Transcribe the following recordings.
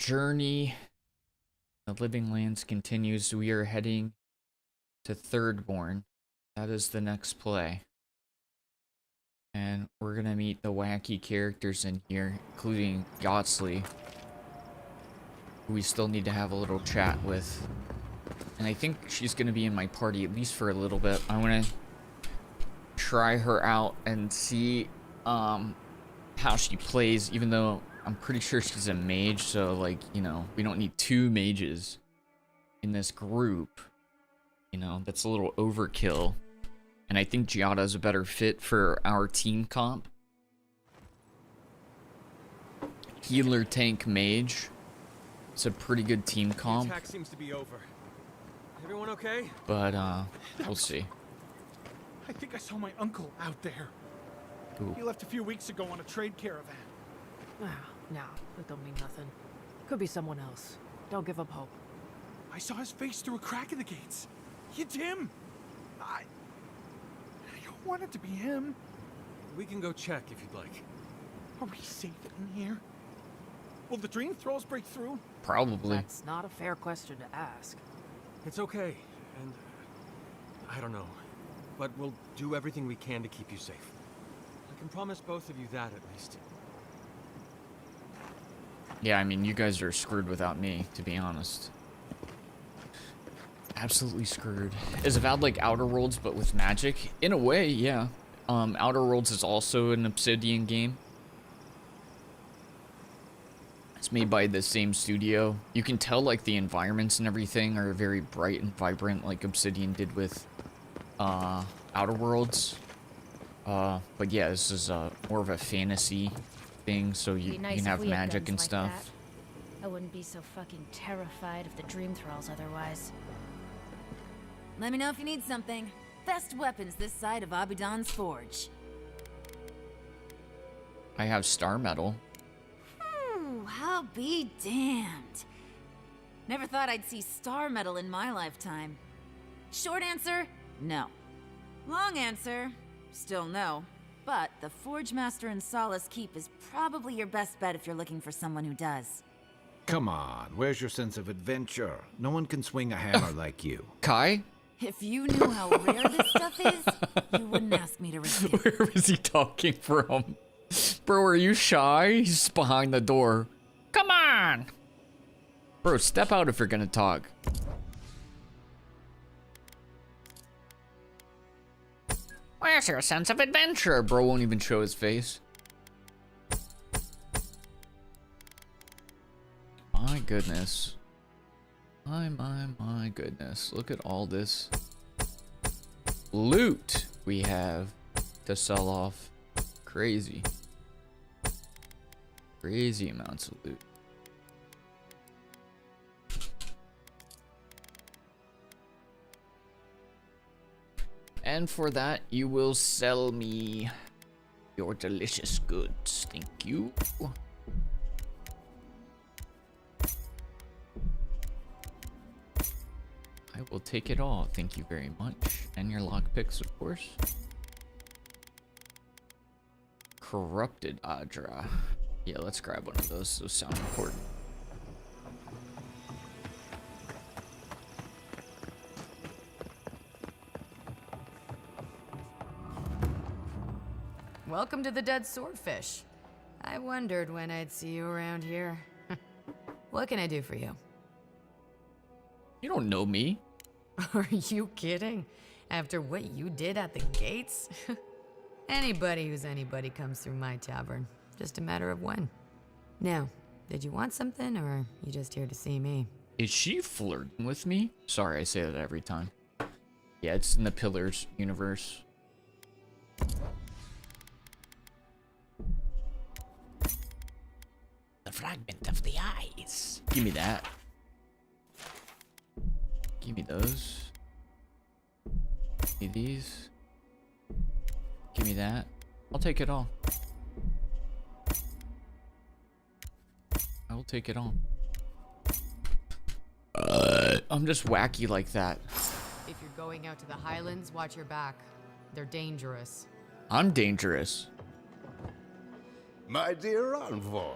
journey, the Living Lands continues. We are heading to Thirdborn. That is the next play. And we're gonna meet the wacky characters in here, including Yotsley, who we still need to have a little chat with. And I think she's gonna be in my party, at least for a little bit. I wanna try her out and see how she plays, even though I'm pretty sure she's a mage, so like, you know, we don't need two mages in this group. You know, that's a little overkill. And I think Giada is a better fit for our team comp. Healer, tank, mage. It's a pretty good team comp. The attack seems to be over. Everyone okay? But we'll see. I think I saw my uncle out there. Ooh. He left a few weeks ago on a trade caravan. No, that don't mean nothing. Could be someone else. Don't give up hope. I saw his face through a crack in the gates. It's him. I don't want it to be him. We can go check if you'd like. Are we safe in here? Will the dream thralls break through? Probably. That's not a fair question to ask. It's okay, and I don't know, but we'll do everything we can to keep you safe. I can promise both of you that, at least. Yeah, I mean, you guys are screwed without me, to be honest. Absolutely screwed. Is Avowed like Outer Worlds, but with magic? In a way, yeah. Outer Worlds is also an Obsidian game. It's made by the same studio. You can tell, like, the environments and everything are very bright and vibrant, like Obsidian did with Outer Worlds. But yeah, this is more of a fantasy thing, so you can have magic and stuff. I wouldn't be so fucking terrified of the dream thralls otherwise. Let me know if you need something. Best weapons this side of Abidan's forge. I have star metal. I'll be damned. Never thought I'd see star metal in my lifetime. Short answer, no. Long answer, still no. But the Forge Master in Solace Keep is probably your best bet if you're looking for someone who does. Come on, where's your sense of adventure? No one can swing a hammer like you. Kai? If you knew how rare this stuff is, you wouldn't ask me to risk it. Where was he talking from? Bro, are you shy? He's behind the door. Come on! Bro, step out if you're gonna talk. Where's your sense of adventure? Bro won't even show his face. My goodness. My goodness. Look at all this loot we have to sell off. Crazy. Crazy amounts of loot. And for that, you will sell me your delicious goods. Thank you. I will take it all. Thank you very much. And your lockpicks, of course. Corrupted Adra. Yeah, let's grab one of those. Those sound important. Welcome to the Dead Swordfish. I wondered when I'd see you around here. What can I do for you? You don't know me. Are you kidding? After what you did at the gates? Anybody who's anybody comes through my tavern. Just a matter of when. Now, did you want something, or are you just here to see me? Is she flirting with me? Sorry, I say that every time. Yeah, it's in the Pillars universe. The fragment of the eyes. Give me that. Give me those. Give me these. Give me that. I'll take it all. I will take it all. I'm just wacky like that. If you're going out to the Highlands, watch your back. They're dangerous. I'm dangerous. My dear envoy,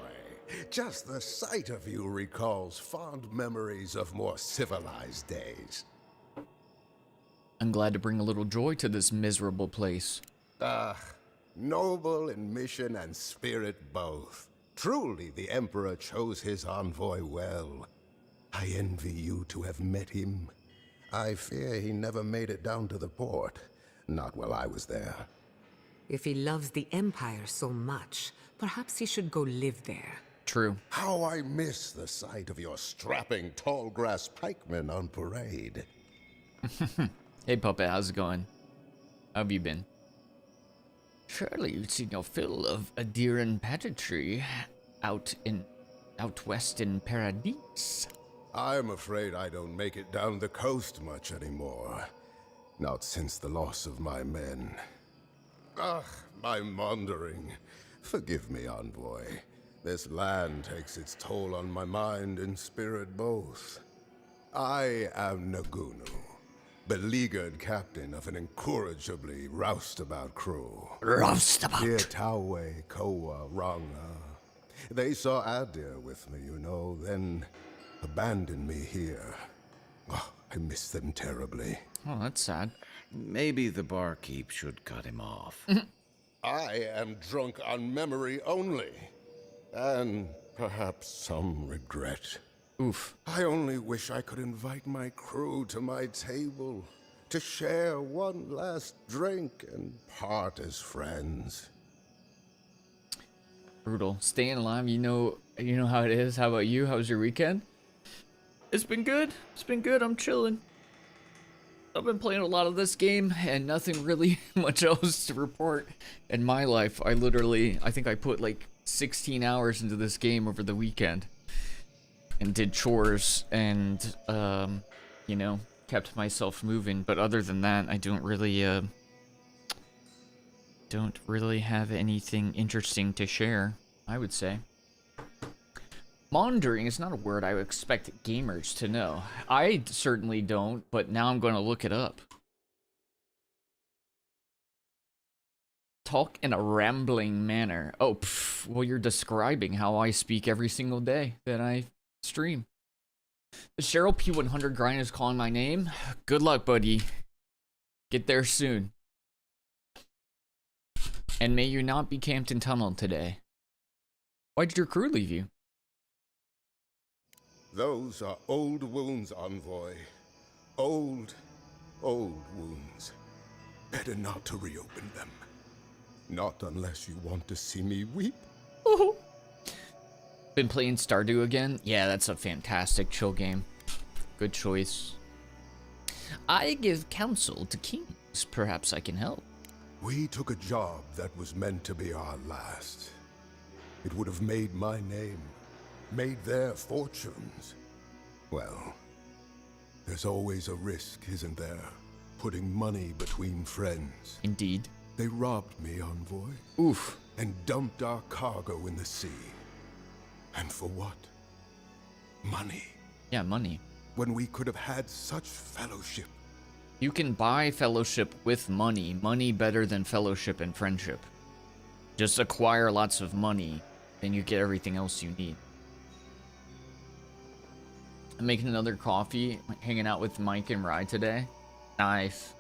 Just the sight of you recalls fond memories of more civilized days. I'm glad to bring a little joy to this miserable place. Ah, noble in mission and spirit both. Truly, the Emperor chose his envoy well. I envy you to have met him. I fear he never made it down to the port. Not while I was there. If he loves the Empire so much, perhaps he should go live there. True. How I miss the sight of your strapping tall grass pikemen on parade. Hey, Puppet, how's it going? How have you been? Surely you've seen your fill of Adiran pageantry out west in Paradise. I'm afraid I don't make it down the coast much anymore. Not since the loss of my men. Ah, my wandering. Forgive me, envoy. This land takes its toll on my mind and spirit both. I am Nagunu, beleaguered captain of an incorrigibly roustabout crew. Roustabout. Yetawe, Koa, Ranga. They saw Adir with me, you know, then abandoned me here. Oh, I miss them terribly. Oh, that's sad. Maybe the barkeep should cut him off. I am drunk on memory only. And perhaps some regret. Oof. I only wish I could invite my crew to my table to share one last drink and part as friends. Brutal. Staying alive, you know how it is. How about you? How was your weekend? It's been good. It's been good. I'm chilling. I've been playing a lot of this game and nothing really much else to report in my life. I think I put like 16 hours into this game over the weekend and did chores and, you know, kept myself moving. But other than that, I don't really have anything interesting to share, I would say. Maundering is not a word I would expect gamers to know. I certainly don't, but now I'm going to look it up. Talk in a rambling manner. Oh, well, you're describing how I speak every single day that I stream. The Cheryl P100 grind is calling my name. Good luck, buddy. Get there soon. And may you not be camped in tunnel today. Why did your crew leave you? Those are old wounds, envoy. Old wounds. Better not to reopen them. Not unless you want to see me weep. Been playing Stardew again? Yeah, that's a fantastic chill game. Good choice. I give counsel to kings. Perhaps I can help. We took a job that was meant to be our last. It would have made my name, made their fortunes. Well, there's always a risk, isn't there? Putting money between friends. Indeed. They robbed me, envoy. Oof. And dumped our cargo in the sea. And for what? Money. Yeah, money. When we could have had such fellowship. You can buy fellowship with money. Money better than fellowship and friendship. Just acquire lots of money, then you get everything else you need. I'm making another coffee, hanging out with Mike and Rye today. Nice.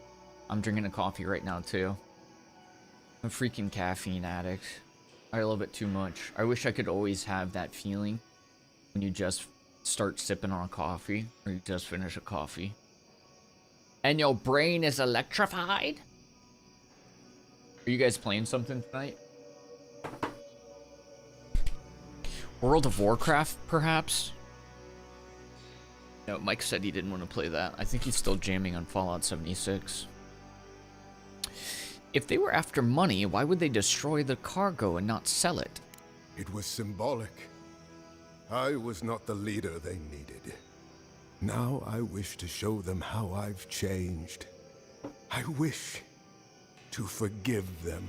I'm drinking a coffee right now too. I'm a freaking caffeine addict. I love it too much. I wish I could always have that feeling when you just start sipping on a coffee or you just finish a coffee. And your brain is electrified? Are you guys playing something tonight? World of Warcraft, perhaps? No, Mike said he didn't want to play that. I think he's still jamming on Fallout 76. If they were after money, why would they destroy the cargo and not sell it? It was symbolic. I was not the leader they needed. Now I wish to show them how I've changed. I wish to forgive them.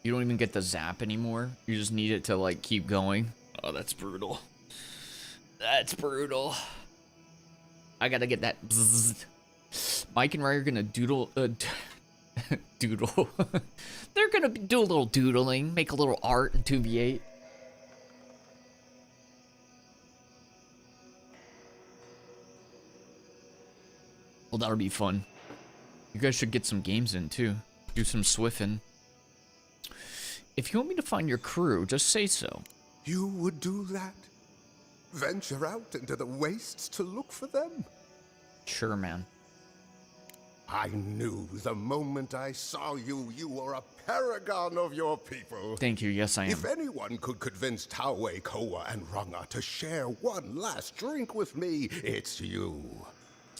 You don't even get the zap anymore. You just need it to, like, keep going. Oh, that's brutal. That's brutal. I gotta get that bzzz. Mike and Rye are gonna doodle... Doodle. They're gonna do a little doodling, make a little art in 2v8. Well, that'll be fun. You guys should get some games in, too. Do some swiffing. If you want me to find your crew, just say so. You would do that? Venture out into the wastes to look for them? Sure, man. I knew the moment I saw you, you were a paragon of your people. Thank you, yes I am. If anyone could convince Tawe, Koa, and Runga to share one last drink with me, it's you.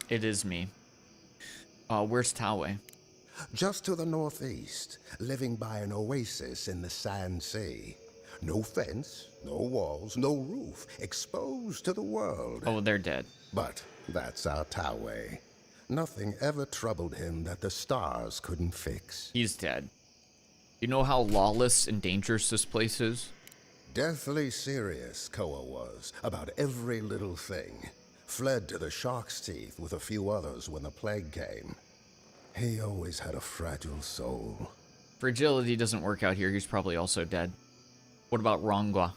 It is me. Where's Tawe? Just to the northeast, living by an oasis in the Sand Sea. No fence, no walls, no roof, exposed to the world. Oh, they're dead. But that's our Tawe. Nothing ever troubled him that the stars couldn't fix. He's dead. You know how lawless and dangerous this place is? Deathly serious, Koa was, about every little thing. Fled to the shark's teeth with a few others when the plague came. He always had a fragile soul. Fragility doesn't work out here. He's probably also dead. What about Rongwa?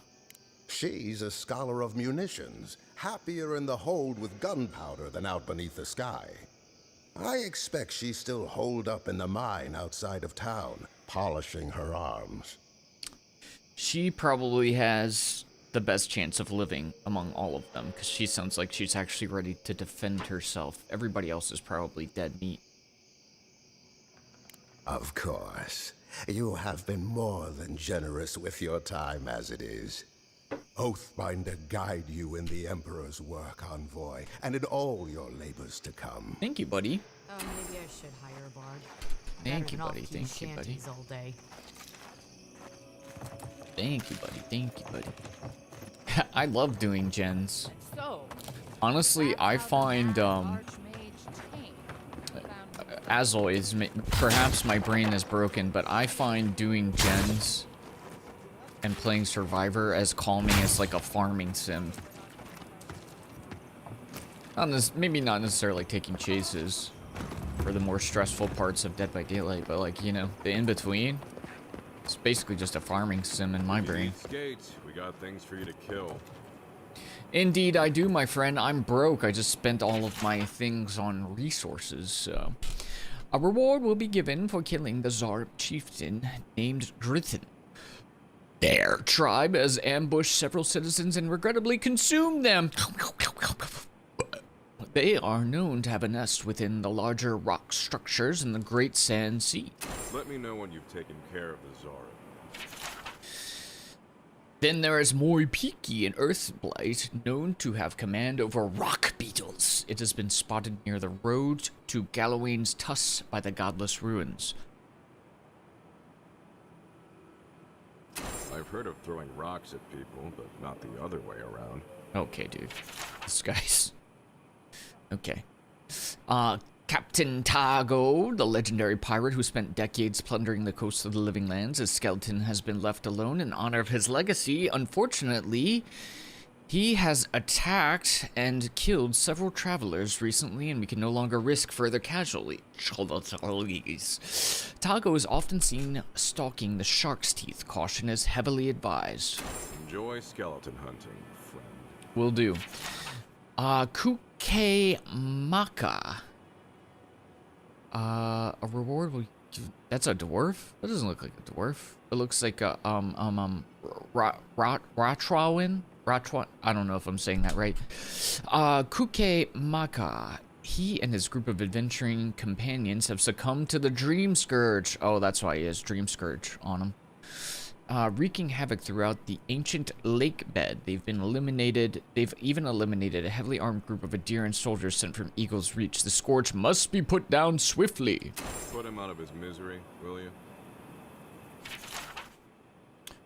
She's a scholar of munitions, happier in the hold with gunpowder than out beneath the sky. I expect she's still holed up in the mine outside of town, polishing her arms. She probably has the best chance of living among all of them, because she sounds like she's actually ready to defend herself. Everybody else is probably dead meat. Of course. You have been more than generous with your time as it is. Oathbinder guide you in the Emperor's work, Envoy, and in all your labors to come. Thank you, buddy. Oh, maybe I should hire a bard. Thank you, Better than buddy. all Thank you, buddy. shanties all day. Thank you, buddy. Thank you, buddy. I love doing gens. So, Honestly, I find, as always, perhaps my brain is broken, but I find doing gens and playing Survivor as calming as like a farming sim. Maybe not necessarily taking chases for the more stressful parts of Dead by Daylight, but like, you know, the in-between. It's basically just a farming sim in my brain. Skates, we got things for you to kill. Indeed, I do, my friend. I'm broke. I just spent all of my things on resources, so... A reward will be given for killing the Zarb chieftain named Dritten. Their tribe has ambushed several citizens and regrettably consumed them. They are known to have a nest within the larger rock structures in the Great Sand Sea. Let me know when you've taken care of the Zara. Then there is Moipiki, an Earthblight, known to have command over rock beetles. It has been spotted near the road to Gallowayne's Tuss by the Godless Ruins. I've heard of throwing rocks at people, but not the other way around. Okay, dude. This guy's... Okay. Captain Tago, the legendary pirate who spent decades plundering the coast of the Living Lands. His skeleton has been left alone in honor of his legacy. Unfortunately, he has attacked and killed several travelers recently, and we can no longer risk further casualties. Tago is often seen stalking the Shark's Teeth. Caution is heavily advised. Enjoy skeleton hunting, friend. Will do. Kuke Maka. A reward will... That's a dwarf? That doesn't look like a dwarf. It looks like a, Ratrawin? I don't know if I'm saying that right. Kuke Maka. He and his group of adventuring companions have succumbed to the Dream Scourge. Oh, that's why he has Dream Scourge on him. Wreaking havoc throughout the ancient lake bed. They've even eliminated a heavily armed group of Adherent soldiers sent from Eagle's Reach. The Scourge must be put down swiftly. Put him out of his misery, will you?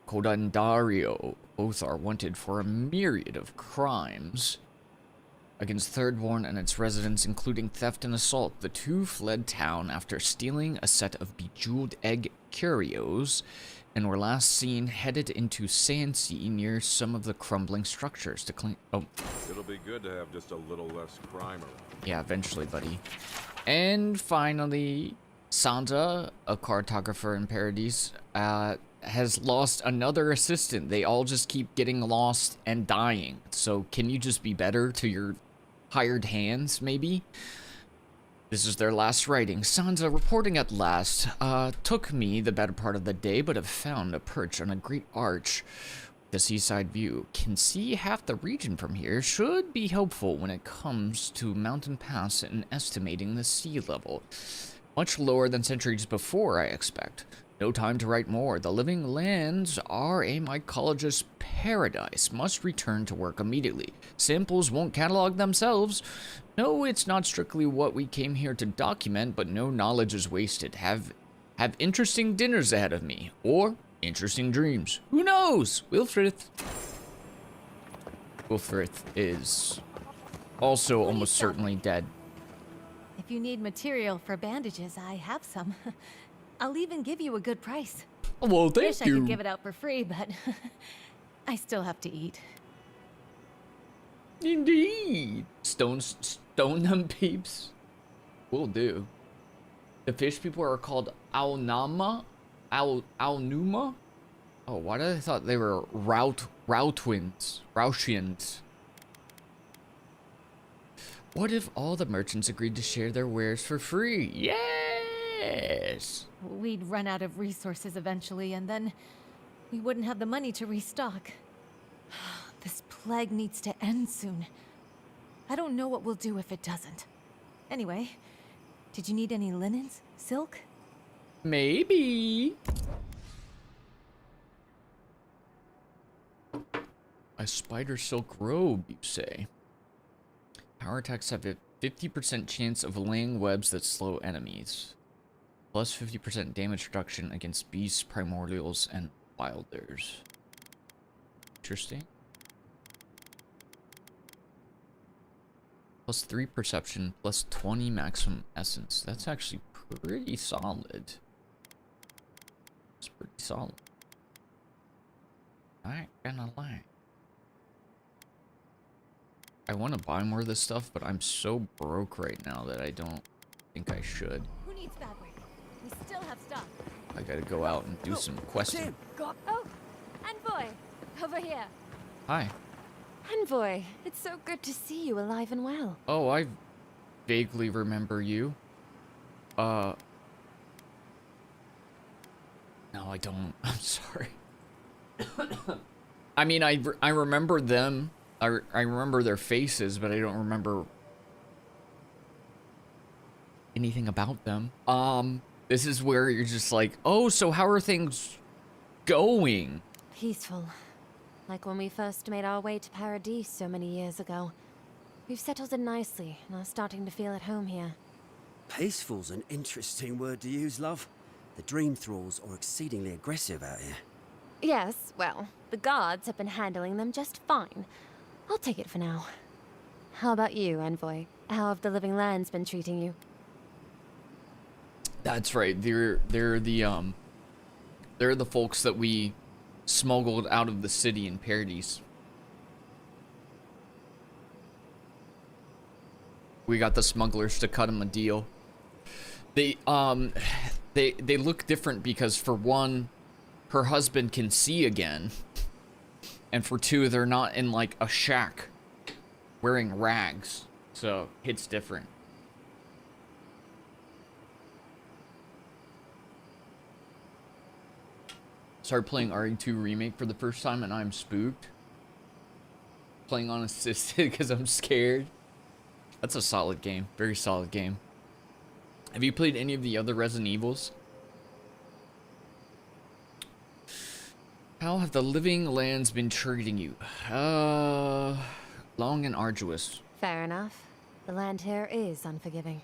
Koda and Dario both are wanted for a myriad of crimes against Thirdborn and its residents, including theft and assault. The two fled town after stealing a set of bejeweled egg curios and were last seen headed into Sandsea near some of the crumbling structures to clean... Oh. It'll be good to have just a little less crime around. Yeah, eventually, buddy. And finally, Sansa, a cartographer in Paradise, has lost another assistant. They all just keep getting lost and dying. So can you just be better to your hired hands, maybe? This is their last writing. Sansa, reporting at last. Took me the better part of the day, but have found a perch on a great arch. The seaside view. Can see half the region from here. Should be helpful when it comes to mountain pass and estimating the sea level. Much lower than centuries before, I expect. No time to write more. The living lands are a mycologist's paradise. Must return to work immediately. Samples won't catalog themselves. No, it's not strictly what we came here to document, but no knowledge is wasted. Have interesting dinners ahead of me. Or interesting dreams. Who knows? Wilfrith is also almost certainly dead. If you need material for bandages, I have some. I'll even give you a good price. Well, thank Wish you. I could give it out for free, but I still have to eat. Indeed. Stone them peeps. Will do. The fish people are called Aonama? Aonuma? Oh, why did I thought they were Routians? What if all the merchants agreed to share their wares for free? Yes! We'd run out of resources eventually, and then we wouldn't have the money to restock. This plague needs to end soon. I don't know what we'll do if it doesn't. Anyway, did you need any linens? Silk? Maybe. A spider silk robe, you say? Power attacks have a 50% chance of laying webs that slow enemies. Plus 50% damage reduction against beasts, primordials, and wilders. Interesting. Plus 3 perception, plus 20 maximum essence. That's actually pretty solid. It's pretty solid. I ain't gonna lie. I want to buy more of this stuff, but I'm so broke right now that I don't think I should. Who needs fabric? We still have stuff. I gotta go out and do some questing. Oh, Envoy, over here. Hi. Envoy, it's so good to see you alive and well. Oh, I vaguely remember you. No, I don't. I'm sorry. I mean, I remember them. I remember their faces, but I don't remember anything about them. This is where you're just like, oh, so how are things going? Peaceful. Like when we first made our way to Paradise so many years ago. We've settled in nicely and are starting to feel at home here. Peaceful's an interesting word to use, love. The dream thralls are exceedingly aggressive out here. Yes, well, the guards have been handling them just fine. I'll take it for now. How about you, Envoy? How have the living lands been treating you? That's right. They're the folks that we smuggled out of the city in Paradise. We got the smugglers to cut them a deal. They look different because for one, her husband can see again. And for two, they're not in like a shack wearing rags. So it's different. Started playing RE2 Remake for the first time and I'm spooked. Playing on assisted because I'm scared. That's a solid game. Very solid game. Have you played any of the other Resident Evils? How have the living lands been treating you? Long and arduous. Fair enough. The land here is unforgiving.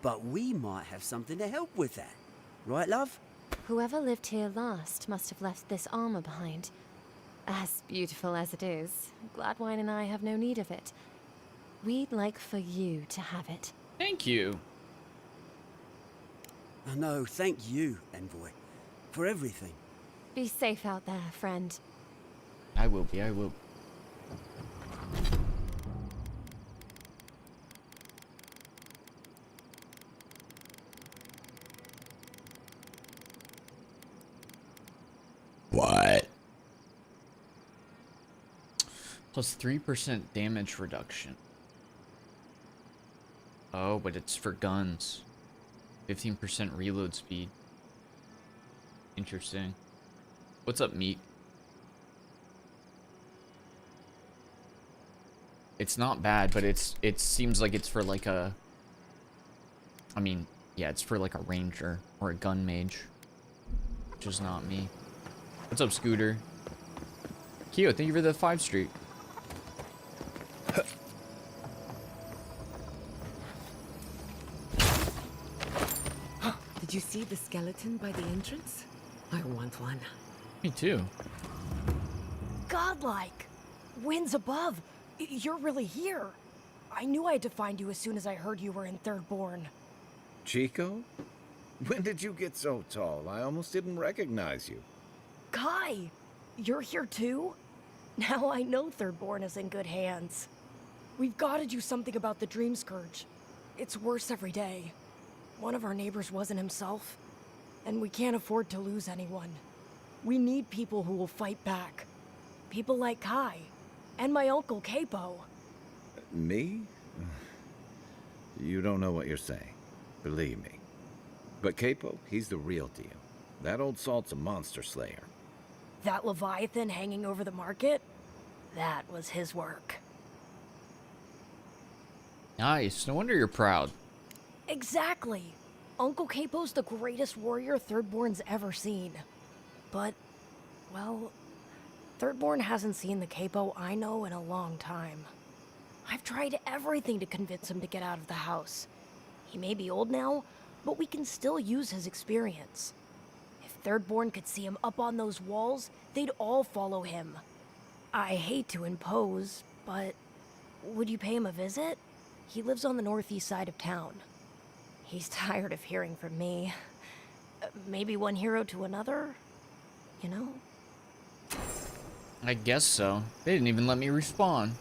But we might have something to help with that. Right, love? Whoever lived here last must have left this armor behind. As beautiful as it is, Gladwine and I have no need of it. We'd like for you to have it. Thank you. No, thank you, Envoy, for everything. Be safe out there, friend. I will be, I will. Plus 3% damage reduction. Oh, but it's for guns. 15% reload speed. Interesting. What's up, meat? It's not bad, but it seems like it's for like a... I mean, yeah, it's for like a ranger or a gun mage. Which is not me. What's up, Scooter? Kyo, thank you for the 5 streak. Did you see the skeleton by the entrance? I want one. Me too. Godlike! Winds above! You're really here! I knew I had to find you as soon as I heard you were in Thirdborn. Chico? When did you get so tall? I almost didn't recognize you. Kai! You're here too? Now I know Thirdborn is in good hands. We've got to do something about the Dream Scourge. It's worse every day. One of our neighbors wasn't himself, and we can't afford to lose anyone. We need people who will fight back. People like Kai, and my uncle Capo. Me? You don't know what you're saying. Believe me. But Capo, he's the real deal. That old salt's a monster slayer. That Leviathan hanging over the market? That was his work. Nice. No wonder you're proud. Exactly. Uncle Capo's the greatest warrior Thirdborn's ever seen. But, well, Thirdborn hasn't seen the Capo I know in a long time. I've tried everything to convince him to get out of the house. He may be old now, but we can still use his experience. If Thirdborn could see him up on those walls, they'd all follow him. I hate to impose, but would you pay him a visit? He lives on the northeast side of town. He's tired of hearing from me. Maybe one hero to another? You know? I guess so. They didn't even let me respawn.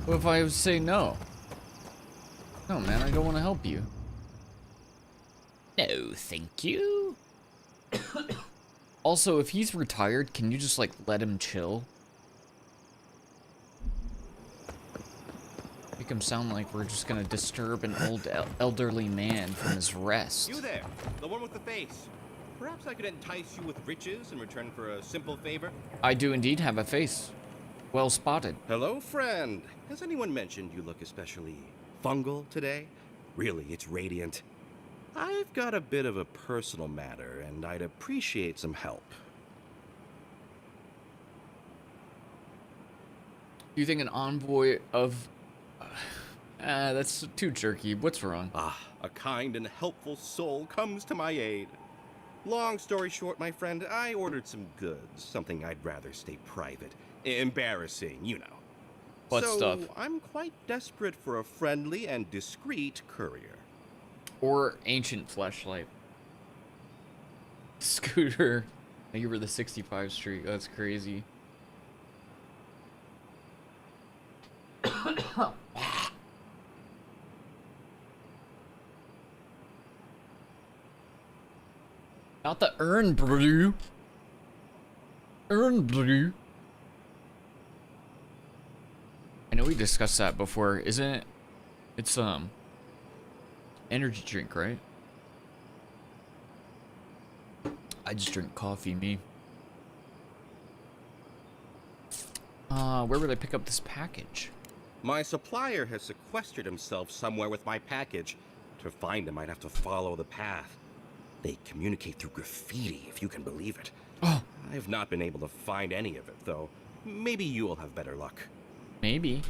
What if I say no? No, man, I don't want to help you. No, thank you. Also, if he's retired, can you just, like, let him chill? Make him sound like we're just gonna disturb an old elderly man from his rest. You there, the one with the face. Perhaps I could entice you with riches in return for a simple favor? I do indeed have a face. Well spotted. Hello, friend. Has anyone mentioned you look especially fungal today? Really, it's radiant. I've got a bit of a personal matter, and I'd appreciate some help. You think an envoy of... that's too jerky. What's wrong? Ah, a kind and helpful soul comes to my aid. Long story short, my friend, I ordered some goods, something I'd rather stay private. Embarrassing, you know. What stuff? So, I'm quite desperate for a friendly and discreet courier. Or ancient fleshlight. Scooter. Thank you for the 65 streak. That's crazy. Not the urn brew. Urn brew. I know we discussed that before, isn't it? It's energy drink, right? I just drink coffee, me. Where would I pick up this package? My supplier has sequestered himself somewhere with my package. To find him, I'd have to follow the path. They communicate through graffiti, if you can believe it. Oh. I've not been able to find any of it, though. Maybe you'll have better luck. Maybe.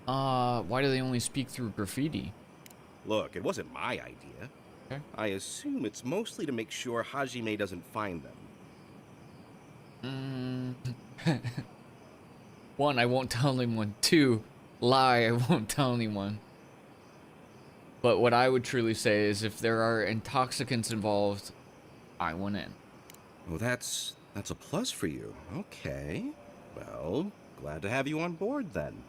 Why do they only speak through graffiti? Look, it wasn't my idea. Okay. I assume it's mostly to make sure Hajime doesn't find them. One, I won't tell anyone. Two, lie, I won't tell anyone. But what I would truly say is if there are intoxicants involved, I want in. Oh, that's a plus for you. Okay. Well, glad to have you on board then.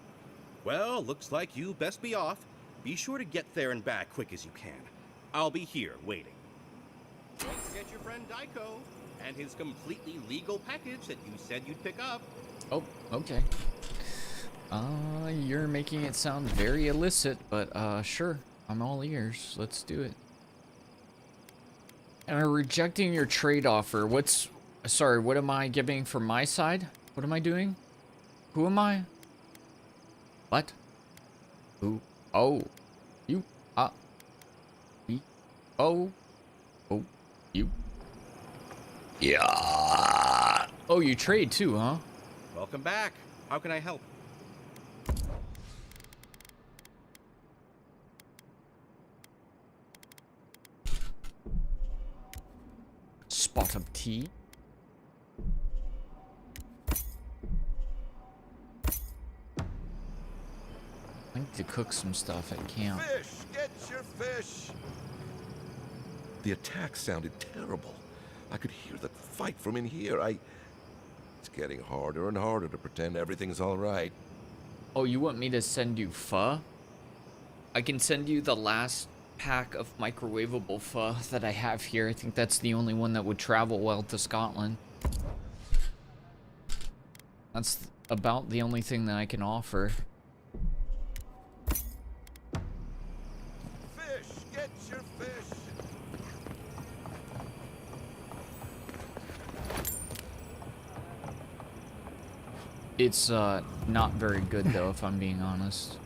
Well, looks like you best be off. Be sure to get there and back quick as you can. I'll be here waiting. Don't forget your friend Daiko and his completely legal package that you said you'd pick up. Oh, okay. You're making it sound very illicit, but sure. I'm all ears. Let's do it. And I'm rejecting your trade offer. Sorry, what am I giving from my side? What am I doing? Who am I? What? Who? Oh. You. Me. Oh. Oh. You. Yeah. Oh, you trade too, huh? Welcome back. How can I help? Spot of tea. I need to cook some stuff at camp. Fish! Get your fish! The attack sounded terrible. I could hear the fight from in here. It's getting harder and harder to pretend everything's all right. Oh, you want me to send you pho? I can send you the last pack of microwavable pho that I have here. I think that's the only one that would travel well to Scotland. That's about the only thing that I can offer. Fish! Get your fish! It's not very good though, if I'm being honest.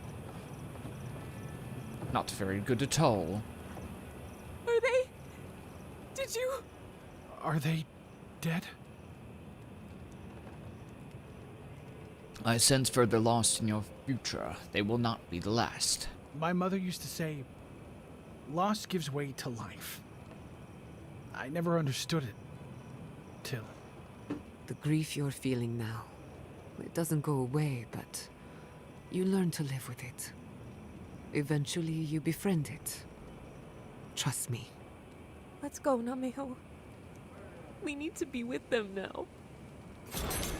Not very good at all. Are they? Did you? Are they dead? I sense further loss in your future. They will not be the last. My mother used to say, loss gives way to life. I never understood it. Till. The grief you're feeling now, it doesn't go away, but you learn to live with it. Eventually, you befriend it. Trust me. Let's go, Nameo. We need to be with them now.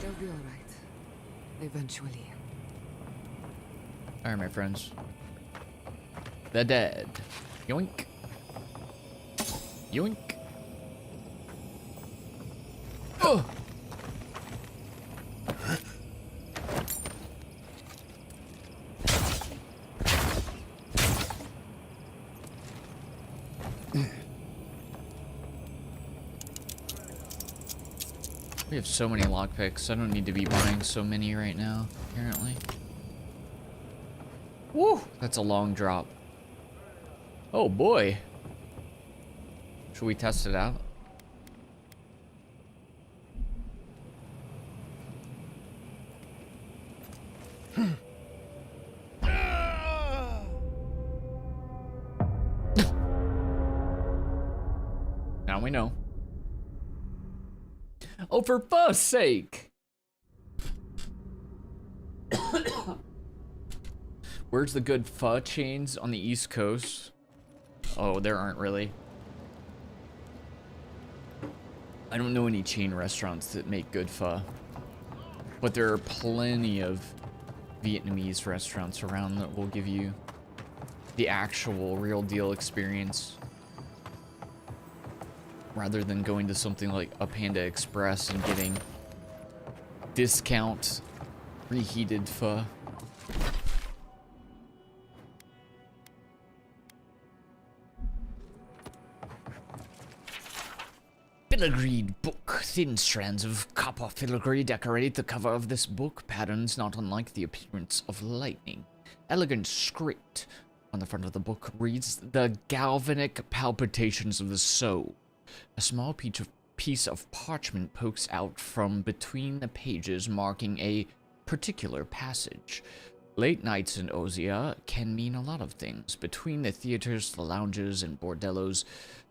They'll be all right. Eventually. Alright, my friends. The dead. Yoink. Yoink. Oh! We have so many lockpicks. I don't need to be buying so many right now, apparently. Woo! That's a long drop. Oh boy. Should we test it out? Now we know. Oh, for fuck's sake! Where's the good pho chains on the East Coast? Oh, there aren't really. I don't know any chain restaurants that make good pho. But there are plenty of Vietnamese restaurants around that will give you the actual real deal experience. Rather than going to something like a Panda Express and getting discount reheated pho. Filigreed book. Thin strands of copper filigree decorate the cover of this book. Patterns not unlike the appearance of lightning. Elegant script on the front of the book reads, "The galvanic palpitations of the soul." A small piece of parchment pokes out from between the pages, marking a particular passage. Late nights in Ozia can mean a lot of things. Between the theaters, the lounges, and bordellos,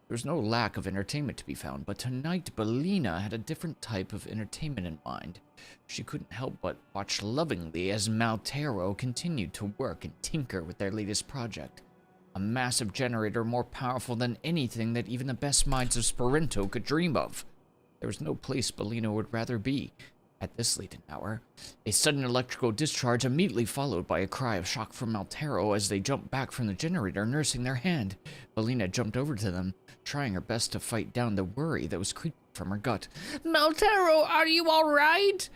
there's no lack of entertainment to be found, but tonight Bellina had a different type of entertainment in mind. She couldn't help but watch lovingly as Maltero continued to work and tinker with their latest project. A massive generator more powerful than anything that even the best minds of Spirento could dream of. There was no place Bellino would rather be at this late an hour. A sudden electrical discharge immediately followed by a cry of shock from Maltero as they jumped back from the generator, nursing their hand. Bellina jumped over to them, trying her best to fight down the worry that was creeping from her gut. "Maltero, are you all right?"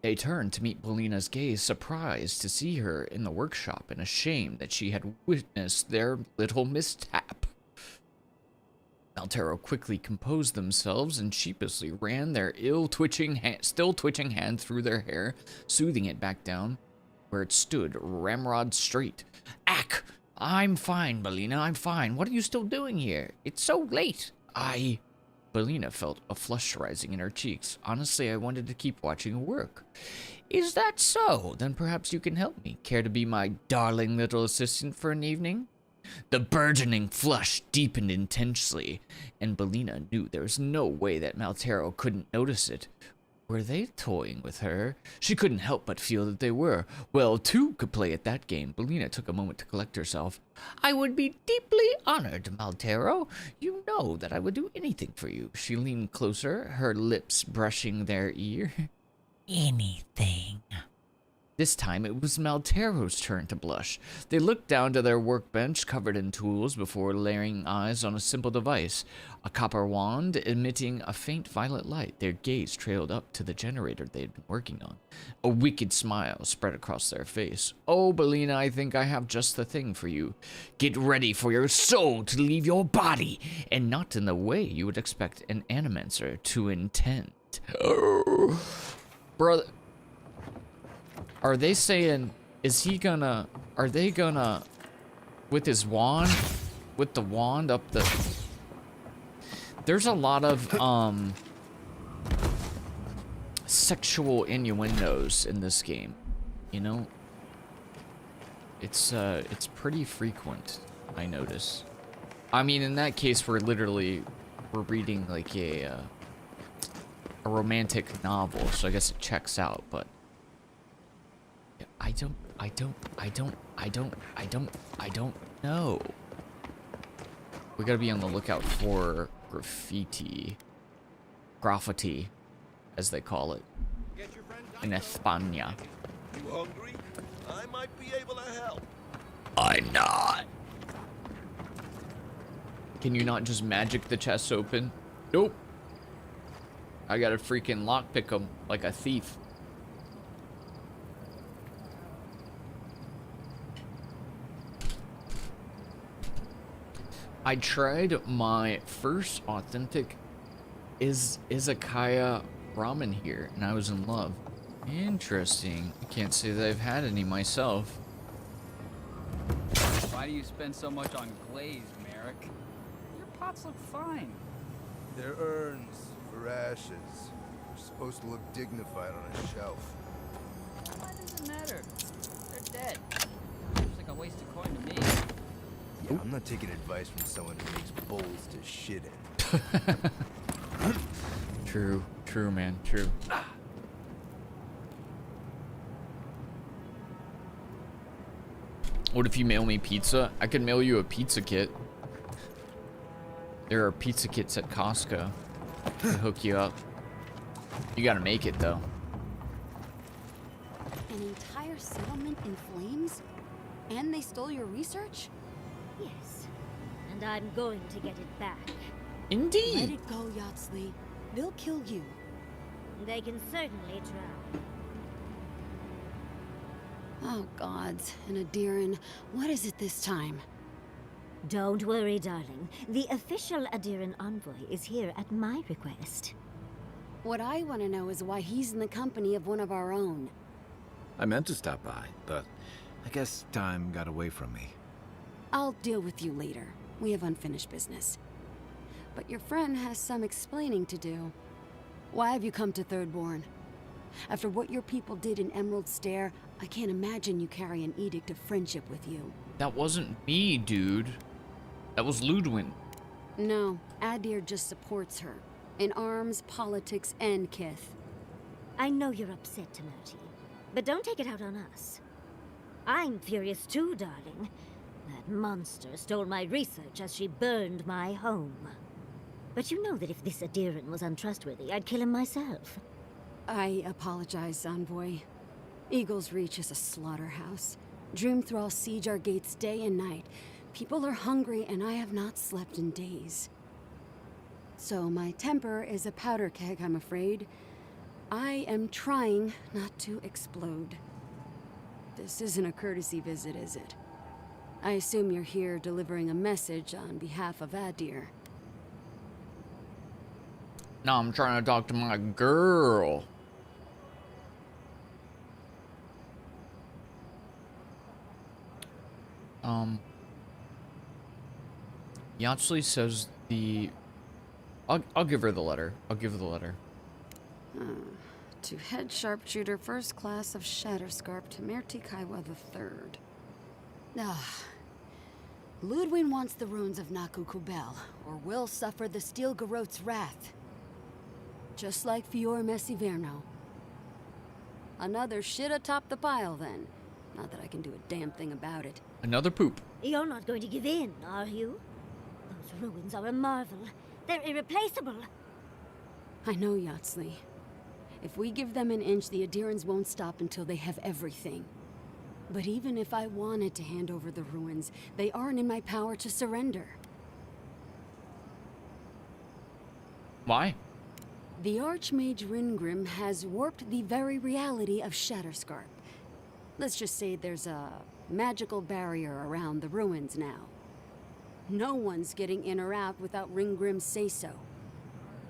They turned to meet Belina's gaze, surprised to see her in the workshop and ashamed that she had witnessed their little mishap. Maltero quickly composed themselves and sheepishly ran their still twitching hand through their hair, soothing it back down where it stood, ramrod straight. Ack! I'm fine, Belina, I'm fine. What are you still doing here? It's so late. Belina felt a flush rising in her cheeks. Honestly, I wanted to keep watching work. Is that so? Then perhaps you can help me. Care to be my darling little assistant for an evening? The burgeoning flush deepened intensely, and Belina knew there was no way that Maltero couldn't notice it. Were they toying with her? She couldn't help but feel that they were. Well, two could play at that game. Belina took a moment to collect herself. I would be deeply honored, Maltero. You know that I would do anything for you. She leaned closer, her lips brushing their ear. Anything. This time, it was Maltero's turn to blush. They looked down to their workbench, covered in tools, before laying eyes on a simple device. A copper wand emitting a faint violet light. Their gaze trailed up to the generator they had been working on. A wicked smile spread across their face. Oh, Belina, I think I have just the thing for you. Get ready for your soul to leave your body, and not in the way you would expect an animancer to intend. Brother... Are they saying, are they gonna, with his wand, with the wand up the... There's a lot of, sexual innuendos in this game, you know? It's pretty frequent, I notice. I mean, in that case, we're reading, like, a romantic novel, so I guess it checks out, but... I don't know. We gotta be on the lookout for graffiti, as they call it, in España. You hungry? I might be able to help. I'm not. Can you not just magic the chest open? Nope. I gotta freaking lockpick them like a thief. I tried my first authentic izakaya ramen here, and I was in love. Interesting. I can't say that I've had any myself. Why do you spend so much on glaze, Merrick? Your pots look fine. They're urns for ashes. They're supposed to look dignified on a shelf. Why does it matter? They're dead. Seems like a waste of coin to me. Yeah, I'm not taking advice from someone who makes bowls to shit in. True, man, true. What if you mail me pizza? I could mail you a pizza kit. There are pizza kits at Costco to hook you up. You gotta make it, though. An entire settlement in flames? And they stole your research? Yes, and I'm going to get it back. Indeed. Let it go, Yatsley. They'll kill you. They can certainly try. Oh, gods. And Adiran, what is it this time? Don't worry, darling. The official Adiran envoy is here at my request. What I want to know is why he's in the company of one of our own. I meant to stop by, but I guess time got away from me. I'll deal with you later. We have unfinished business. But your friend has some explaining to do. Why have you come to Thirdborn? After what your people did in Emerald Stair, I can't imagine you carry an edict of friendship with you. That wasn't me, dude. That was Ludwin. No, Adir just supports her. In arms, politics, and kith. I know you're upset, Tamati, but don't take it out on us. I'm furious too, darling. That monster stole my research as she burned my home. But you know that if this Adiran was untrustworthy, I'd kill him myself. I apologize, Envoy. Eagle's Reach is a slaughterhouse. Dreamthrall siege our gates day and night. People are hungry, and I have not slept in days. So my temper is a powder keg, I'm afraid. I am trying not to explode. This isn't a courtesy visit, is it? I assume you're here delivering a message on behalf of Adir. No, I'm trying to talk to my girl. Yatsley says I'll give her the letter. I'll give her the letter. To head sharpshooter first class of Shatterscarp to Merti Kaiwa III. Ludwig wants the ruins of Naku Kubel, or will suffer the Steel Garrote's wrath. Just like Fior Messiverno. Another shit atop the pile, then. Not that I can do a damn thing about it. Another poop. You're not going to give in, are you? Those ruins are a marvel. They're irreplaceable. I know, Yatsley. If we give them an inch, the Adirans won't stop until they have everything. But even if I wanted to hand over the ruins, they aren't in my power to surrender. Why? The Archmage Ringrim has warped the very reality of Shatterscarp. Let's just say there's a magical barrier around the ruins now. No one's getting in or out without Ringgrim's say-so.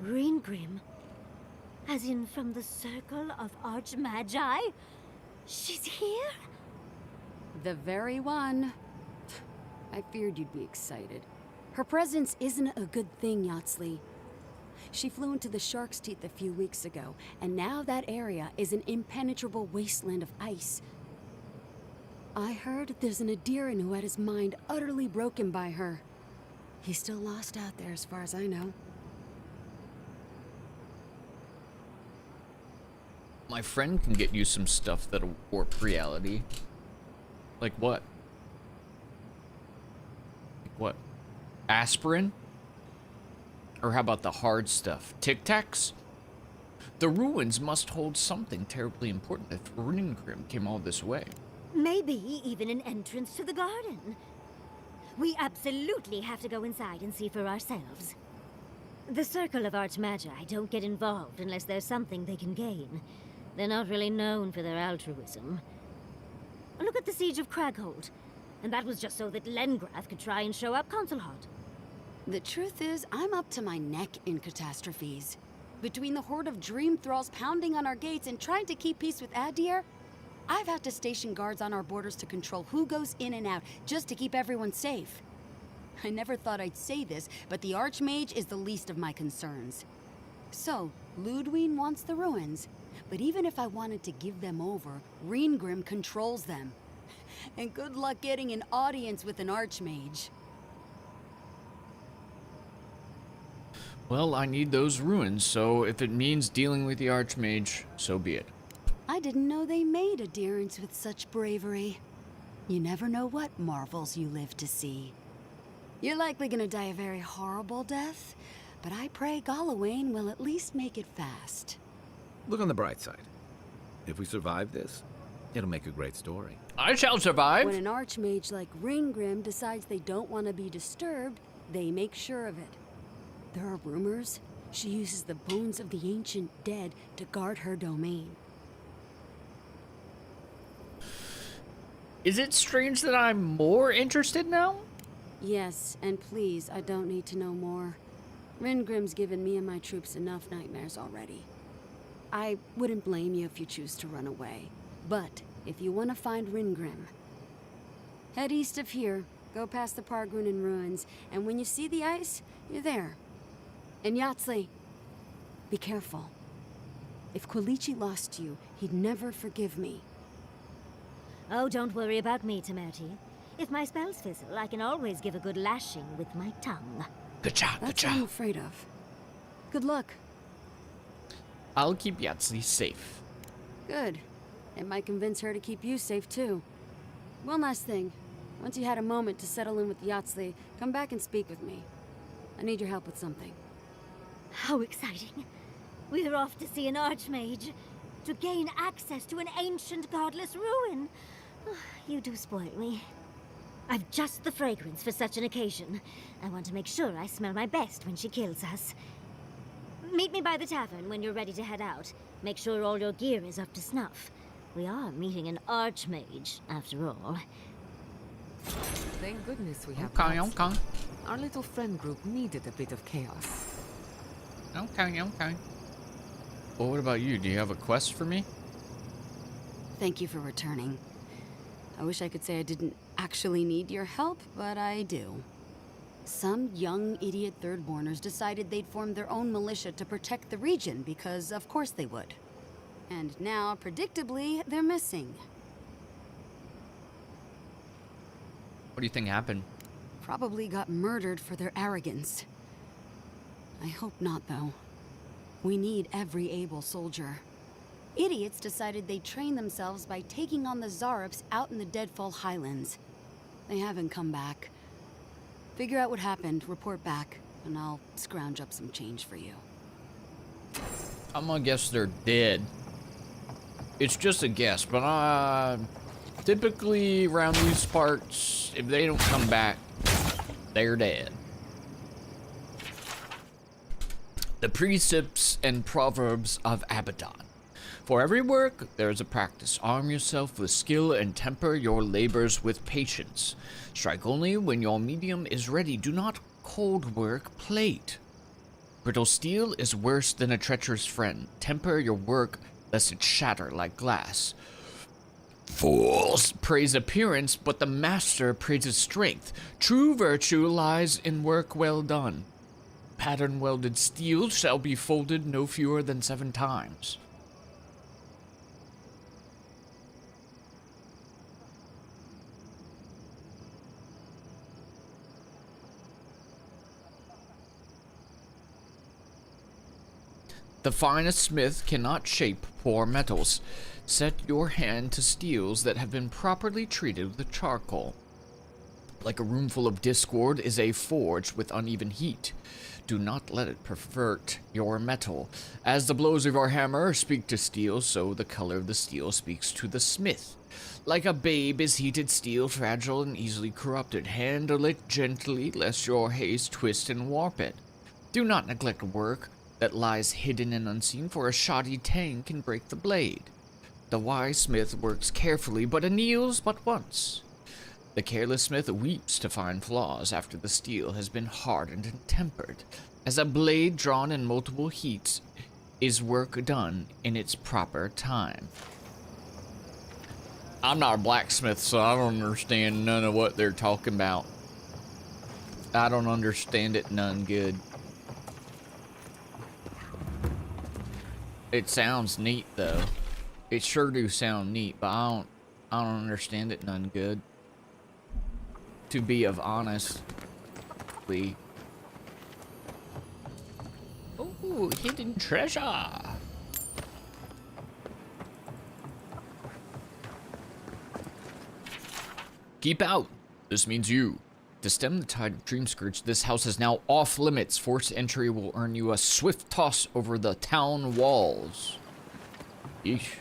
Ringrim? As in from the Circle of Archmagi? She's here? The very one. I feared you'd be excited. Her presence isn't a good thing, Yatsley. She flew into the Shark's Teeth a few weeks ago, and now that area is an impenetrable wasteland of ice. I heard there's an Adiran who had his mind utterly broken by her. He's still lost out there as far as I know. My friend can get you some stuff that'll warp reality. Like what? Like what? Aspirin? Or how about the hard stuff? Tic Tacs? The ruins must hold something terribly important if Ringrim came all this way. Maybe even an entrance to the garden. We absolutely have to go inside and see for ourselves. The Circle of Archmagi don't get involved unless there's something they can gain. They're not really known for their altruism. Look at the Siege of Craghold. And that was just so that Lengrath could try and show up Consulhot. The truth is, I'm up to my neck in catastrophes. Between the horde of dream thralls pounding on our gates and trying to keep peace with Adir, I've had to station guards on our borders to control who goes in and out, just to keep everyone safe. I never thought I'd say this, but the Archmage is the least of my concerns. So, Ludwig wants the ruins, but even if I wanted to give them over, Ringrim controls them. And good luck getting an audience with an Archmage. Well, I need those ruins, so if it means dealing with the Archmage, so be it. I didn't know they made adherents with such bravery. You never know what marvels you live to see. You're likely gonna die a very horrible death, but I pray Galawain will at least make it fast. Look on the bright side. If we survive this, it'll make a great story. I shall survive! When an Archmage like Ringgrim decides they don't want to be disturbed, they make sure of it. There are rumors she uses the bones of the ancient dead to guard her domain. Is it strange that I'm more interested now? Yes, and please, I don't need to know more. Ringrim's given me and my troops enough nightmares already. I wouldn't blame you if you choose to run away. But if you want to find Ringgrim, head east of here, go past the Pargunan ruins, and when you see the ice, you're there. And Yatsley, be careful. If Quilichi lost you, he'd never forgive me. Oh, don't worry about me, Temerti. If my spells fizzle, I can always give a good lashing with my tongue. That's what I'm afraid of. Good luck. I'll keep Yatsley safe. Good. It might convince her to keep you safe, too. One last thing. Once you had a moment to settle in with Yatsley, come back and speak with me. I need your help with something. How exciting. We're off to see an Archmage. To gain access to an ancient godless ruin. You do spoil me. I've just the fragrance for such an occasion. I want to make sure I smell my best when she kills us. Meet me by the tavern when you're ready to head out. Make sure all your gear is up to snuff. We are meeting an archmage, after all. Thank goodness we have Okay, that. okay. Our little friend group needed a bit of chaos. Okay, okay. Well, what about you? Do you have a quest for me? Thank you for returning. I wish I could say I didn't actually need your help, but I do. Some young idiot Thirdborners decided they'd form their own militia to protect the region because of course they would. And now, predictably, they're missing. What do you think happened? Probably got murdered for their arrogance. I hope not, though. We need every able soldier. Idiots decided they'd train themselves by taking on the Zarops out in the Deadfall Highlands. They haven't come back. Figure out what happened, report back, and I'll scrounge up some change for you. I'm gonna guess they're dead. It's just a guess, but typically around these parts, if they don't come back, they're dead. The precepts and proverbs of Abaddon. For every work, there is a practice. Arm yourself with skill and temper your labors with patience. Strike only when your medium is ready. Do not cold work plate. Brittle steel is worse than a treacherous friend. Temper your work lest it shatter like glass. Fools praise appearance, but the master praises strength. True virtue lies in work well done. Pattern welded steel shall be folded no fewer than 7 times. The finest smith cannot shape poor metals. Set your hand to steels that have been properly treated with charcoal. Like a room full of discord is a forge with uneven heat. Do not let it pervert your metal. As the blows of your hammer speak to steel, so the color of the steel speaks to the smith. Like a babe is heated steel, fragile and easily corrupted. Handle it gently, lest your haste twist and warp it. Do not neglect work that lies hidden and unseen, for a shoddy tang can break the blade. The wise smith works carefully, but anneals but once. The careless smith weeps to find flaws after the steel has been hardened and tempered. As a blade drawn in multiple heats is work done in its proper time. I'm not a blacksmith, so I don't understand none of what they're talking about. I don't understand it none good. It sounds neat though. It sure do sound neat, but I don't understand it none good. To be of honestly. Ooh, hidden treasure. Keep out. This means you. To stem the tide of Dreamscourge, this house is now off limits. Forced entry will earn you a swift toss over the town walls. Yeesh.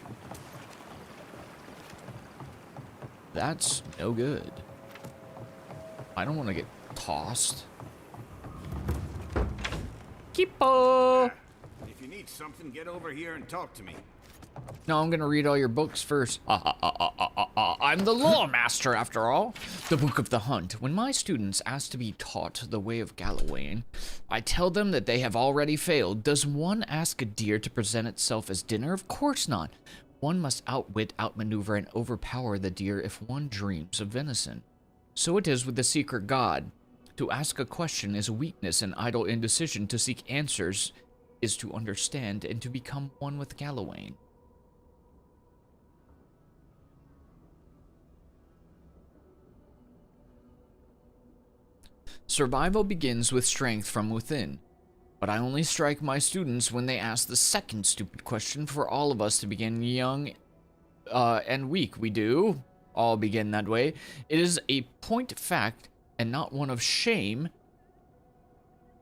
That's no good. I don't want to get tossed. Keepo! If you need something, get over here and talk to me. No, I'm gonna read all your books first. I'm the law master, after all. The Book of the Hunt. When my students ask to be taught the way of Gallowayne, I tell them that they have already failed. Does one ask a deer to present itself as dinner? Of course not. One must outwit, outmaneuver, and overpower the deer if one dreams of venison. So it is with the secret god. To ask a question is weakness and idle indecision. To seek answers is to understand and to become one with Gallowayne. Survival begins with strength from within. But I only strike my students when they ask the second stupid question. For all of us to begin young and weak. We do all begin that way. It is a point fact and not one of shame.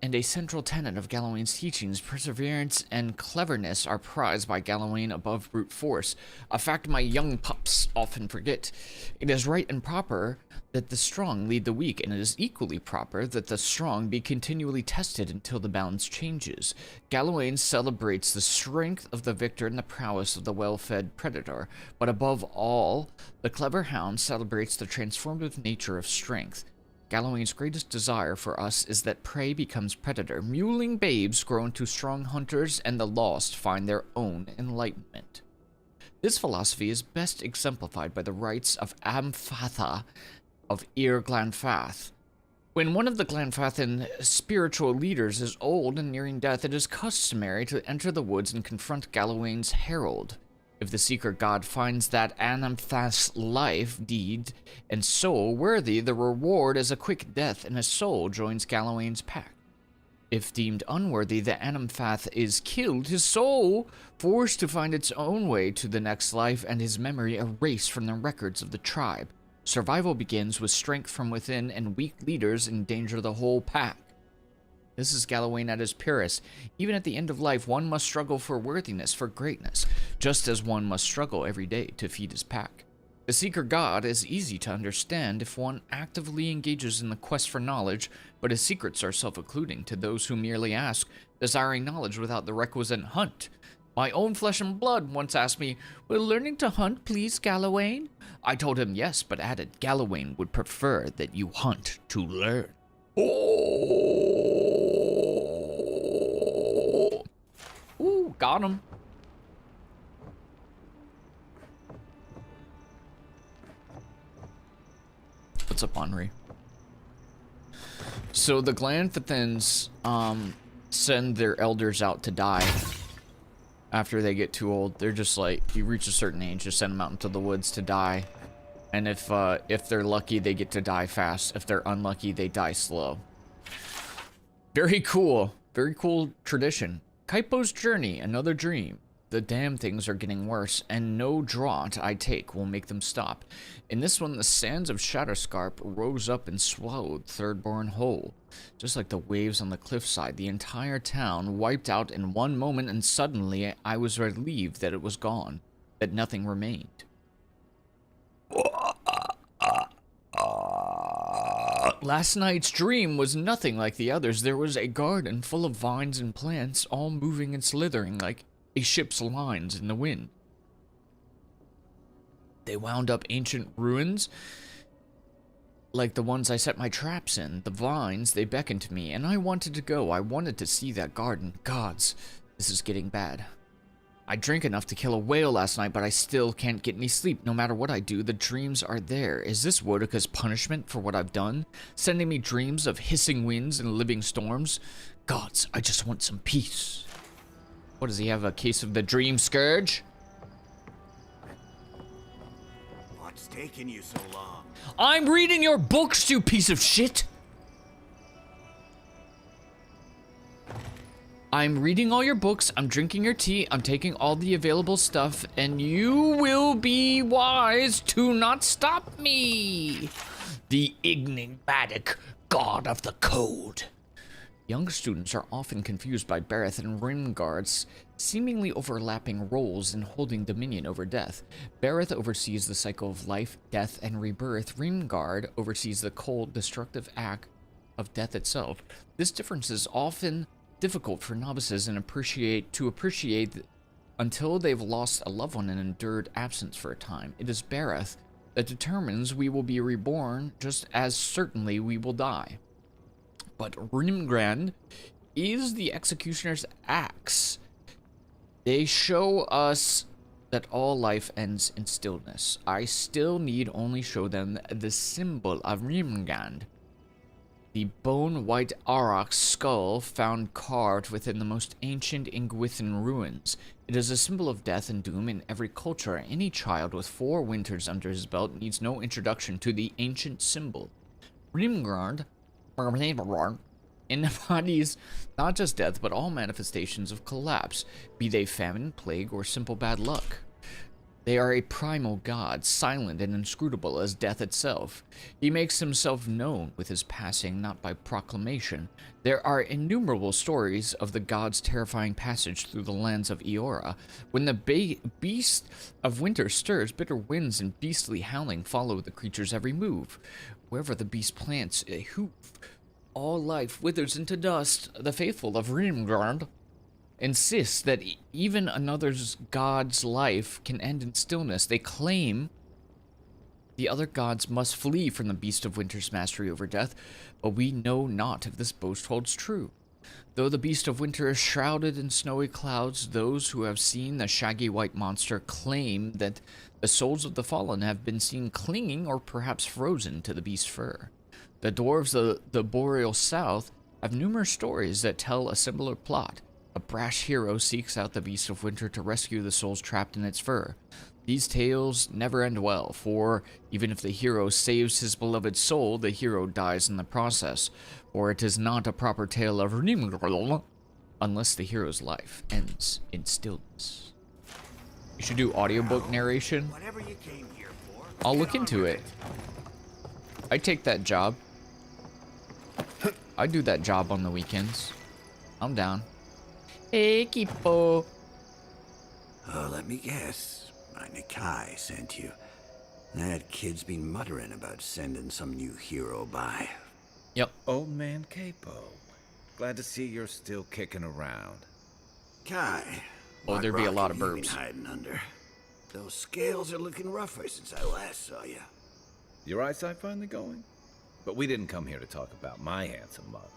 and a central tenet of Galawain's teachings, perseverance and cleverness are prized by Galawain above brute force, a fact my young pups often forget. It is right and proper that the strong lead the weak, and it is equally proper that the strong be continually tested until the balance changes. Galawain celebrates the strength of the victor and the prowess of the well-fed predator, but above all, the clever hound celebrates the transformative nature of strength. Galawain's greatest desire for us is that prey becomes predator, mewling babes grow into strong hunters, and the lost find their own enlightenment. This philosophy is best exemplified by the rites of Amfatha of Ir Glanfath. When one of the Glanfathan spiritual leaders is old and nearing death, it is customary to enter the woods and confront Galawain's herald. If the seeker god finds that Anamthas's life, deed, and soul worthy, the reward is a quick death, and his soul joins Galawain's pack. If deemed unworthy, the Anamthath is killed, his soul forced to find its own way to the next life, and his memory erased from the records of the tribe. Survival begins with strength from within, and weak leaders endanger the whole pack. This is Galawain at his purest. Even at the end of life, one must struggle for worthiness, for greatness, just as one must struggle every day to feed his pack. The seeker god is easy to understand if one actively engages in the quest for knowledge, but his secrets are self-occluding to those who merely ask, desiring knowledge without the requisite hunt. My own flesh and blood once asked me, "Will learning to hunt please Galawain?" I told him yes, but added, Galawain would prefer that you hunt to learn. Ooh, got him. What's up, Henri? So the Glanfathans send their elders out to die after they get too old. They're just like, you reach a certain age, just send them out into the woods to die. And if they're lucky, they get to die fast. If they're unlucky, they die slow. Very cool. Very cool tradition. Kaipo's journey, another dream. The damn things are getting worse, and no draught I take will make them stop. In this one, the sands of Shatterscarp rose up and swallowed Thirdborn whole. Just like the waves on the cliffside, the entire town wiped out in one moment, and suddenly I was relieved that it was gone, that nothing remained. Last night's dream was nothing like the others. There was a garden full of vines and plants, all moving and slithering like a ship's lines in the wind. They wound up ancient ruins like the ones I set my traps in. The vines, they beckoned to me, and I wanted to go. I wanted to see that garden. Gods, this is getting bad. I drank enough to kill a whale last night, but I still can't get any sleep. No matter what I do, the dreams are there. Is this Wodika's punishment for what I've done? Sending me dreams of hissing winds and living storms? Gods, I just want some peace. What, does he have a case of the dream scourge? What's taking you so long? I'm reading your books, you piece of shit! I'm reading all your books, I'm drinking your tea, I'm taking all the available stuff, and you will be wise to not stop me! The enigmatic god of the code. Young students are often confused by Bareth and Rimgard's seemingly overlapping roles in holding dominion over death. Bareth oversees the cycle of life, death, and rebirth. Rimgard oversees the cold, destructive act of death itself. This difference is often difficult for novices and to appreciate until they've lost a loved one and endured absence for a time. It is Bareth that determines we will be reborn just as certainly we will die. But Rimgrand is the executioner's axe. They show us that all life ends in stillness. I still need only show them the symbol of Rimgrand. The bone-white aurochs skull found carved within the most ancient Ingwithan ruins. It is a symbol of death and doom in every culture. Any child with 4 winters under his belt needs no introduction to the ancient symbol. Rimgrand embodies not just death, but all manifestations of collapse, be they famine, plague, or simple bad luck. They are a primal god, silent and inscrutable as death itself. He makes himself known with his passing, not by proclamation. There are innumerable stories of the god's terrifying passage through the lands of Eora. When the beast of winter stirs, bitter winds and beastly howling follow the creature's every move. Wherever the beast plants a hoof, all life withers into dust. The faithful of Rimgard insist that even another god's life can end in stillness. They claim the other gods must flee from the beast of winter's mastery over death, but we know not if this boast holds true. Though the beast of winter is shrouded in snowy clouds, those who have seen the shaggy white monster claim that the souls of the fallen have been seen clinging or perhaps frozen to the beast's fur. The dwarves of the boreal south have numerous stories that tell a similar plot. A brash hero seeks out the beast of winter to rescue the souls trapped in its fur. These tales never end well, for even if the hero saves his beloved soul, the hero dies in the process, for it is not a proper tale of Rimgard unless the hero's life ends in stillness. You should do audiobook narration. I'll look into it. I take that job. I do that job on the weekends. I'm down. Hey, Kipo. Oh, let me guess. My Nikai sent you. That kid's been muttering about sending some new hero by. Yep. Old man Capo. Glad to see you're still kicking around. Kai. Oh, there'd be a lot of What rock have you burps. been hiding under? Those scales are looking rougher since I last saw you. Your eyesight finally going? But we didn't come here to talk about my handsome mug.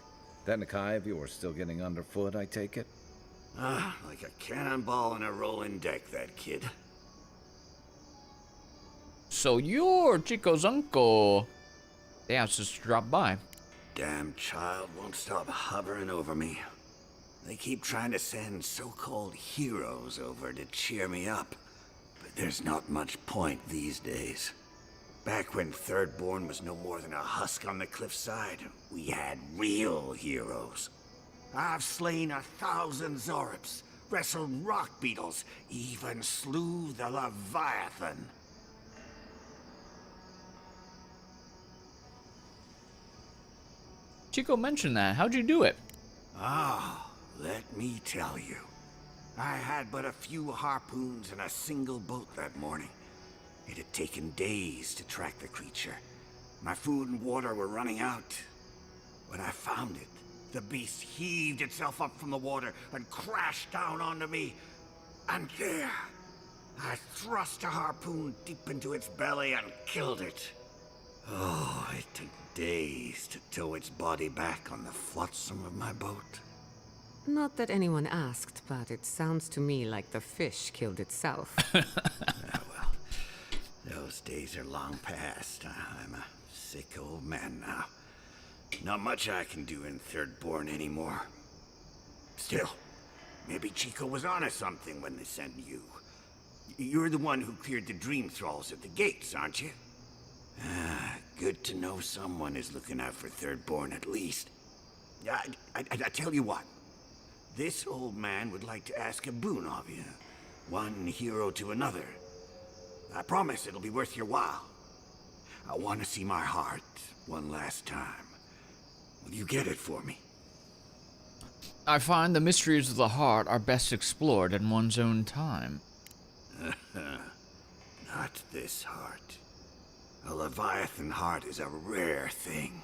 That Nikai of yours still getting underfoot, I take it? Ah, like a cannonball in a rolling deck, that kid. So you're Chico's uncle. They asked us to drop by. Damn child won't stop hovering over me. They keep trying to send so-called heroes over to cheer me up. But there's not much point these days. Back when Thirdborn was no more than a husk on the cliffside, we had real heroes. I've slain 1,000 Zorips, wrestled rock beetles, even slew the Leviathan. Chico mentioned that. How'd you do it? Ah, let me tell you. I had but a few harpoons and a single boat that morning. It had taken days to track the creature. My food and water were running out. When I found it, the beast heaved itself up from the water and crashed down onto me. And there, I thrust a harpoon deep into its belly and killed it. Oh, it took days to tow its body back on the flotsam of my boat. Not that anyone asked, but it sounds to me like the fish killed itself. Those days are long past. I'm a sick old man now. Not much I can do in Thirdborn anymore. Still, maybe Chico was onto something when they sent you. You're the one who cleared the dream thralls at the gates, aren't you? Ah, good to know someone is looking out for Thirdborn at least. I tell you what. This old man would like to ask a boon of you. One hero to another. I promise it'll be worth your while. I want to see my heart one last time. Will you get it for me? I find the mysteries of the heart are best explored in one's own time. Not this heart. A Leviathan heart is a rare thing.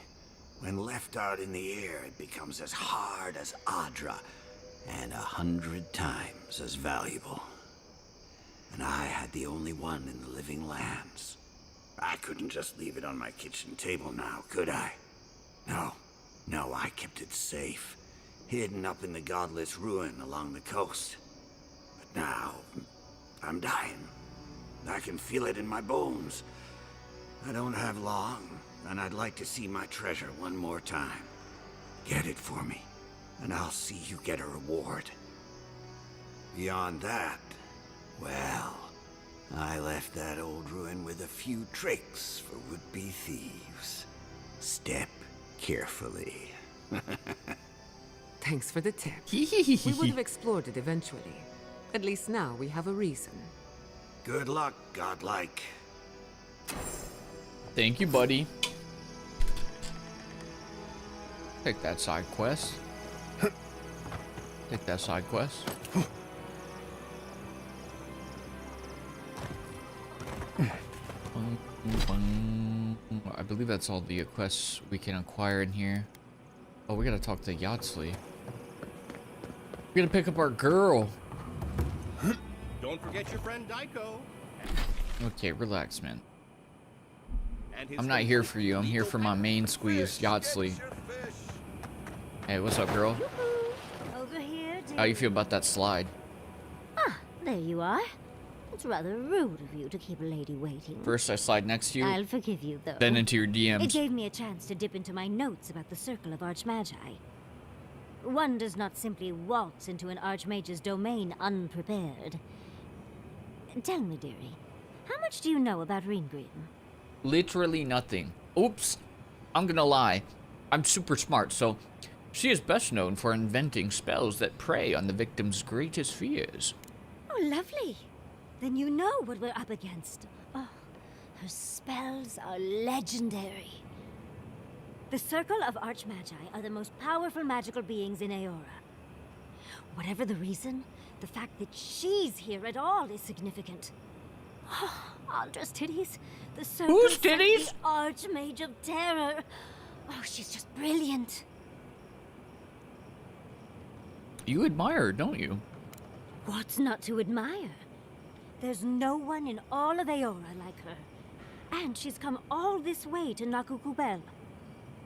When left out in the air, it becomes as hard as Adra, and 100 times as valuable. And I had the only one in the living lands. I couldn't just leave it on my kitchen table now, could I? No, I kept it safe, hidden up in the godless ruin along the coast. But now, I'm dying. I can feel it in my bones. I don't have long, and I'd like to see my treasure one more time. Get it for me, and I'll see you get a reward. Beyond that, well, I left that old ruin with a few tricks for would-be thieves. Step carefully. Thanks for the tip. We would have explored it eventually. At least now we have a reason. Good luck, godlike. Thank you, buddy. Take that side quest. Take that side quest. I believe that's all the quests we can acquire in here. Oh, we gotta talk to Yatsley. We gotta pick up our girl. Don't forget your friend Daiko. Okay, relax, man. And his I'm not here for you. I'm here for my main squeeze, Yatsley. Hey, what's up, girl? Over here, dear. How you feel about that slide? Ah, there you are. It's rather rude of you to keep a lady waiting. First I slide next to you, I'll forgive you, though. then into your DMs. It gave me a chance to dip into my notes about the Circle of Archmagi. One does not simply waltz into an Archmage's domain unprepared. Tell me, dearie, how much do you know about Ringrim? Literally nothing. Oops. I'm gonna lie. I'm super smart, so she is best known for inventing spells that prey on the victim's greatest fears. Oh, lovely. Then you know what we're up against. Oh, her spells are legendary. The Circle of Archmagi are the most powerful magical beings in Aora. Whatever the reason, the fact that she's here at all is significant. Oh, Aldra's titties. The Circle Whose sent titties? the Archmage of Terror. Oh, she's just brilliant. You admire her, don't you? What's not to admire? There's no one in all of Aora like her. And she's come all this way to Nakukubel.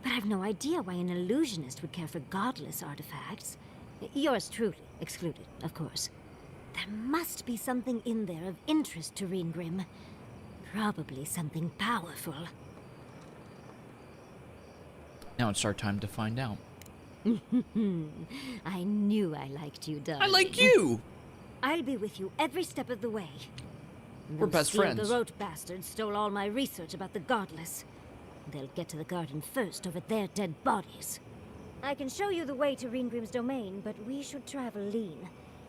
But I've no idea why an illusionist would care for godless artifacts. Yours truly excluded, of course. There must be something in there of interest to Ringrim. Probably something powerful. Now it's our time to find out. I knew I liked you, darling. I like you! I'll be with you every step of the way. We're best friends. The rote bastards stole all my research about the godless. They'll get to the garden first over their dead bodies. I can show you the way to Ringrim's domain, but we should travel lean.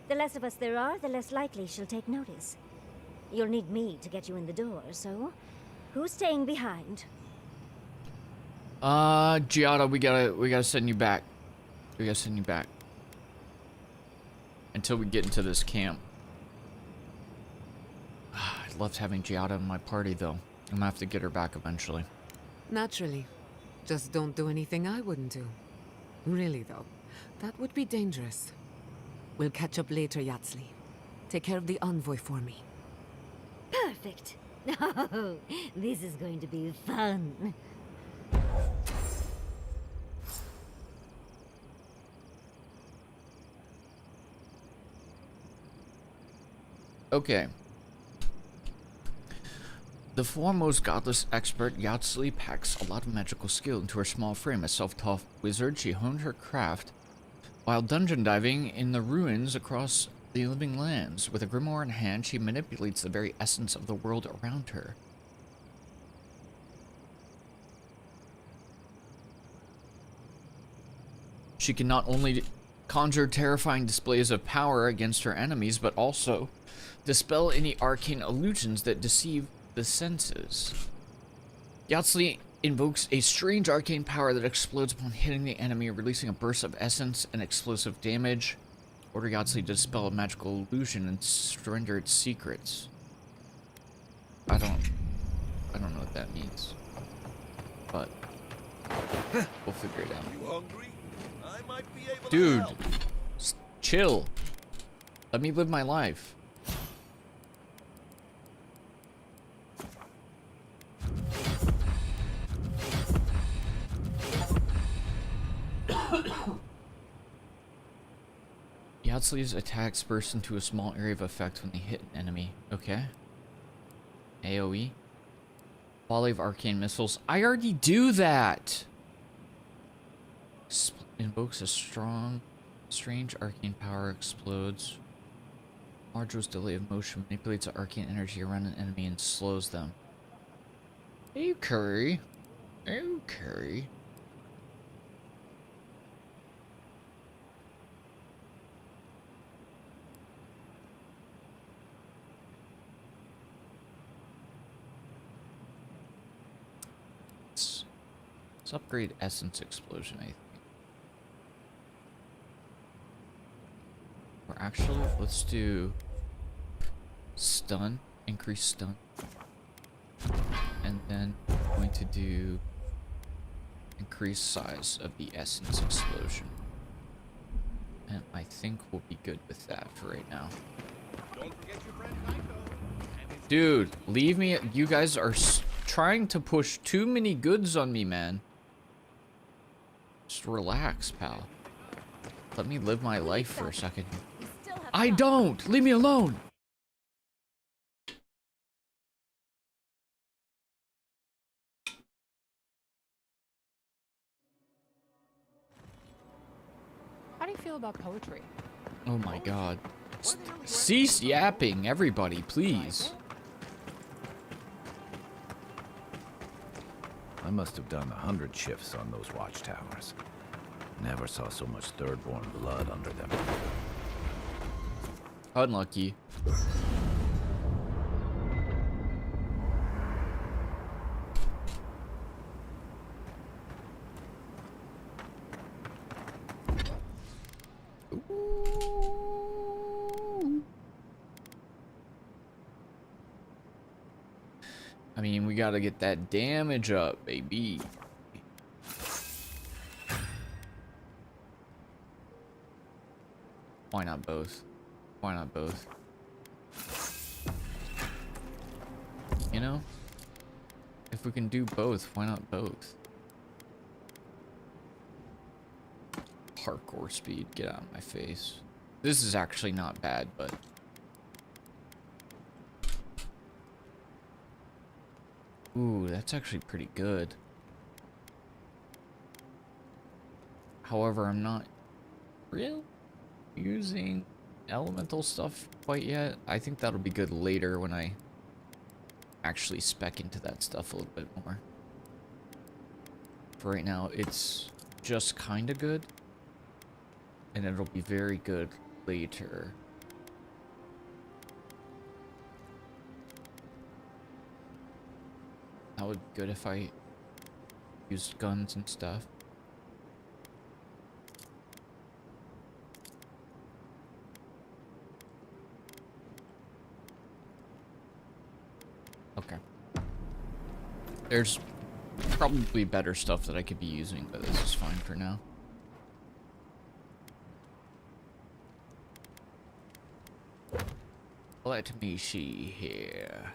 The less of us there are, the less likely she'll take notice. You'll need me to get you in the door, so who's staying behind? Giada, we gotta send you back. We gotta send you back. Until we get into this camp. I loved having Giada in my party, though. I'm gonna have to get her back eventually. Naturally. Just don't do anything I wouldn't do. Really, though. That would be dangerous. We'll catch up later, Yatsley. Take care of the envoy for me. Perfect. Oh, this is going to be fun. Okay. The foremost godless expert, Yatsley, packs a lot of magical skill into her small frame. A self-taught wizard, she honed her craft while dungeon diving in the ruins across the living lands. With a grimoire in hand, she manipulates the very essence of the world around her. She can not only conjure terrifying displays of power against her enemies, but also dispel any arcane illusions that deceive the senses. Yatsley invokes a strange arcane power that explodes upon hitting the enemy, releasing a burst of essence and explosive damage. Order Yatsley to dispel a magical illusion and surrender its secrets. I don't know what that means, but we'll figure it out. You hungry? I might be able Dude, to help. chill. Let me live my life. Yatsley's attacks burst into a small area of effect when they hit an enemy. Okay. AoE. Volley of arcane missiles. I already do that! Invokes a strange arcane power, explodes. Arduous delay of motion, manipulates the arcane energy around an enemy and slows them. Okay. Okay. Let's upgrade Essence Explosion, I think. Or actually, let's do Stun, increase Stun. And then we're going to do increase size of the Essence Explosion. And I think we'll be good with that for right now. Don't forget your friend Naiko. Dude, leave me. You guys are trying to push too many goods on me, man. Just relax, pal. Let me live my life for a second. I don't! Leave me alone! How do you feel about poetry? Oh my god. Cease yapping, everybody, please. I must have done 100 shifts on those watchtowers. Never saw so much Thirdborn blood under them. Unlucky. I mean, we gotta get that damage up, baby. Why not both? Why not both? You know? If we can do both, why not both? Parkour speed, get out of my face. This is actually not bad, but... Ooh, that's actually pretty good. However, I'm not really using elemental stuff quite yet. I think that'll be good later when I actually spec into that stuff a little bit more. For right now, it's just kind of good. And it'll be very good later. That would be good if I used guns and stuff. Okay. There's probably better stuff that I could be using, but this is fine for now. Let me see here.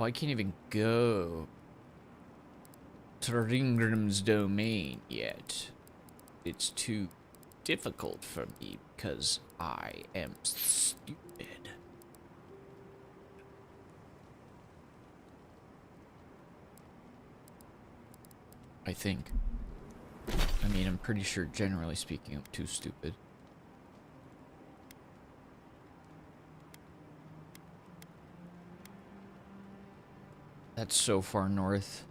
Oh, I can't even go to Ringrim's domain yet. It's too difficult for me because I am stupid. I think. I mean, I'm pretty sure, generally speaking, I'm too stupid. That's so far north.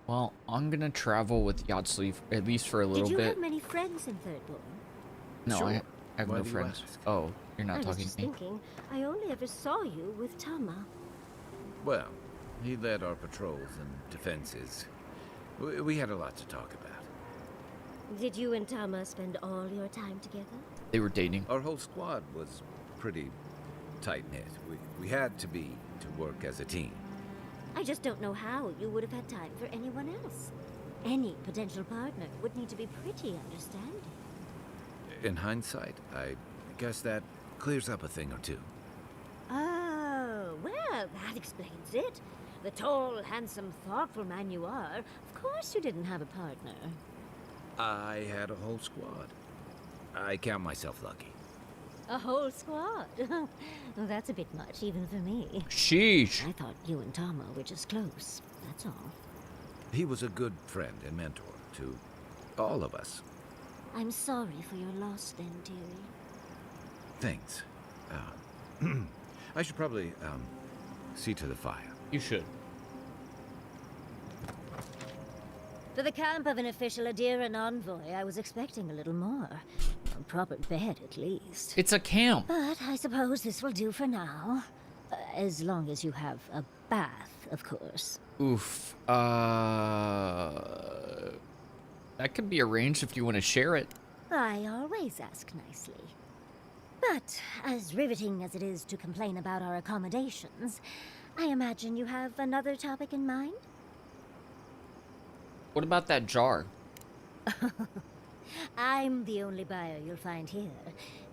Well, I'm gonna travel with Yardsley at least for a little bit. Did you have many friends in Thirdborn? No, Sure. I have Why no do you friends. ask? Oh, you're not I was talking just to me. thinking, I only ever saw you with Tama. Well, he led our patrols and defenses. We had a lot to talk about. Did you and Tama spend all your time together? They were dating. Our whole squad was pretty tight-knit. We had to work as a team. I just don't know how you would have had time for anyone else. Any potential partner would need to be pretty understanding. In hindsight, I guess that clears up a thing or two. Oh, well, that explains it. The tall, handsome, thoughtful man you are, of course you didn't have a partner. I had a whole squad. I count myself lucky. A whole squad? Well, that's a bit much, even for me. Sheesh. I thought you and Tama were just close, that's all. He was a good friend and mentor to all of us. I'm sorry for your loss then, dearie. Thanks. I should probably, see to the fire. You should. For the camp of an official Adir and envoy, I was expecting a little more. proper bed, at least. It's a camp. But I suppose this will do for now. As long as you have a bath, of course. Oof. That could be arranged if you want to share it. I always ask nicely. But as riveting as it is to complain about our accommodations, I imagine you have another topic in mind? What about that jar? I'm the only buyer you'll find here,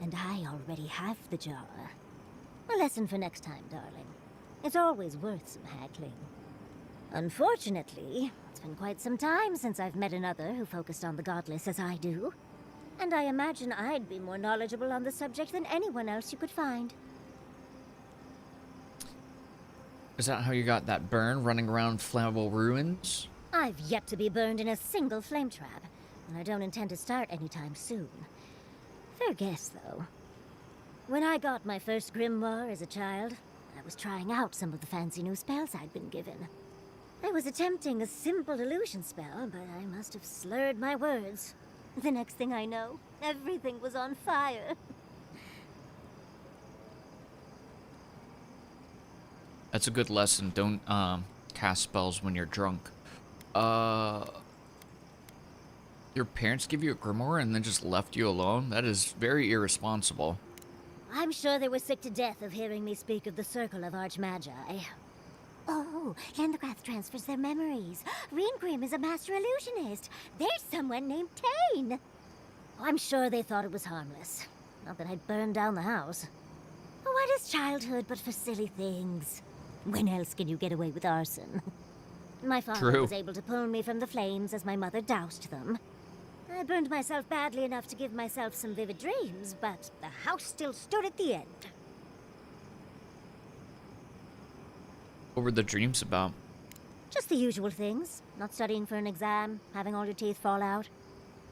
and I already have the jar. A lesson for next time, darling. It's always worth some haggling. Unfortunately, it's been quite some time since I've met another who focused on the godless as I do. And I imagine I'd be more knowledgeable on the subject than anyone else you could find. Is that how you got that burn running around flammable ruins? I've yet to be burned in a single flame trap, and I don't intend to start anytime soon. Fair guess, though. When I got my first grimoire as a child, I was trying out some of the fancy new spells I'd been given. I was attempting a simple illusion spell, but I must have slurred my words. The next thing I know, everything was on fire. That's a good lesson. Don't cast spells when you're drunk. Your parents give you a grimoire and then just left you alone? That is very irresponsible. I'm sure they were sick to death of hearing me speak of the Circle of Archmagi. Oh, Lendergrath transfers their memories. Reengrim is a master illusionist. There's someone named Tane. I'm sure they thought it was harmless. Not that I'd burned down the house. What is childhood but for silly things? When else can you get away with arson? My father was able to pull me from the flames as my mother doused them. I burned myself badly enough to give myself some vivid dreams, but the house still stood at the end. What were the dreams about? Just the usual things. Not studying for an exam, having all your teeth fall out.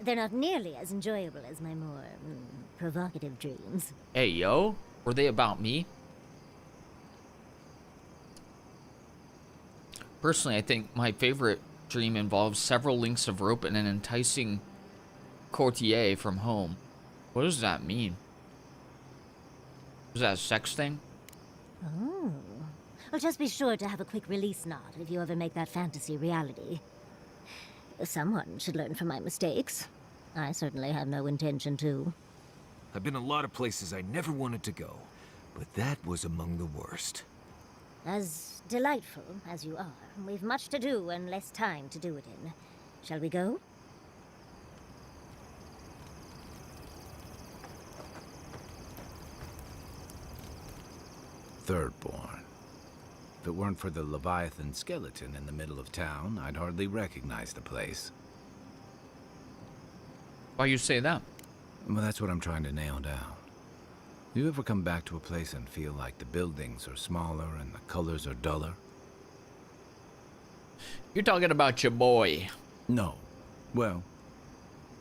They're not nearly as enjoyable as my more provocative dreams. Hey, yo. Were they about me? Personally, I think my favorite dream involves several links of rope and an enticing courtier from home. What does that mean? Is that a sex thing? Oh. Well, just be sure to have a quick release knot if you ever make that fantasy reality. Someone should learn from my mistakes. I certainly have no intention to. I've been a lot of places I never wanted to go, but that was among the worst. As delightful as you are, we've much to do and less time to do it in. Shall we go? Thirdborn. If it weren't for the Leviathan skeleton in the middle of town, I'd hardly recognize the place. Why you say that? Well, that's what I'm trying to nail down. You ever come back to a place and feel like the buildings are smaller and the colors are duller? You're talking about your boy. No. Well,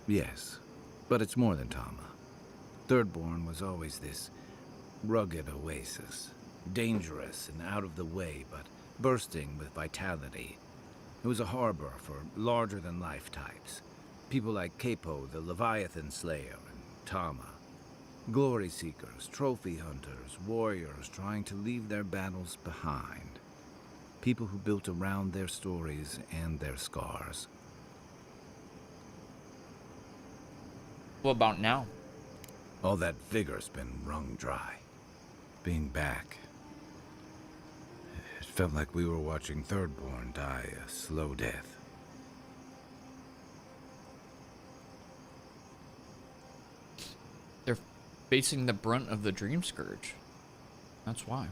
yes. But it's more than Tama. Thirdborn was always this rugged oasis. Dangerous and out of the way, but bursting with vitality. It was a harbor for larger-than-life types. People like Capo, the Leviathan Slayer, and Tama. Glory seekers, trophy hunters, warriors trying to leave their battles behind. People who built around their stories and their scars. What about now? All that vigor's been wrung dry. Being back, it felt like we were watching Thirdborn die a slow death. They're facing the brunt of the Dream Scourge. That's why.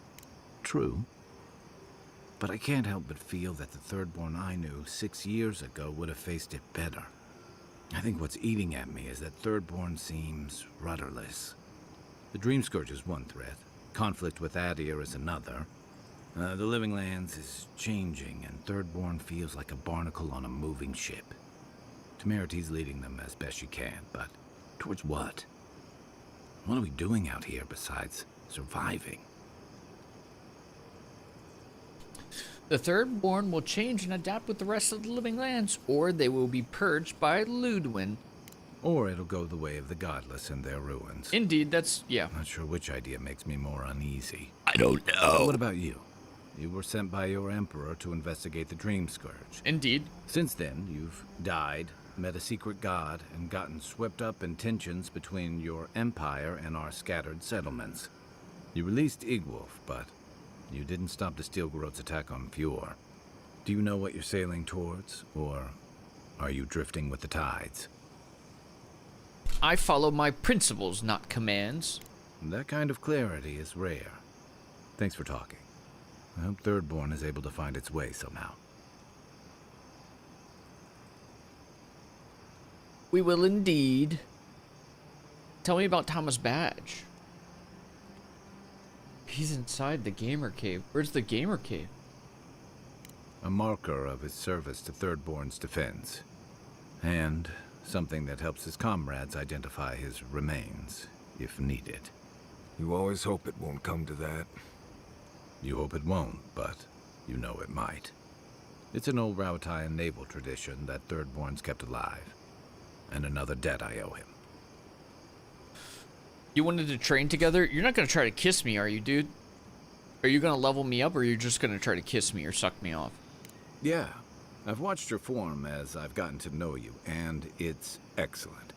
True. But I can't help but feel that the Thirdborn I knew 6 years ago would have faced it better. I think what's eating at me is that Thirdborn seems rudderless. The Dream Scourge is one threat. Conflict with Adir is another. The Living Lands is changing, and Thirdborn feels like a barnacle on a moving ship. Temeriti's leading them as best she can, but towards what? What are we doing out here besides surviving? The Thirdborn will change and adapt with the rest of the Living Lands, or they will be purged by Ludwin. Or it'll go the way of the godless and their ruins. Indeed, that's, yeah. Not sure which idea makes me more uneasy. I don't know. What about you? You were sent by your emperor to investigate the Dream Scourge. Indeed. Since then, you've died, met a secret god, and gotten swept up in tensions between your empire and our scattered settlements. You released Igwolf, but you didn't stop the Stilgarot's attack on Fjord. Do you know what you're sailing towards, or are you drifting with the tides? I follow my principles, not commands. That kind of clarity is rare. Thanks for talking. I hope Thirdborn is able to find its way somehow. We will indeed. Tell me about Thomas Badge. He's inside the Gamer Cave. Where's the Gamer Cave? A marker of his service to Thirdborn's defense. And something that helps his comrades identify his remains, if needed. You always hope it won't come to that. You hope it won't, but you know it might. It's an old Rautian naval tradition that Thirdborn's kept alive. And another debt I owe him. You wanted to train together? You're not gonna try to kiss me, are you, dude? Are you gonna level me up, or are you just gonna try to kiss me or suck me off? Yeah. I've watched your form as I've gotten to know you, and it's excellent.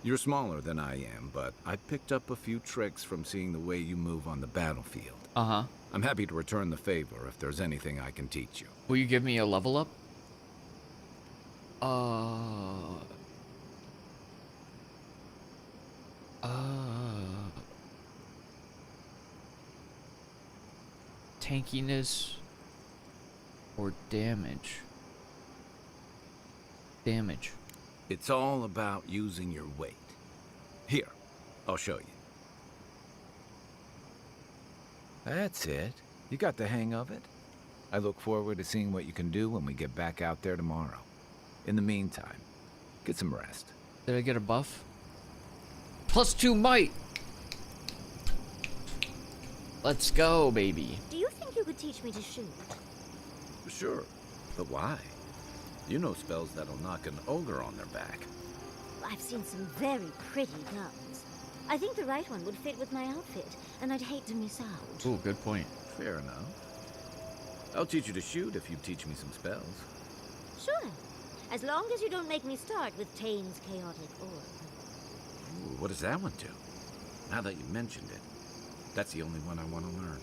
You're smaller than I am, but I picked up a few tricks from seeing the way you move on the battlefield. Uh-huh. I'm happy to return the favor if there's anything I can teach you. Will you give me a level up? Tankiness or damage? Damage. It's all about using your weight. Here, I'll show you. That's it. You got the hang of it. I look forward to seeing what you can do when we get back out there tomorrow. In the meantime, get some rest. Did I get a buff? +2 might! Let's go, baby. Do you think you could teach me to shoot? Sure, but why? You know spells that'll knock an ogre on their back. I've seen some very pretty guns. I think the right one would fit with my outfit, and I'd hate to miss out. Ooh, good point. Fair enough. I'll teach you to shoot if you teach me some spells. Sure. As long as you don't make me start with Tane's chaotic orb. Ooh, what does that one do? Now that you mentioned it, that's the only one I want to learn.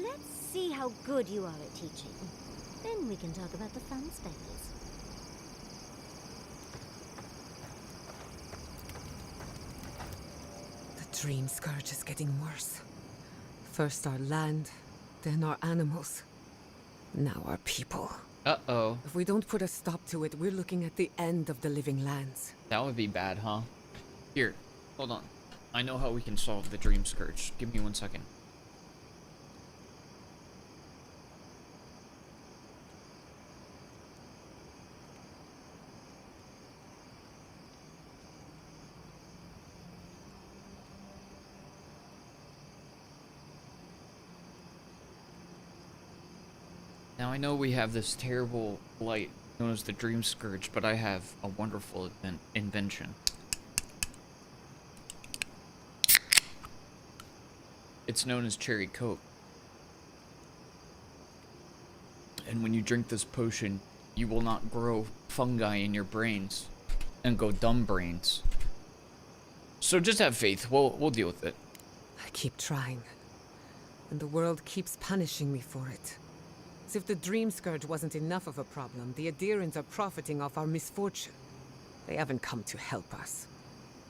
Let's see how good you are at teaching. Then we can talk about the fun spells. The Dream Scourge is getting worse. First our land, then our animals. Now our people. Uh-oh. If we don't put a stop to it, we're looking at the end of the living lands. That would be bad, huh? Here, hold on. I know how we can solve the Dream Scourge. Give me 1 second. Now I know we have this terrible blight known as the Dream Scourge, but I have a wonderful invention. It's known as Cherry Coke. And when you drink this potion, you will not grow fungi in your brains and go dumb brains. So just have faith. We'll deal with it. I keep trying, and the world keeps punishing me for it. As if the Dream Scourge wasn't enough of a problem, the Adherents are profiting off our misfortune. They haven't come to help us.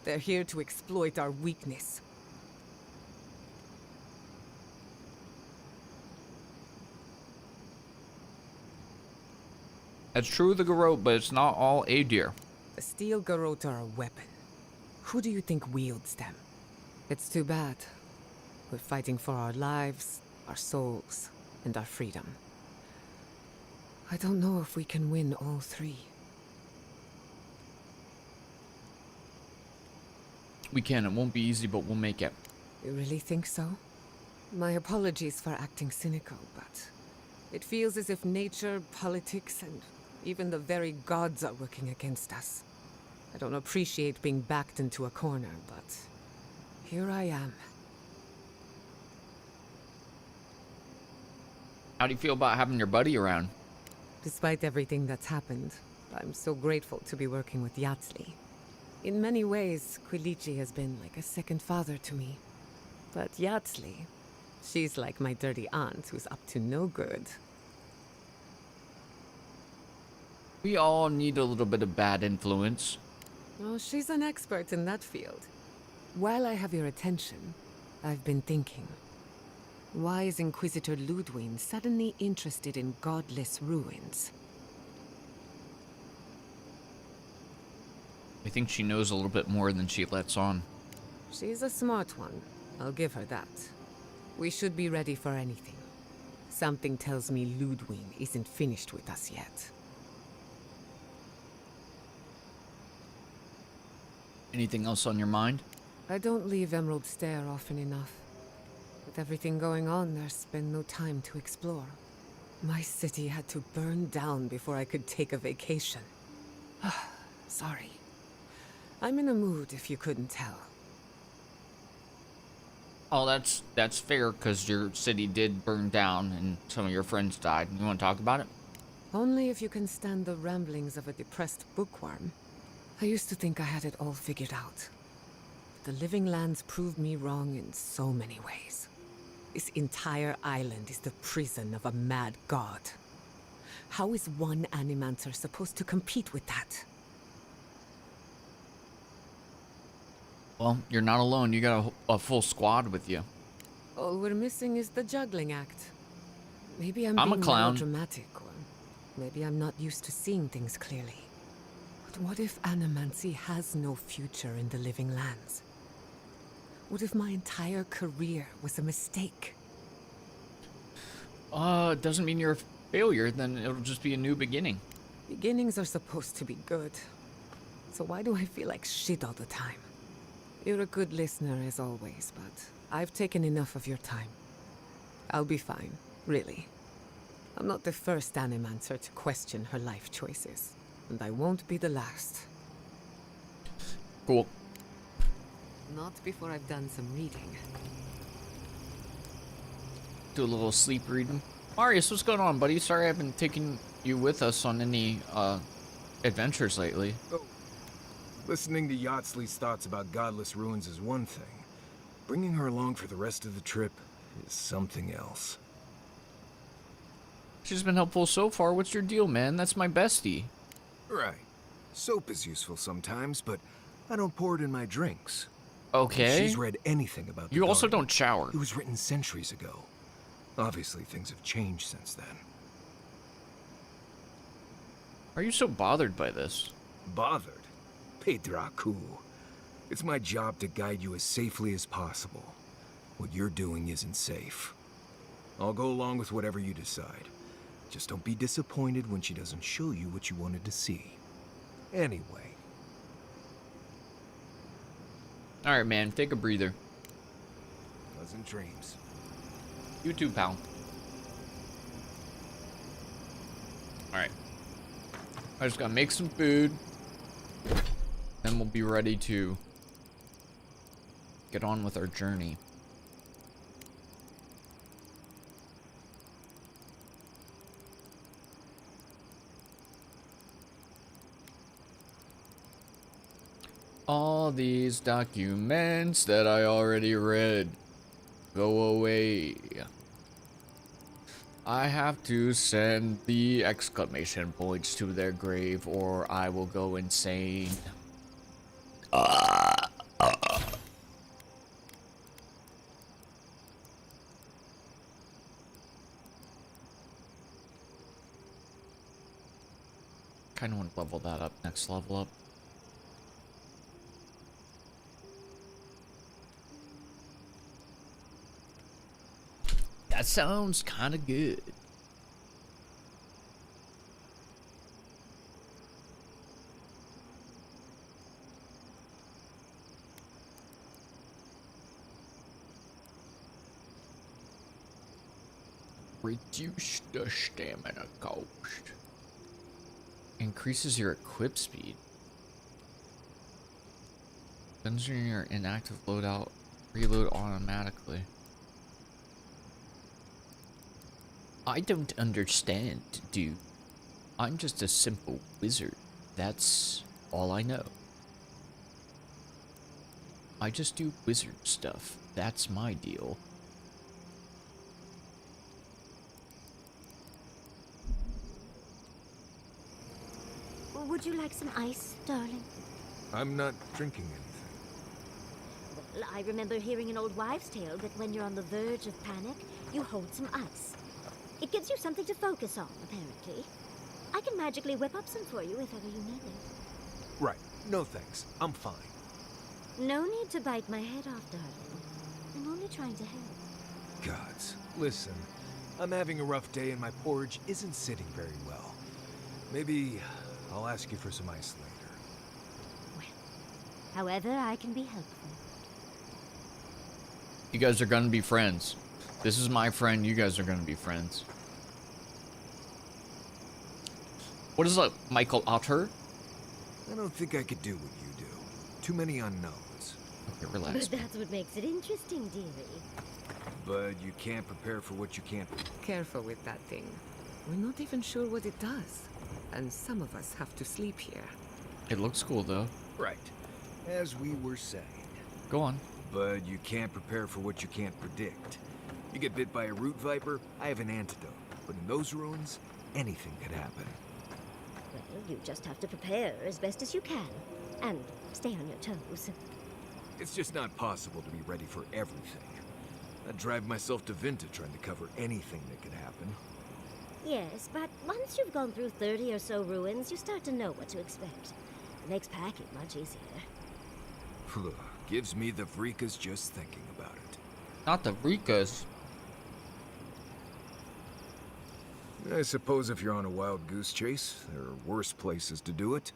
They're here to exploit our weakness. It's true the Garrote, but it's not all Adir. The Steel Garrote are a weapon. Who do you think wields them? It's too bad. We're fighting for our lives, our souls, and our freedom. I don't know if we can win all three. We can. It won't be easy, but we'll make it. You really think so? My apologies for acting cynical, but it feels as if nature, politics, and even the very gods are working against us. I don't appreciate being backed into a corner, but here I am. How do you feel about having your buddy around? Despite everything that's happened, I'm so grateful to be working with Yatsley. In many ways, Quilichi has been like a second father to me. But Yatsley, she's like my dirty aunt who's up to no good. We all need a little bit of bad influence. Oh, she's an expert in that field. While I have your attention, I've been thinking. Why is Inquisitor Ludwig suddenly interested in godless ruins? I think she knows a little bit more than she lets on. She's a smart one. I'll give her that. We should be ready for anything. Something tells me Ludwig isn't finished with us yet. Anything else on your mind? I don't leave Emerald Stair often enough. With everything going on, there's been no time to explore. My city had to burn down before I could take a vacation. Sorry. I'm in a mood, if you couldn't tell. Oh, that's fair, because your city did burn down and some of your friends died. You want to talk about it? Only if you can stand the ramblings of a depressed bookworm. I used to think I had it all figured out. The Living Lands proved me wrong in so many ways. This entire island is the prison of a mad god. How is one Animancer supposed to compete with that? Well, you're not alone. You got a full squad with you. All we're missing is the juggling act. Maybe I'm a being clown. melodramatic, or maybe I'm not used to seeing things clearly. But what if Animancy has no future in the Living Lands? What if my entire career was a mistake? It doesn't mean you're a failure, then it'll just be a new beginning. Beginnings are supposed to be good. So why do I feel like shit all the time? You're a good listener as always, but I've taken enough of your time. I'll be fine, really. I'm not the first Animancer to question her life choices, and I won't be the last. Cool. Not before I've done some reading. Do a little sleep reading. Marius, what's going on, buddy? Sorry I haven't taken you with us on any adventures lately. Oh, listening to Yatsley's thoughts about godless ruins is one thing. Bringing her along for the rest of the trip is something else. She's been helpful so far. What's your deal, man? That's my bestie. Right. Soap is useful sometimes, but I don't pour it in my drinks. Okay. If she's read anything about the You also garden, don't shower. It was written centuries ago. Obviously, things have changed since then. Are you so bothered by this? Bothered? Pedraku. It's my job to guide you as safely as possible. What you're doing isn't safe. I'll go along with whatever you decide. Just don't be disappointed when she doesn't show you what you wanted to see. Anyway. Alright, man. Take a breather. Pleasant dreams. You too, pal. Alright. I just gotta make some food. Then we'll be ready to get on with our journey. All these documents that I already read, go away. I have to send the exclamation points to their grave or I will go insane. Kinda want to level that up, next level up. That sounds kinda good. Reduce the stamina cost. Increases your equip speed. Guns in your inactive loadout reload automatically. I don't understand, dude. I'm just a simple wizard. That's all I know. I just do wizard stuff. That's my deal. Would you like some ice, darling? I'm not drinking anything. Well, I remember hearing an old wives' tale that when you're on the verge of panic, you hold some ice. It gives you something to focus on, apparently. I can magically whip up some for you if ever you need it. Right. No thanks. I'm fine. No need to bite my head off, darling. I'm only trying to help. Gods. Listen, I'm having a rough day and my porridge isn't sitting very well. Maybe I'll ask you for some ice later. However I can be helpful. You guys are gonna be friends. This is my friend. You guys are gonna be friends. What is up, Michael Otter? I don't think I could do what you do. Too many unknowns. Okay, relax. But that's what makes it interesting, dearie. But you can't prepare for what you can't. Careful with that thing. We're not even sure what it does. And some of us have to sleep here. It looks cool, though. Right. As we were saying. Go on. But you can't prepare for what you can't predict. You get bit by a root viper, I have an antidote. But in those ruins, anything could happen. Well, you just have to prepare as best as you can. And stay on your toes. It's just not possible to be ready for everything. I'd drive myself to Vinta trying to cover anything that could happen. Yes, but once you've gone through 30 or so ruins, you start to know what to expect. It makes packing much easier. Gives me the Vrikas just thinking about it. Not the Vrikas. I suppose if you're on a wild goose chase, there are worse places to do it.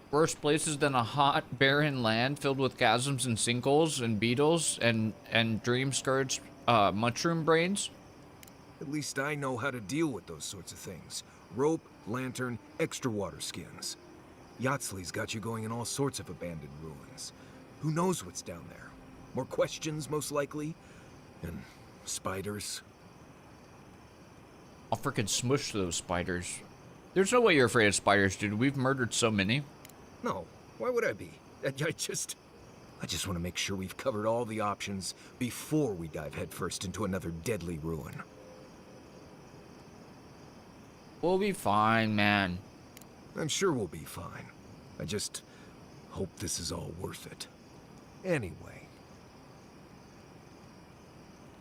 Worse places than a hot, barren land filled with chasms and sinkholes and beetles and dream-scourged mushroom brains? At least I know how to deal with those sorts of things. Rope, lantern, extra water skins. Yatsley's got you going in all sorts of abandoned ruins. Who knows what's down there? More questions, most likely. And spiders. I'll frickin' smush those spiders. There's no way you're afraid of spiders, dude. We've murdered so many. No, why would I be? I just want to make sure we've covered all the options before we dive headfirst into another deadly ruin. We'll be fine, man. I'm sure we'll be fine. I just hope this is all worth it. Anyway.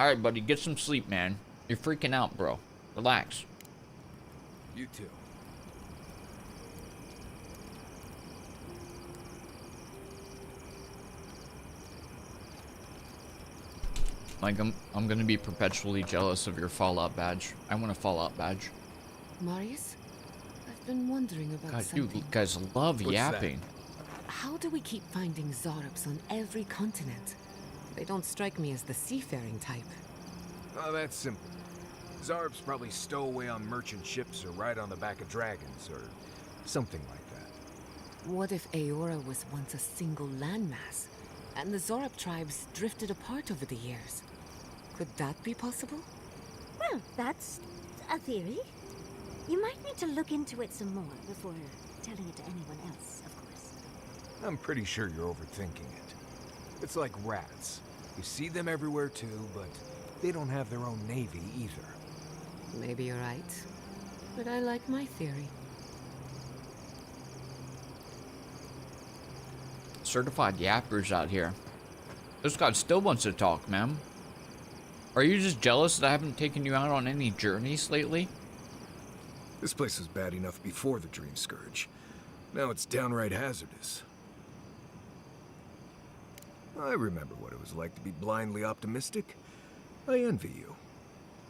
Alright, buddy, get some sleep, man. You're freaking out, bro. Relax. You too. Like, I'm gonna be perpetually jealous of your Fallout badge. I want a Fallout badge. Marius? I've been wondering about God, something. you guys love What's yapping. How do we keep finding Zorubs on every continent? They don't strike me as the seafaring type. Oh, that's simple. Zarbs probably stow away on merchant ships or ride on the back of dragons or something like that. What if Aora was once a single landmass, and the Zorub tribes drifted apart over the years? Could that be possible? Well, that's a theory. You might need to look into it some more before telling it to anyone else, of course. I'm pretty sure you're overthinking it. It's like rats. You see them everywhere too, but they don't have their own navy either. Maybe you're right, but I like my theory. Certified yappers out here. This guy still wants to talk, man. Are you just jealous that I haven't taken you out on any journeys lately? This place was bad enough before the Dream Scourge. Now it's downright hazardous. I remember what it was like to be blindly optimistic. I envy you.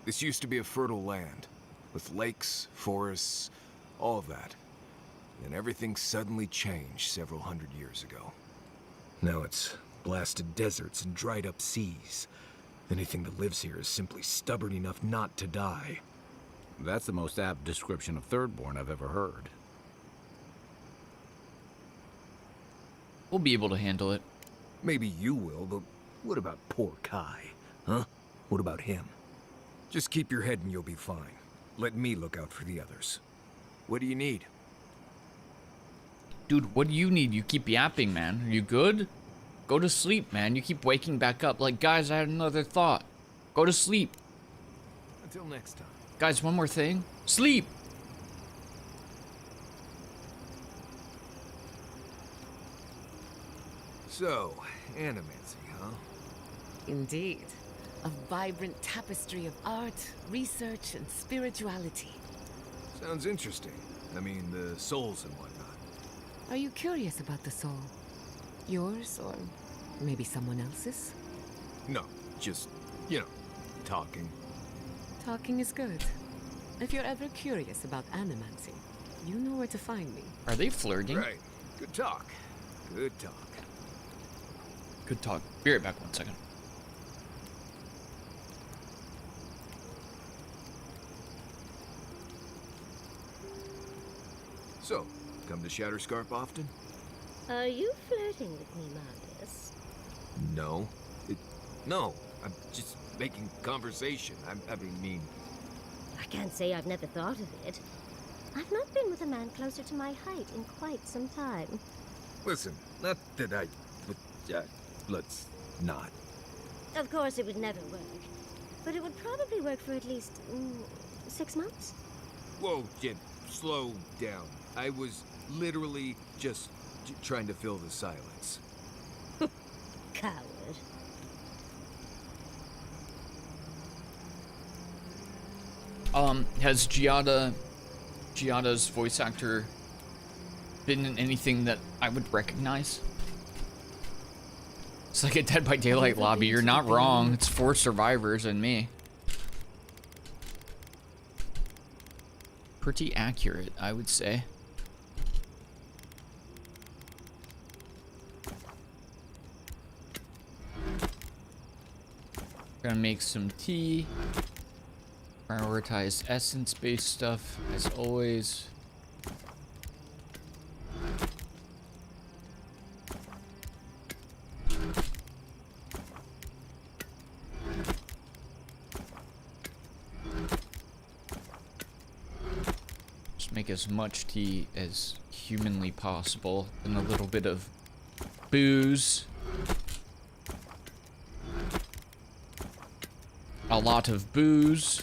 This used to be a fertile land, with lakes, forests, all of that. Then everything suddenly changed several hundred years ago. Now it's blasted deserts and dried up seas. Anything that lives here is simply stubborn enough not to die. That's the most apt description of Thirdborn I've ever heard. We'll be able to handle it. Maybe you will, but what about poor Kai? Huh? What about him? Just keep your head and you'll be fine. Let me look out for the others. What do you need? Dude, what do you need? You keep yapping, man. Are you good? Go to sleep, man. You keep waking back up. Like, guys, I had another thought. Go to sleep. Until next time. Guys, one more thing. Sleep! So, animancy, huh? Indeed. A vibrant tapestry of art, research, and spirituality. Sounds interesting. I mean, the souls and whatnot. Are you curious about the soul? Yours, or maybe someone else's? No, just, you know, talking. Talking is good. If you're ever curious about animancy, you know where to find me. Are they flirting? Right. Good talk. Good talk. Good talk. Be right back 1 second. So, come to Shatterscarp often? Are you flirting with me, Marcus? No. No. I'm just making conversation. I mean... I can't say I've never thought of it. I've not been with a man closer to my height in quite some time. Listen, not that I... But, let's not. Of course, it would never work. But it would probably work for at least 6 months. Whoa, Jim. Slow down. I was literally just trying to fill the silence. Coward. Has Giada's voice actor been in anything that I would recognize? It's like a Dead by Daylight lobby. You're not wrong. It's 4 survivors and me. Pretty accurate, I would say. Gonna make some tea. Prioritize essence-based stuff, as always. Just make as much tea as humanly possible, and a little bit of booze. A lot of booze.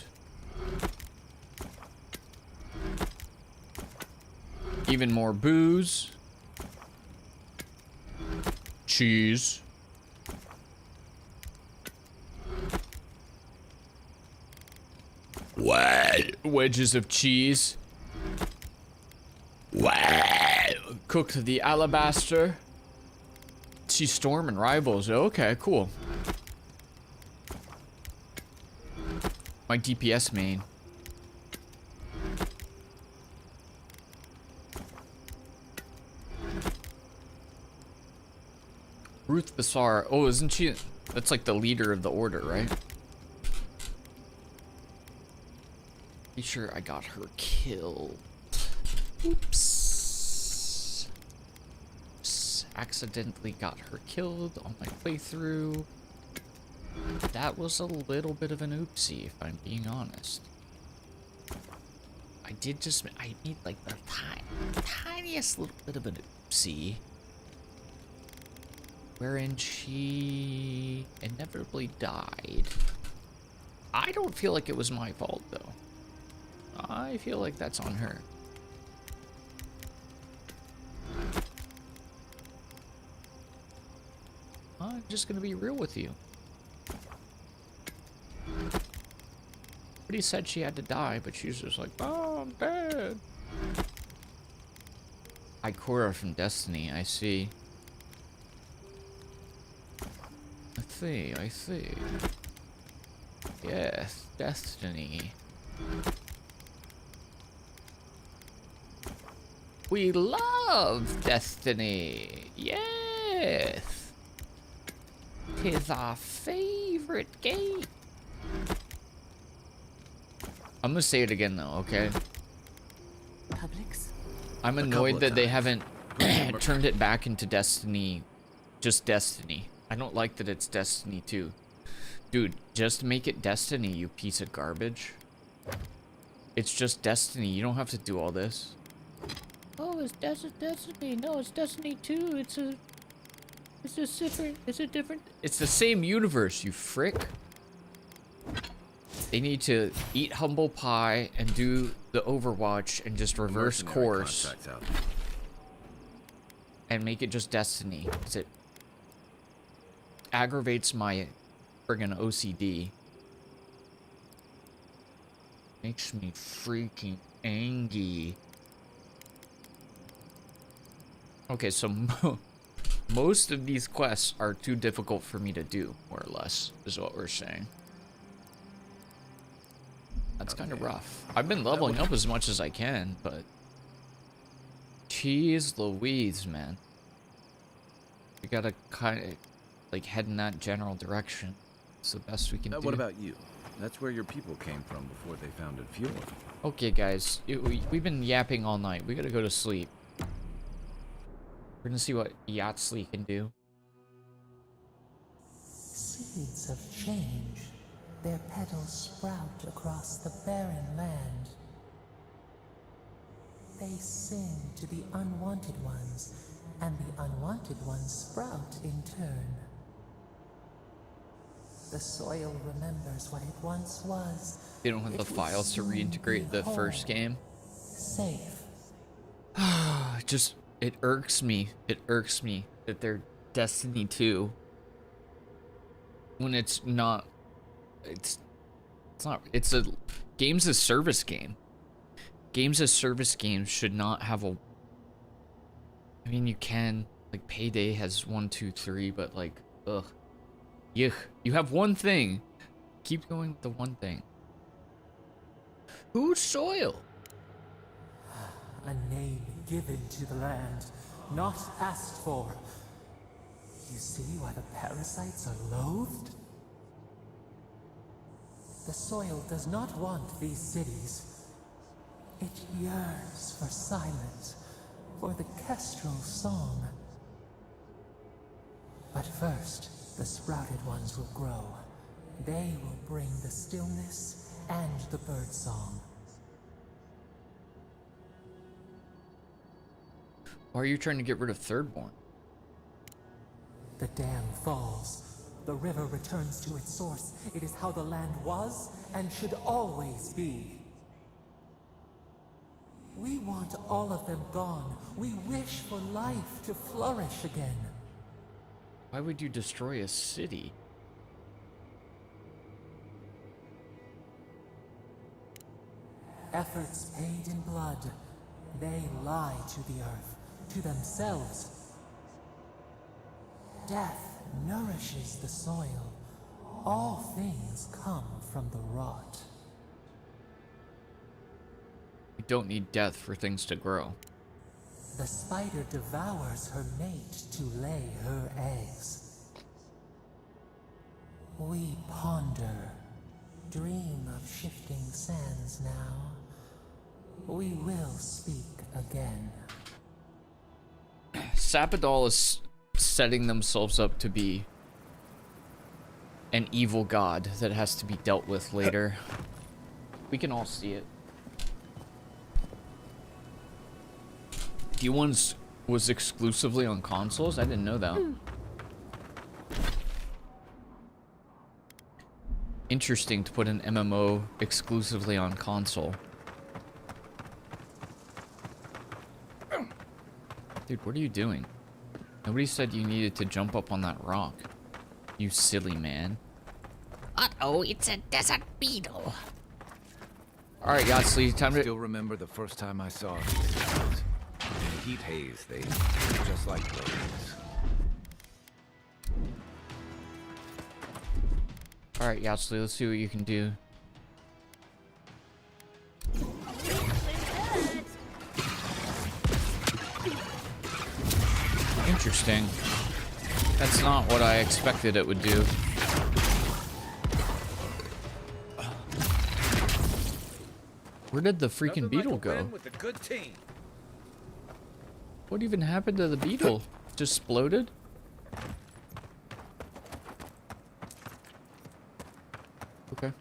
Even more booze. Cheese. Wedges of cheese. Cooked the alabaster. See Storm and Rivals. Okay, cool. My DPS main. Ruth Bassar. Oh, isn't she? That's like the leader of the order, right? Be sure I got her killed. Oops. Accidentally got her killed on my playthrough. That was a little bit of an oopsie, if I'm being honest. I made like the tiniest little bit of an oopsie. Wherein she inevitably died. I don't feel like it was my fault, though. I feel like that's on her. I'm just gonna be real with you. Somebody said she had to die, but she's just like, oh, I'm dead. Ikora from Destiny, I see. I see. Yes, Destiny. We love Destiny. Yes. 'Tis our favorite game. I'm gonna say it again though, okay? Publix? I'm annoyed that they haven't turned it back into Destiny, just Destiny. I don't like that it's Destiny 2. Dude, just make it Destiny, you piece of garbage. It's just Destiny. You don't have to do all this. Oh, it's Destiny. No, it's Destiny 2. It's a different. It's a different. It's the same universe, you frick. They need to eat humble pie and do the Overwatch and just reverse course and make it just Destiny. 'Cause it aggravates my friggin' OCD. Makes me freaking angry. Okay, so most of these quests are too difficult for me to do, more or less, is what we're saying. That's kind of rough. I've been leveling up as much as I can, but... Jeez Louise, man. We gotta kind of, like, head in that general direction. It's the best we can do. What about you? That's where your people came from before they founded Fjord. Okay, guys. We've been yapping all night. We gotta go to sleep. We're gonna see what Yahtzee can do. Seeds of change. Their petals sprout across the barren land. They sing to the unwanted ones, and the unwanted ones sprout in turn. The soil remembers what it once was. They don't have the files to reintegrate the first game. Safe. Just, it irks me. It irks me that they're Destiny 2 when it's not. It's not. It's a games as service game. Games as service games should not have a. I mean, you can, like, Payday has 1, 2, 3, but like, ugh. Yuck. You have one thing. Keep going with the one thing. Whose soil? A name given to the land, not asked for. You see why the parasites are loathed? The soil does not want these cities. It yearns for silence, for the kestrel song. But first, the sprouted ones will grow. They will bring the stillness and the bird song. Why are you trying to get rid of Thirdborn? The dam falls. The river returns to its source. It is how the land was and should always be. We want all of them gone. We wish for life to flourish again. Why would you destroy a city? Efforts paid in blood. They lie to the earth, to themselves. Death nourishes the soil. All things come from the rot. You don't need death for things to grow. The spider devours her mate to lay her eggs. We ponder, dream of shifting sands now. We will speak again. Sapadol is setting themselves up to be an evil god that has to be dealt with later. We can all see it. D1 was exclusively on consoles? I didn't know that. Interesting to put an MMO exclusively on console. Dude, what are you doing? Nobody said you needed to jump up on that rock. You silly man. Uh-oh, it's a desert beetle. Alright, Yahtzee, time to... Still remember the first time I saw these things. In the heat haze, they were just like blades. Alright, Yahtzee, let's see what you can do. Interesting. That's not what I expected it would do. Where did the freaking beetle go? With a good team. What even happened to the beetle? Just exploded? Okay.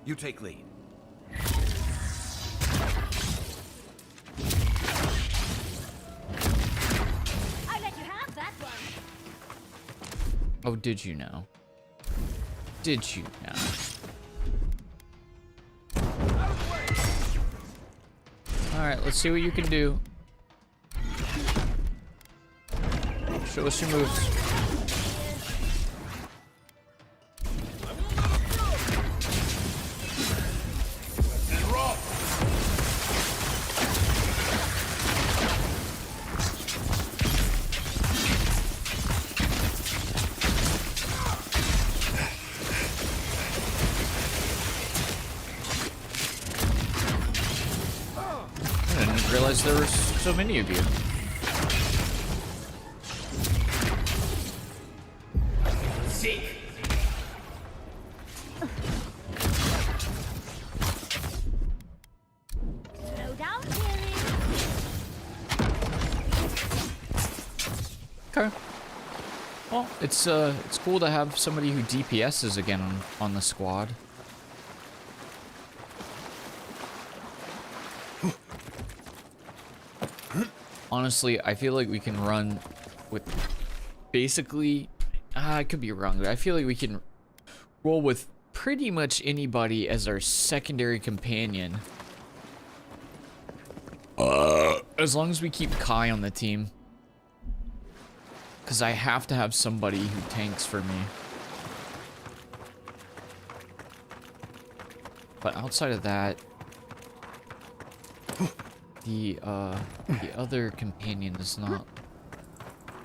You take lead. I let you have that one. Oh, did you know? Did you know? Alright, let's see what you can do. Show us your moves. I didn't realize there were so many of you. Slow down, dearie. Okay. Well, it's cool to have somebody who DPSs again on the squad. Honestly, I feel like we can run with basically, I could be wrong, but I feel like we can roll with pretty much anybody as our secondary companion. As long as we keep Kai on the team. Because I have to have somebody who tanks for me. But outside of that, the other companion is not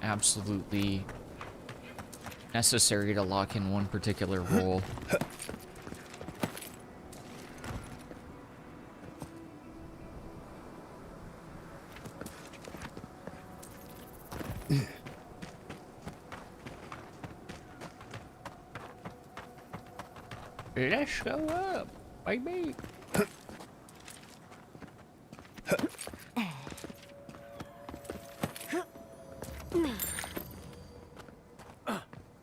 absolutely necessary to lock in one particular role. Let's go up, baby.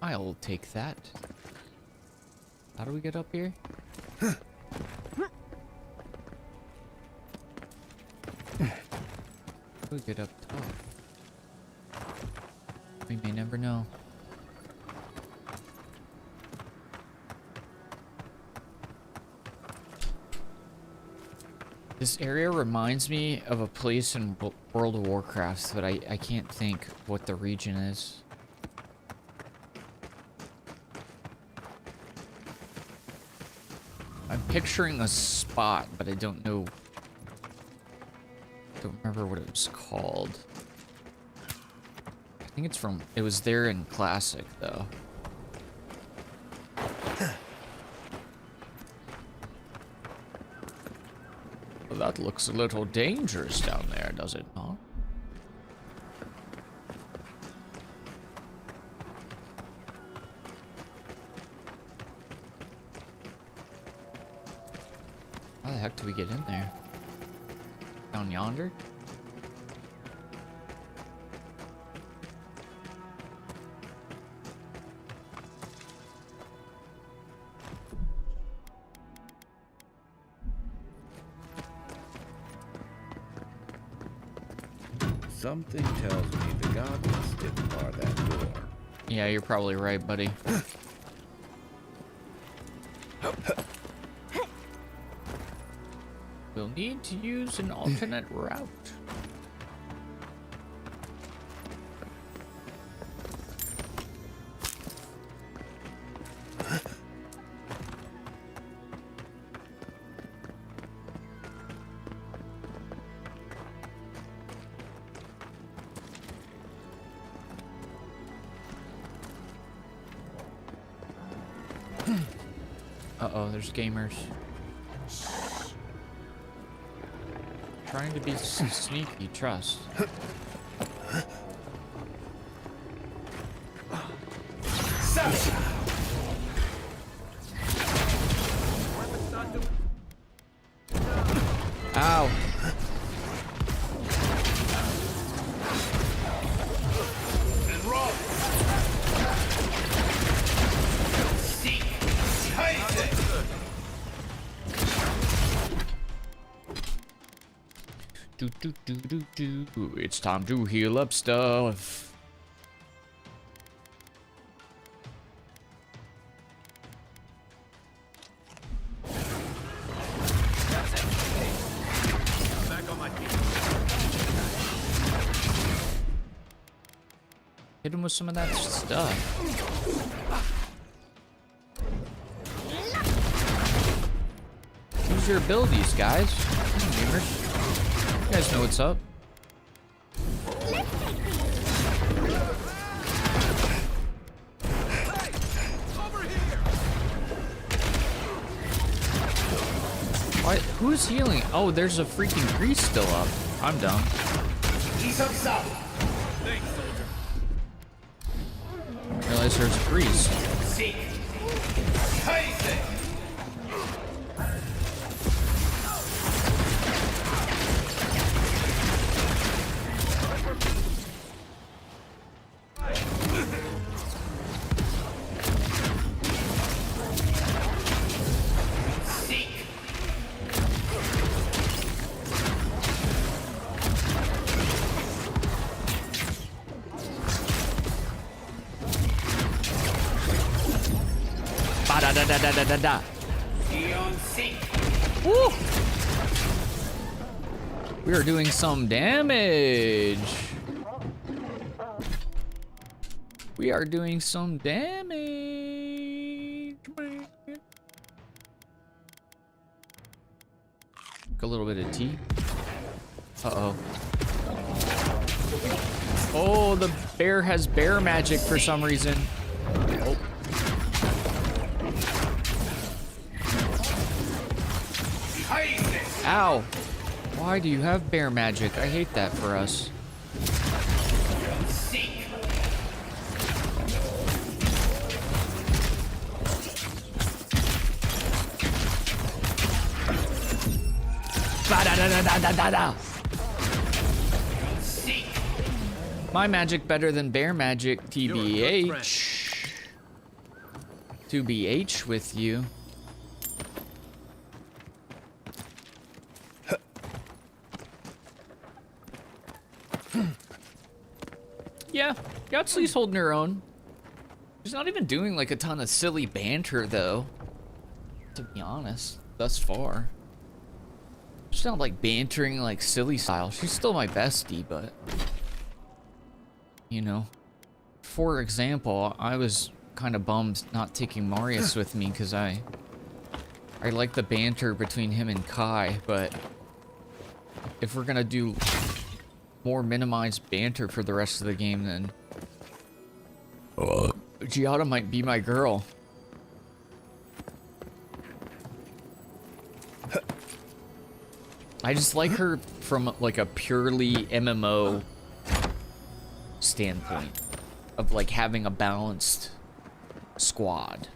I'll take that. How do we get up here? We get up top. We may never know. This area reminds me of a place in World of Warcraft, but I can't think what the region is. I'm picturing a spot, but I don't know. Don't remember what it was called. I think it was there in Classic, though. Well, that looks a little dangerous down there, does it not? How the heck do we get in there? Down yonder? Something tells me the goblins didn't bar that door. Yeah, you're probably right, buddy. We'll need to use an alternate route. Uh-oh, there's gamers. Trying to be sneaky, trust. Ow. And roll. Seek. Chase it. It's time to heal up stuff. Back on my feet. Hit him with some of that stuff. Use your abilities, guys. Come on, gamers. You guys know what's up. Why? Who's healing? Oh, there's a freaking grease still up. I'm dumb. He's up south. Thanks, soldier. Realize there's a grease. Seek. Chase it. Da. Woo! We are doing some damage. We are doing some damage. A little bit of tea. Uh-oh. Oh, the bear has bear magic for some reason. Oh. Ow! Why do you have bear magic? I hate that for us. Ba-da-da-da-da-da-da! My magic better than bear magic, TBH. To BH with you. Yeah, Yatsuli's holding her own. She's not even doing like a ton of silly banter though, to be honest, thus far. She's not like bantering like silly style. She's still my bestie, but you know. For example, I was kind of bummed not taking Marius with me because I like the banter between him and Kai, but if we're gonna do more minimized banter for the rest of the game, then Giada might be my girl. I just like her from like a purely MMO standpoint of like having a balanced squad.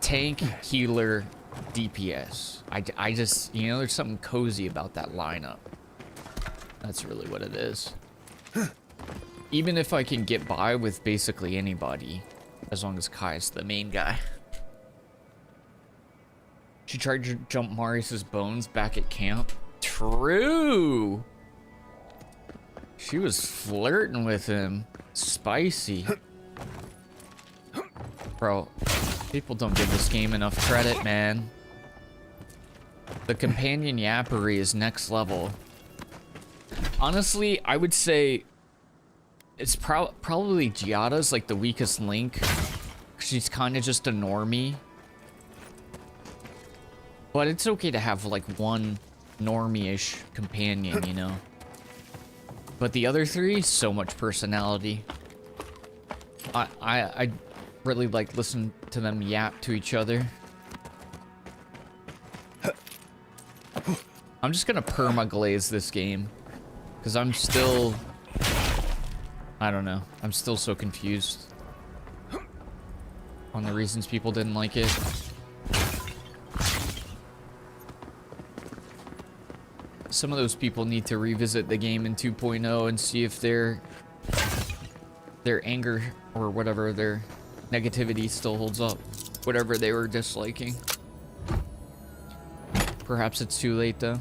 Tank, healer, DPS. I just, you know, there's something cozy about that lineup. That's really what it is. Even if I can get by with basically anybody, as long as Kai's the main guy. She tried to jump Marius's bones back at camp. True! She was flirting with him. Spicy. Bro, people don't give this game enough credit, man. The companion yappery is next level. Honestly, I would say it's probably Giada's like the weakest link. She's kind of just a normie. But it's okay to have like one normie-ish companion, you know? But the other three, so much personality. I really like listen to them yap to each other. I'm just gonna perma-glaze this game. Because I'm still... I don't know. I'm still so confused on the reasons people didn't like it. some of those people need to revisit the game in 2.0 and see if their anger or whatever, their negativity still holds up. Whatever they were disliking. Perhaps it's too late though.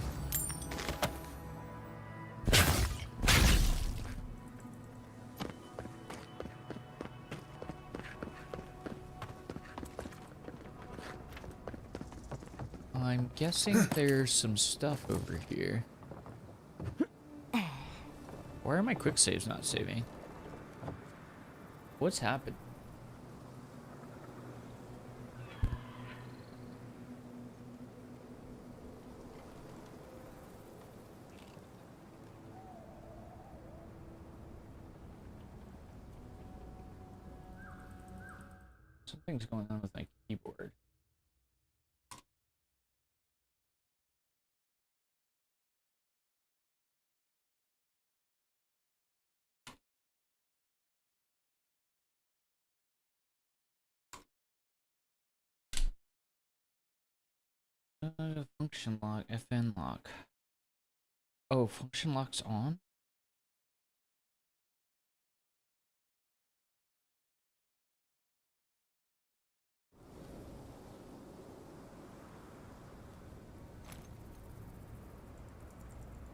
I'm guessing there's some stuff over here. Why are my quick saves not saving? What's happened? Something's going on with my keyboard. Function lock, FN lock. Oh, function lock's on?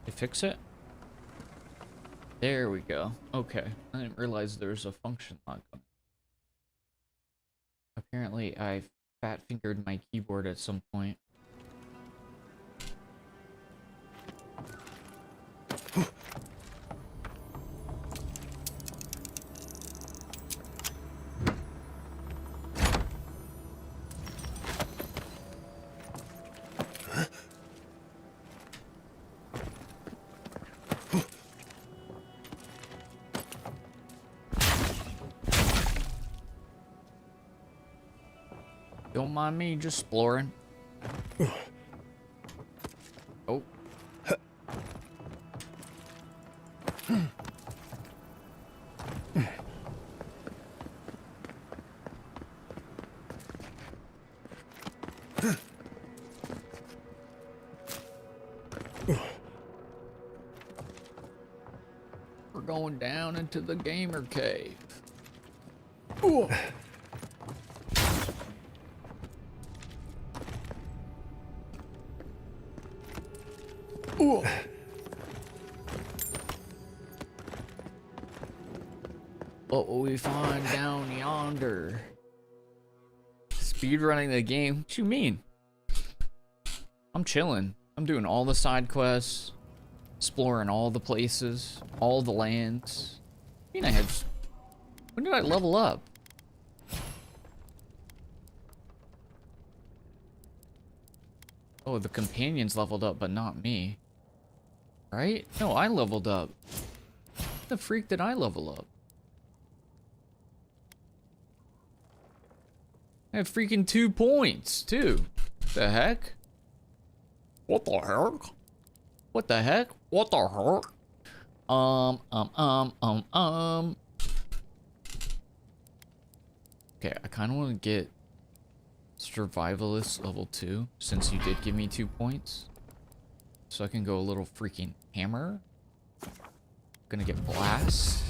Did I fix it? There we go. Okay. I didn't realize there was a function lock on it. Apparently, I fat fingered my keyboard at some point. Don't mind me, just exploring. Oh. We're going down into the gamer cave. Ooh. Ooh. What will we find down yonder? Speedrunning the game? What you mean? I'm chilling. I'm doing all the side quests, exploring all the places, all the lands. I mean, when did I level up? Oh, the companions leveled up, but not me. Right? No, I leveled up. What the freak did I level up? I have freaking 2 points, too. The heck? What the heck? What the heck? What the heck? Okay, I kind of want to get Survivalist level 2, since you did give me 2 points. So I can go a little freaking hammer. Gonna get blast,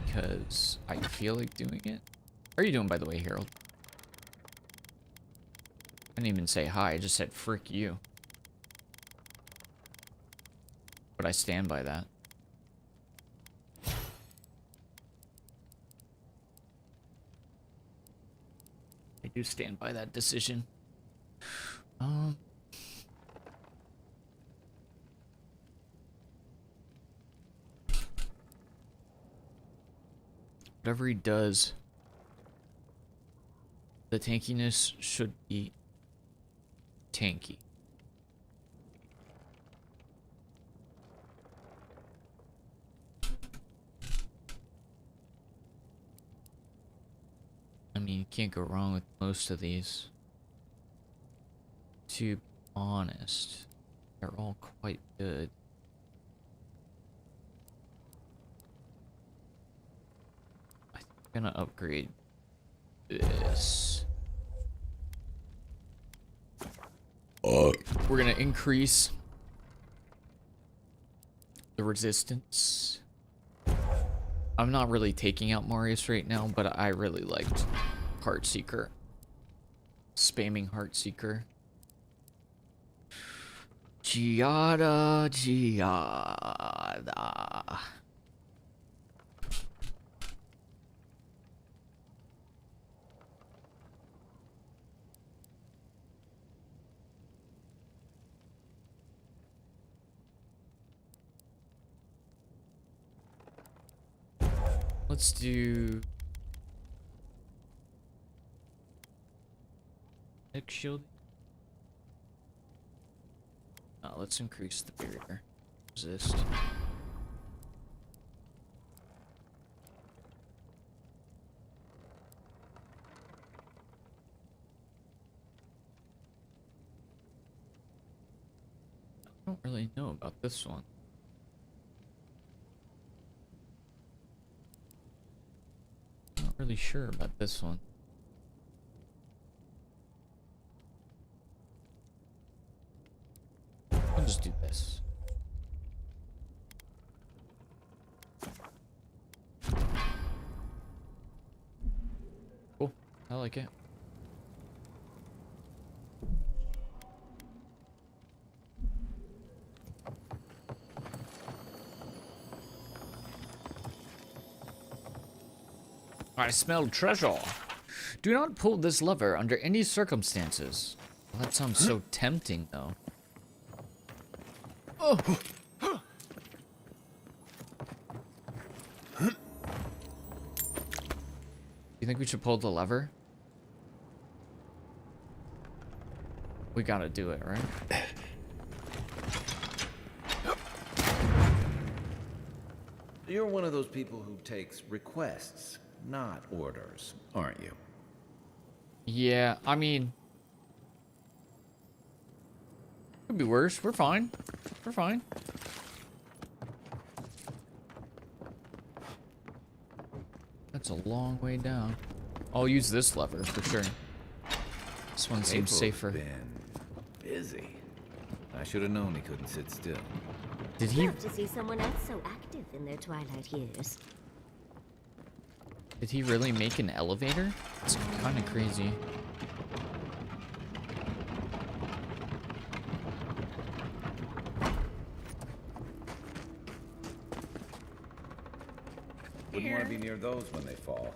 because I feel like doing it. How are you doing, by the way, Harold? I didn't even say hi, I just said frick you. But I stand by that. I do stand by that decision. Whatever he does, the tankiness should be tanky. I mean, you can't go wrong with most of these. To be honest, they're all quite good. I think I'm gonna upgrade this. We're gonna increase resistance. I'm not really taking out Marius right now, but I really liked Heartseeker. Spamming Heartseeker. Giada. Let's do X shield. Let's increase the barrier resist. I don't really know about this one. Not really sure about this one. I'll just do this. Cool. I like it. I smell treasure. Do not pull this lever under any circumstances. Well, that sounds so tempting, though. Oh. You think we should pull the lever? We gotta do it, right? You're one of those people who takes requests, not orders, aren't you? Yeah, I mean... Could be worse. We're fine. We're fine. That's a long way down. I'll use this lever for sure. This one seems safer. Been busy. I should have known he couldn't sit still. Did he? Love to see someone else so active in their twilight years. Did he really make an elevator? It's kind of crazy. Wouldn't want to be near those when they fall.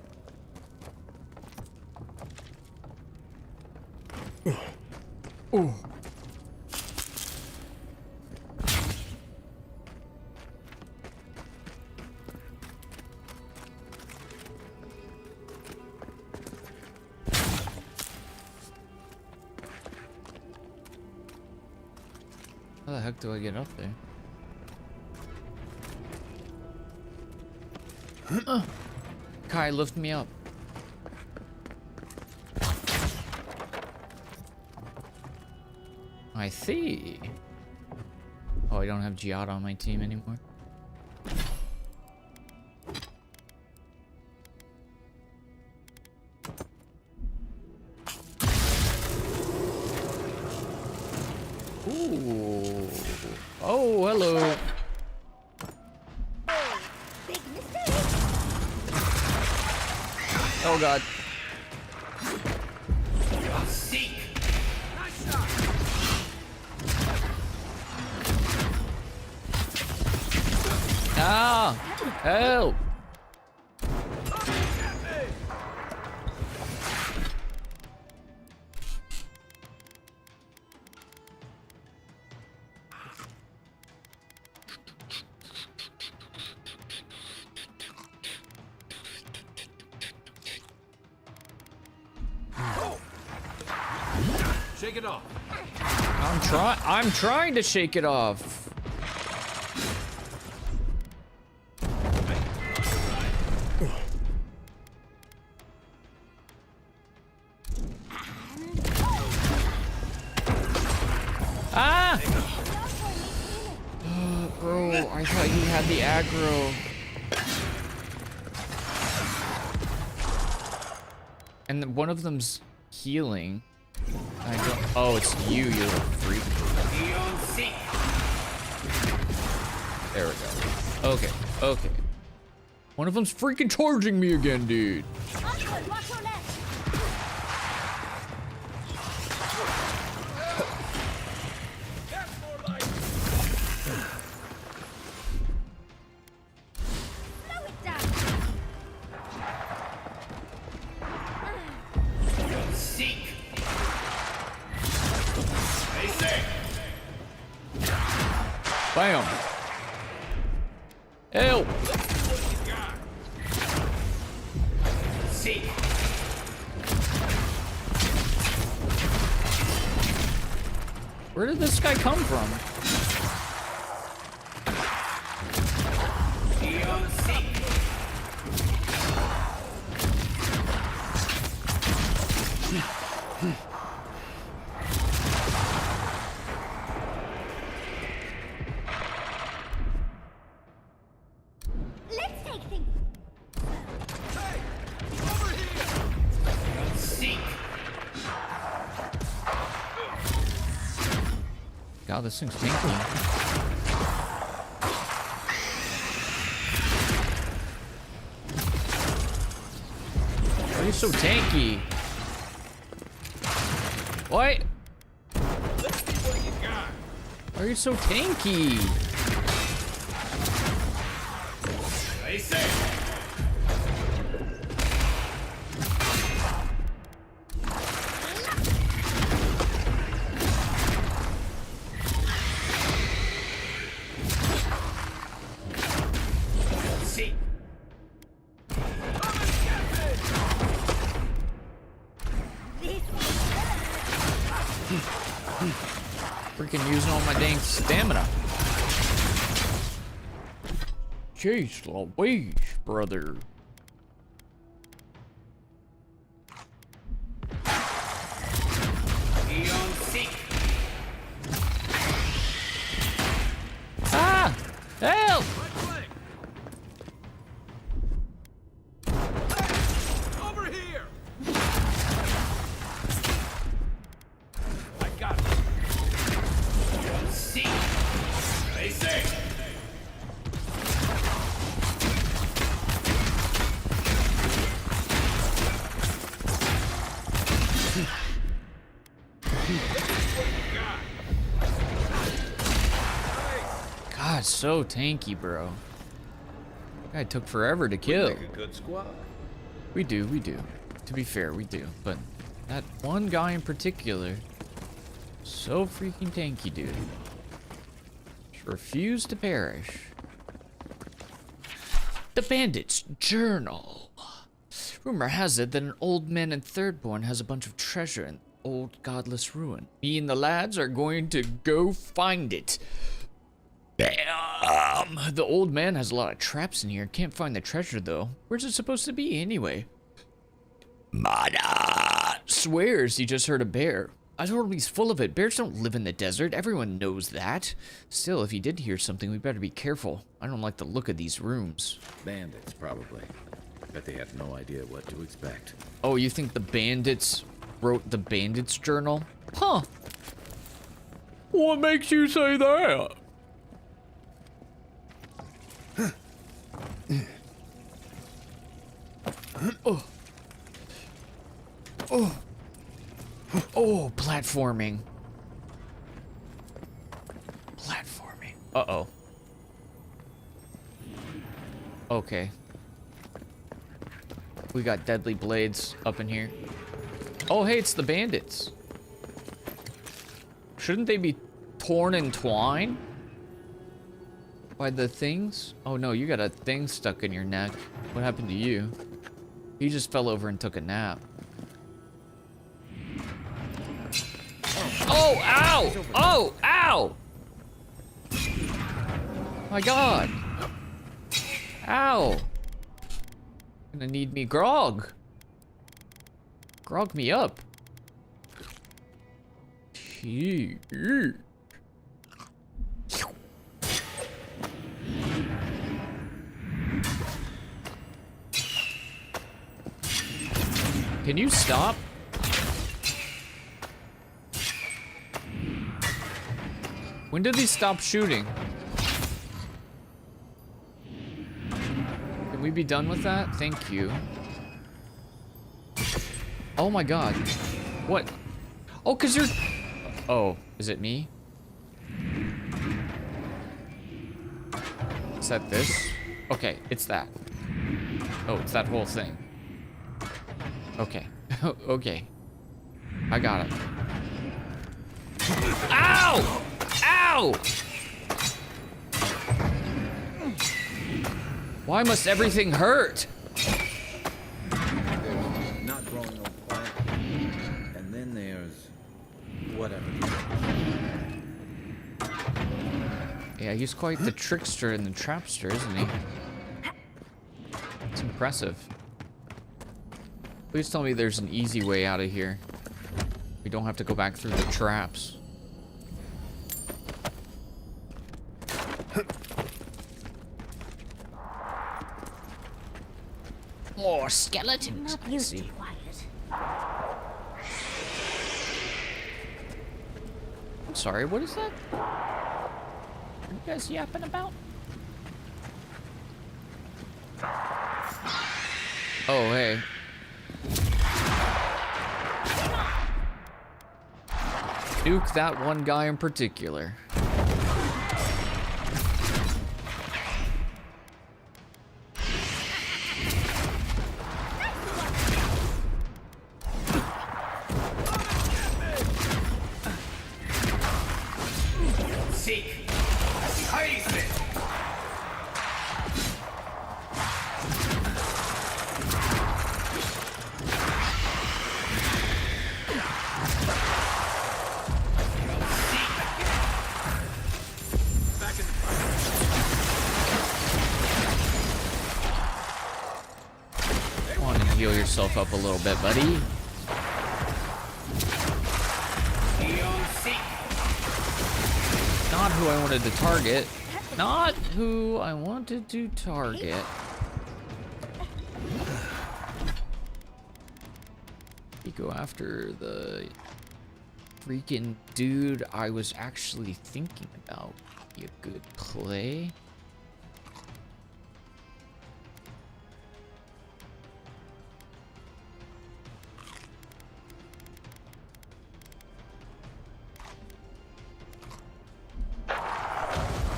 Oh. How the heck do I get up there? Kai, lift me up. I see. Oh, I don't have Giada on my team anymore. Ooh. Oh, hello. Oh god. Ah! Help! Shake it off. I'm trying to shake it off. Ah! Bro, I thought he had the aggro. And then one of them's healing. I don't. Oh, it's you. You're a freak. There we go. Okay, okay. One of them's freaking charging me again, dude. Onward, watch your left. Slow it down. Seek. Stay safe. Bam. Help. Seek. Where did this guy come from? Beyond seek. Let's take things. Seek. God, this thing's tanky. Why are you so tanky? What? Let's see what you got. Why are you so tanky? Stay safe. Seek. Freaking using all my dang stamina. Jeez Louise, brother. Beyond seek. Ah! Help! Over here. I got it. Seek. Stay safe. God, so tanky, bro. Guy took forever to kill. Make a good squad. We do, we do. To be fair, we do. But that one guy in particular, so freaking tanky, dude. Just refused to perish. The Bandit's Journal. Rumor has it that an old man in Thirdborn has a bunch of treasure in old godless ruin. Me and the lads are going to go find it. Bam! The old man has a lot of traps in here. Can't find the treasure though. Where's it supposed to be anyway? Mana swears he just heard a bear. I told him he's full of it. Bears don't live in the desert. Everyone knows that. Still, if he did hear something, we better be careful. I don't like the look of these rooms. Bandits, probably. Bet they have no idea what to expect. Oh, you think the bandits wrote the Bandit's Journal? Huh. What makes you say that? Oh. Oh. Oh, platforming. Platforming. Uh-oh. Okay. We got deadly blades up in here. Oh, hey, it's the bandits. Shouldn't they be torn in twine? By the things? Oh no, you got a thing stuck in your neck. What happened to you? He just fell over and took a nap. Oh, ow! Oh, ow! My God. Ow. Gonna need me grog. Grog me up. Gee. Can you stop? When did he stop shooting? Can we be done with that? Thank you. Oh my god. What? Oh, cause you're... Oh, is it me? Is that this? Okay, it's that. Oh, it's that whole thing. Okay. Okay. I got it. Ow! Ow! Why must everything hurt? There's not growing old plant, and then there's whatever. Yeah, he's quite the trickster and the trapster, isn't he? It's impressive. Please tell me there's an easy way out of here. We don't have to go back through the traps. More skeletons. Not used to quiet. I'm sorry, what is that? What are you guys yapping about? Oh, hey. Nuke that one guy in particular. Seek. Hiding spit. Want to heal yourself up a little bit, buddy. Not who I wanted to target. Not who I wanted to target. You go after the freaking dude I was actually thinking about. Be a good play.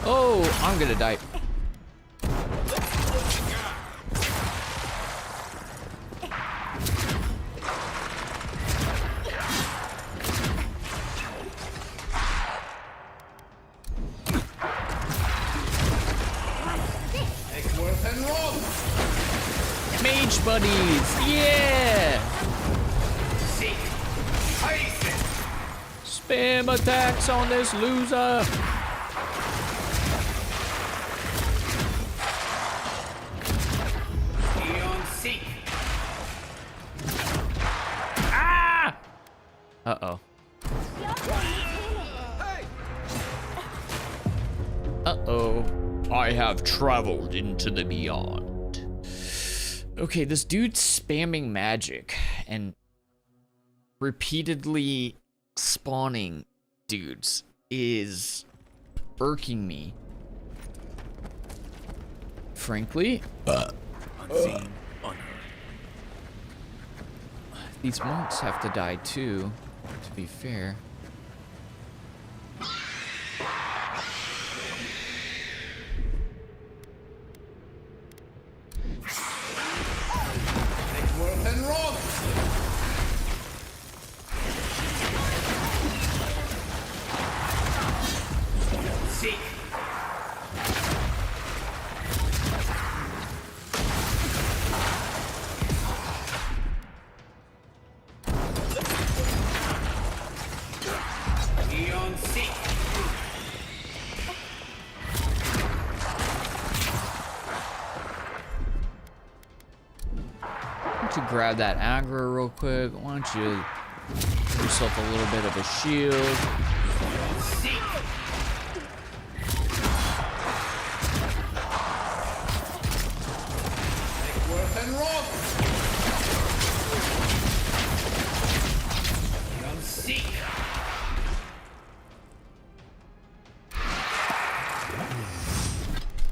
Oh, I'm gonna die. Mage buddies, yeah! Spam attacks on this loser. Ah! Uh-oh. Uh-oh. I have traveled into the beyond. Okay, this dude's spamming magic and repeatedly spawning dudes is irking me. Frankly, Unseen, unheard. These monks have to die too, to be fair. To grab that aggro real quick. Why don't you give yourself a little bit of a shield?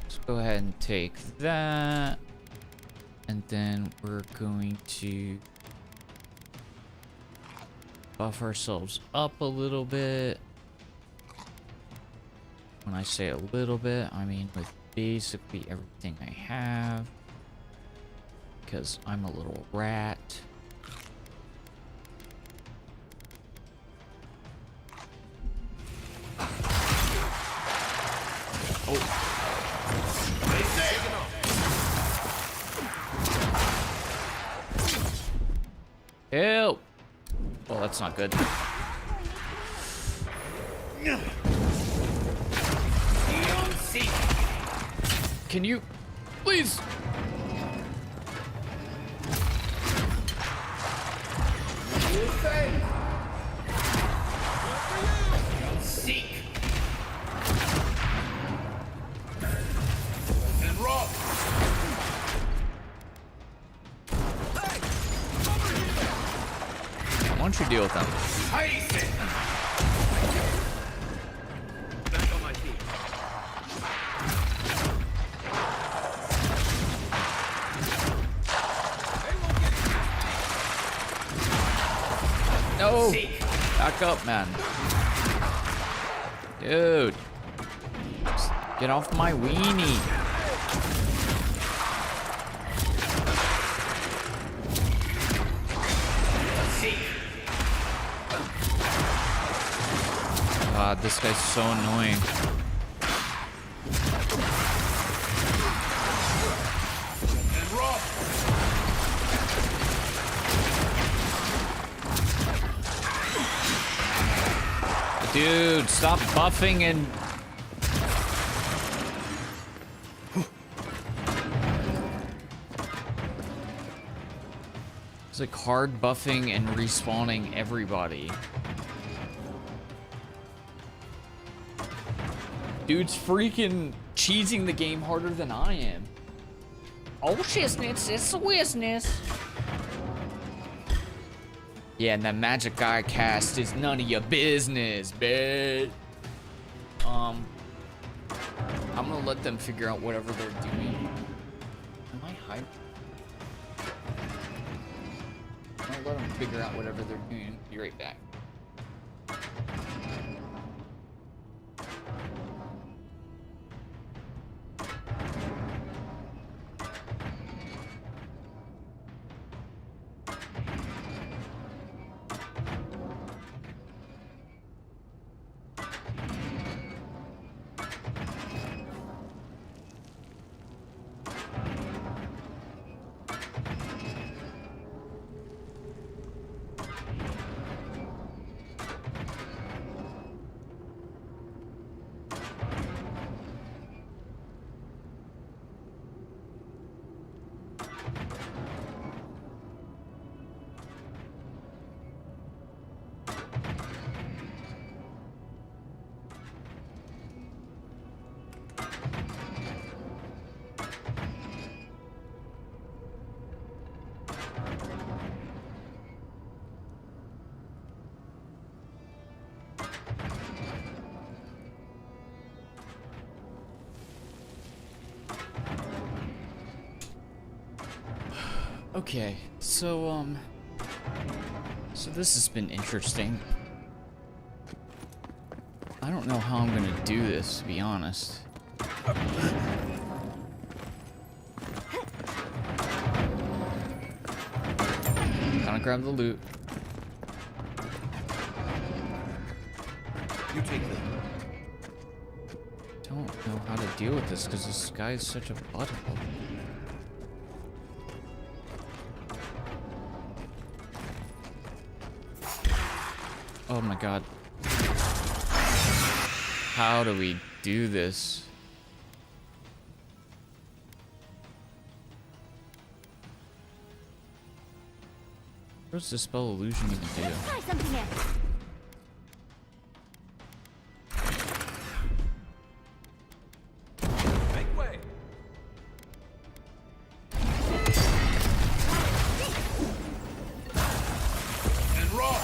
Let's go ahead and take that. And then we're going to buff ourselves up a little bit. When I say a little bit, I mean with basically everything I have. Because I'm a little rat. Help! Well, that's not good. Can you please? Seek. And roll. Why don't you deal with them? Back on my feet. No! Back up, man. Dude. Just get off my weenie. God, this guy's so annoying. Dude, stop buffing and... It's like hard buffing and respawning everybody. Dude's freaking cheesing the game harder than I am. Oh, shiznits, it's a whizness. Yeah, and that magic guy cast is none of your business, bitch. I'm gonna let them figure out whatever they're doing. Am I hyped? I'm gonna let them figure out whatever they're doing. Be right back. Okay, so this has been interesting. I don't know how I'm gonna do this, to be honest. Gotta grab the loot. You take them. Don't know how to deal with this because this guy is such a butthole. Oh my god. How do we do this? What does Dispel Illusion even do? Try something else. Make way. And roll.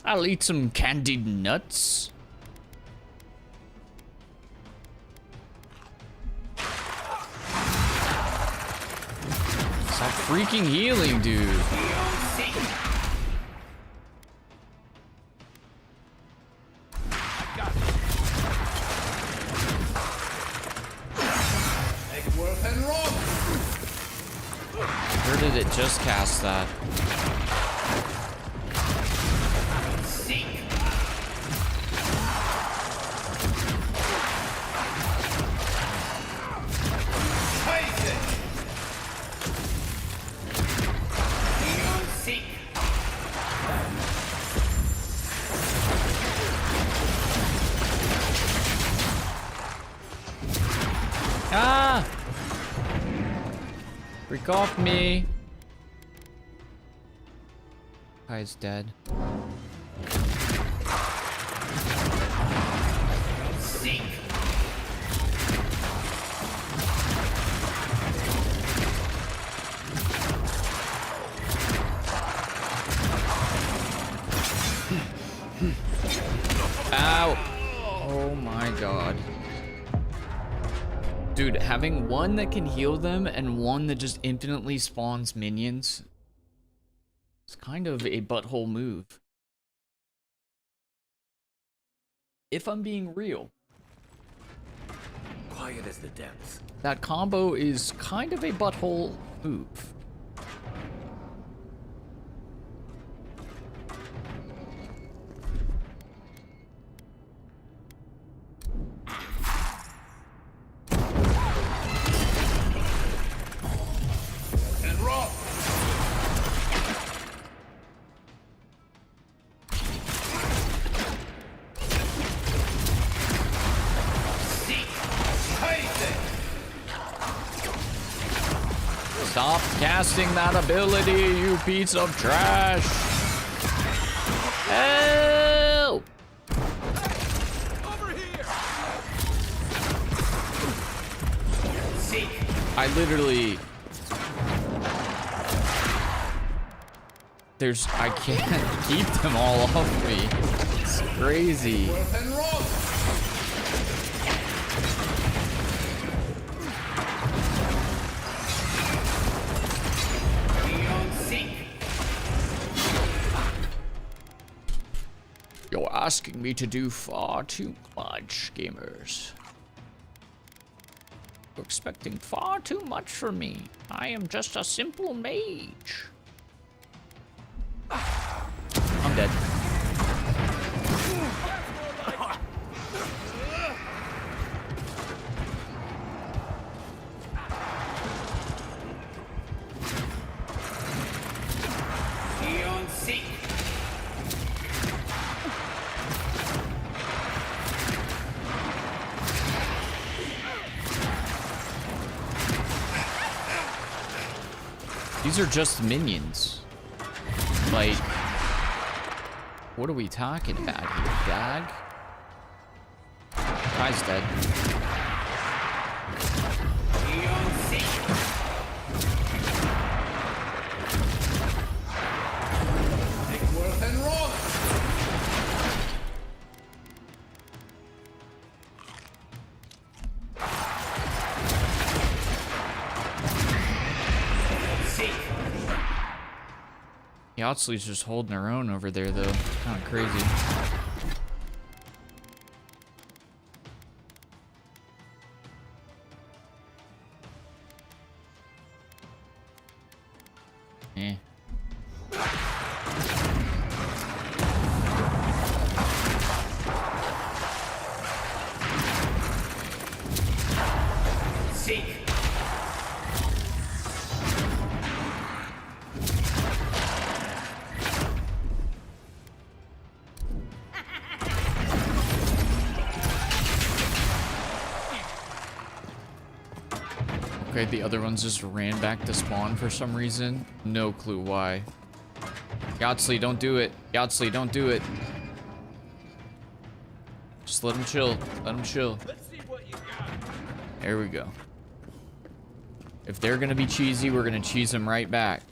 I'll eat some candied nuts. Stop freaking healing, dude. Where did it just cast that? Ah! Freak off me. Kai's dead. Ow! Oh my god. Dude, having one that can heal them and one that just infinitely spawns minions, it's kind of a butthole move. If I'm being real. Quiet as the depths. That combo is kind of a butthole move. And rock. Stop casting that ability, you piece of trash! Help! I literally... I can't keep them all off me. It's crazy. You're asking me to do far too much, gamers. You're expecting far too much from me. I am just a simple mage. I'm dead. These are just minions. Like, what are we talking about here, dog? Guy's dead. Yatsley's just holding her own over there, though. Kind of crazy. Eh. Okay, the other ones just ran back to spawn for some reason. No clue why. Yatsley, don't do it. Yatsley, don't do it. Just let him chill. Let him chill. There we go. If they're gonna be cheesy, we're gonna cheese them right back.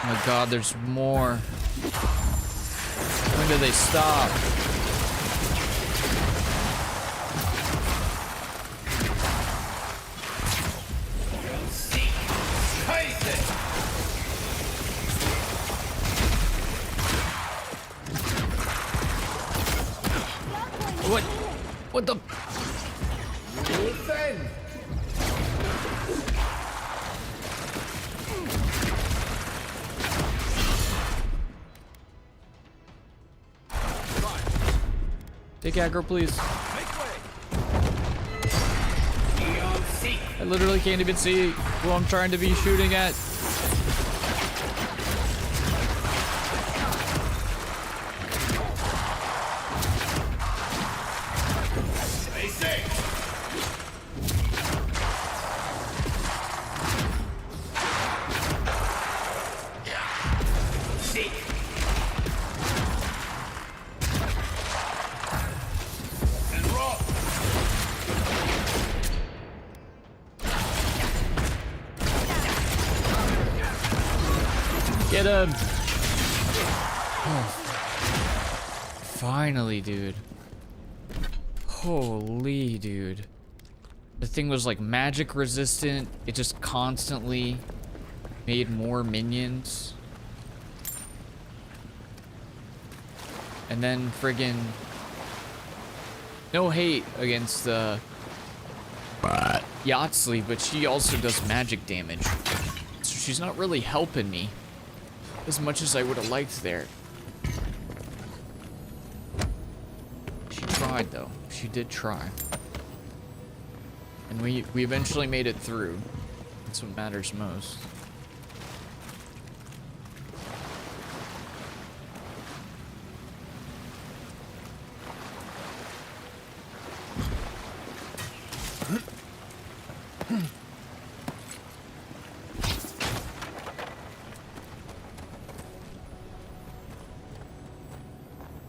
Oh my god, there's more. When do they stop? What the? Take aggro, please. I literally can't even see who I'm trying to be shooting at. Stay safe. Seek. And roll. Get him! Oh. Finally, dude. Holy, dude. The thing was like magic resistant. It just constantly made more minions. And then friggin' no hate against Yahtzee, but she also does magic damage. So she's not really helping me as much as I would have liked there. She tried though. She did try. And we eventually made it through. That's what matters most.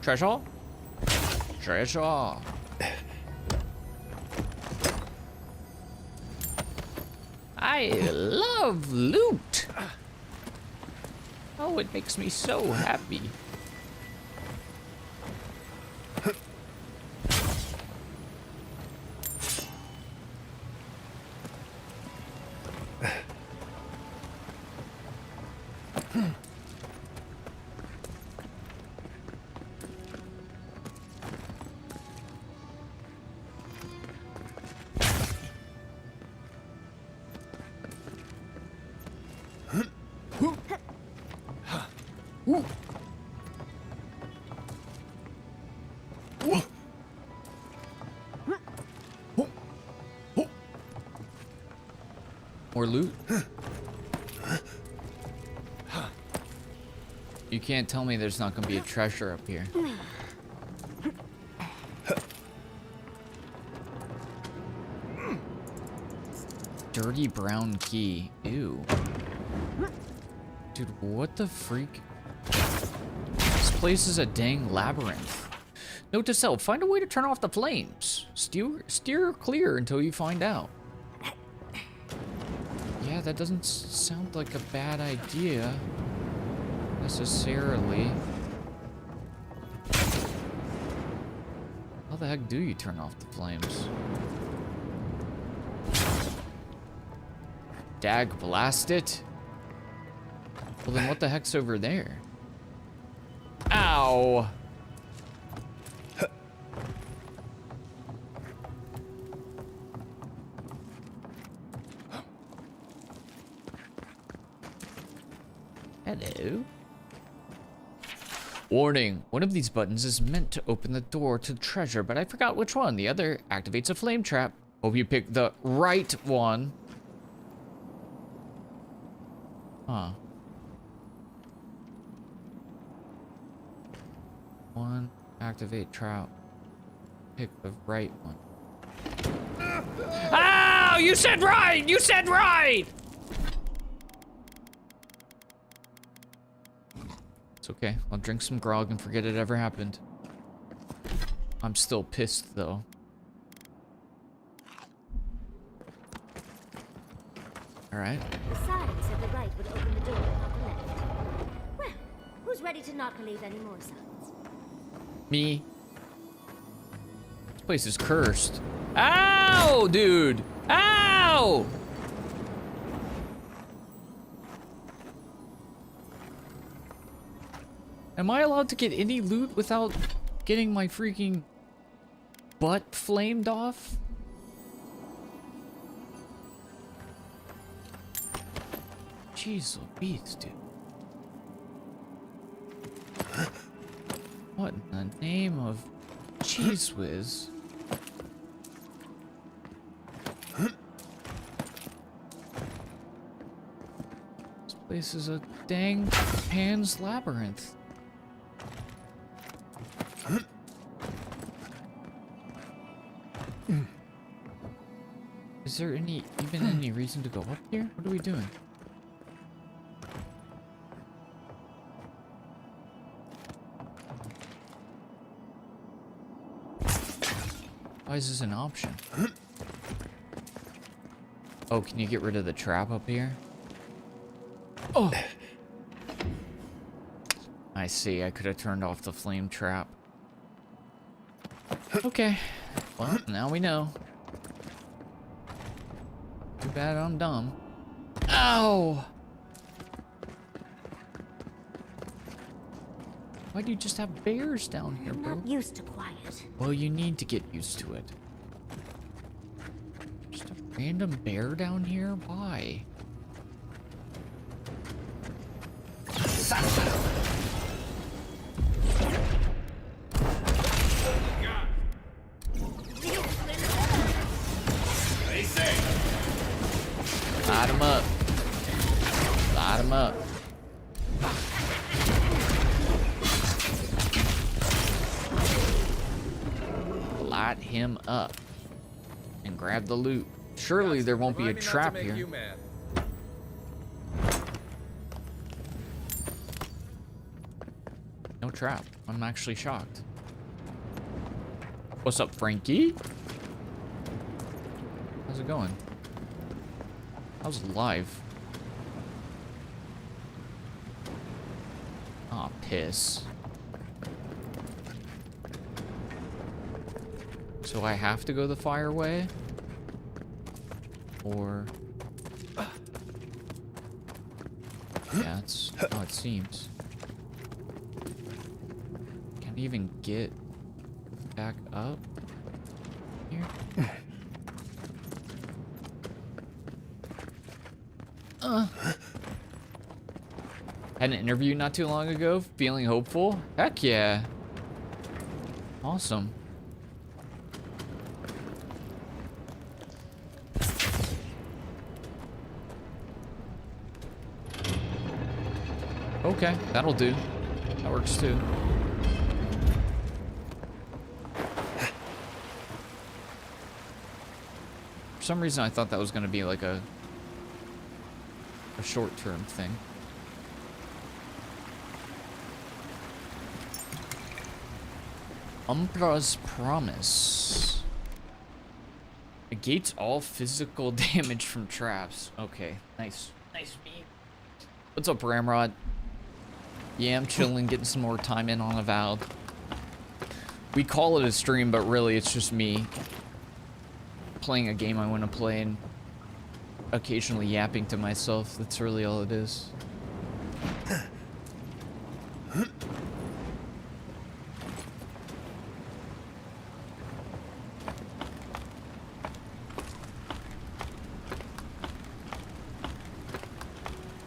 Treasure? Treasure. I love loot. Oh, it makes me so happy. More loot? You can't tell me there's not gonna be a treasure up here. Dirty brown key. Ew. Dude, what the freak? This place is a dang labyrinth. Note to self, find a way to turn off the flames. Steer clear until you find out. Yeah, that doesn't sound like a bad idea, necessarily. How the heck do you turn off the flames? Dag blast it? Well then what the heck's over there? Ow! Hello? Warning, one of these buttons is meant to open the door to treasure, but I forgot which one. The other activates a flame trap. Hope you pick the right one. Huh. One, activate trap. Pick the right one. Ow! You said right! You said right! It's okay. I'll drink some grog and forget it ever happened. I'm still pissed, though. Alright. The sign said the right would open the door, not the left. Who's ready to not believe any more signs? Me. This place is cursed. Ow, dude! Ow! Am I allowed to get any loot without getting my freaking butt flamed off? Jeez Louise, dude. What in the name of Cheese Whiz? This place is a dang Pan's Labyrinth. Is there even any reason to go up here? What are we doing? Why is this an option? Oh, can you get rid of the trap up here? Oh! I see, I could have turned off the flame trap. Okay. Well, now we know. Too bad I'm dumb. Ow! Why do you just have bears down here, bro? I'm not used to quiet. Well, you need to get used to it. Just a random bear down here? Why? Stay safe. Light him up. Light him up. Light him up. And grab the loot. Surely there won't be a trap here. No trap. I'm actually shocked. What's up, Frankie? How's it going? How's life? Aw, piss. So I have to go the fire way? Or... yeah, that's how it seems. Can't even get back up here? Had an interview not too long ago, feeling hopeful. Heck yeah. Awesome. Okay, that'll do. That works too. For some reason I thought that was gonna be like a short-term thing. Umbra's Promise. Negates all physical damage from traps. Okay, nice. Nice me. What's up, Ramrod? Yeah, I'm chilling, getting some more time in on Avowed. We call it a stream, but really it's just me playing a game I want to play and occasionally yapping to myself. That's really all it is.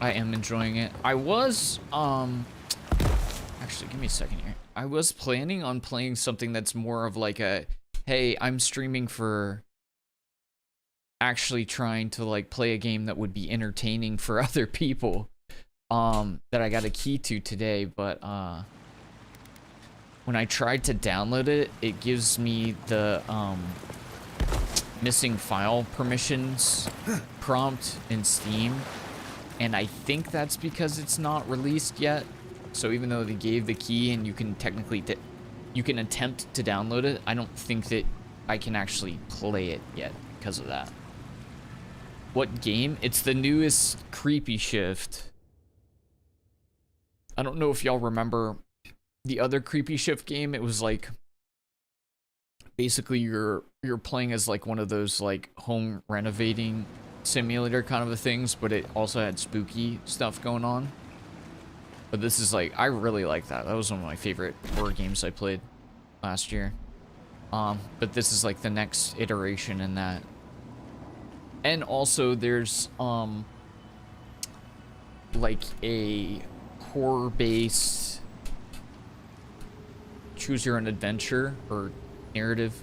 I am enjoying it. I was, actually, give me a second here. I was planning on playing something that's more of like a, hey, I'm streaming for actually trying to like play a game that would be entertaining for other people, that I got a key to today, but, when I tried to download it, it gives me the, missing file permissions prompt in Steam. And I think that's because it's not released yet. So even though they gave the key and you can technically, you can attempt to download it, I don't think that I can actually play it yet because of that. What game? It's the newest Creepy Shift. I don't know if y'all remember the other Creepy Shift game. It was like basically you're playing as like one of those like home renovating simulator kind of a things, but it also had spooky stuff going on. But this is like, I really like that. That was one of my favorite horror games I played last year. But this is like the next iteration in that. And also there's like a horror-based choose your own adventure or narrative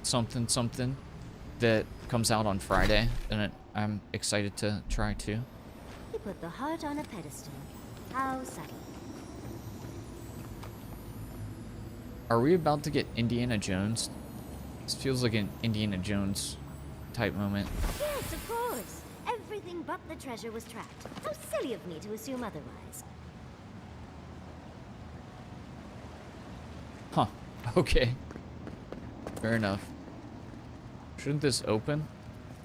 something that comes out on Friday, and I'm excited to try too. You put the heart on a pedestal. How subtle. Are we about to get Indiana Jones? This feels like an Indiana Jones type moment. Yes, of course. Everything but the treasure was trapped. How silly of me to assume otherwise. Huh. Okay. Fair enough. Shouldn't this open?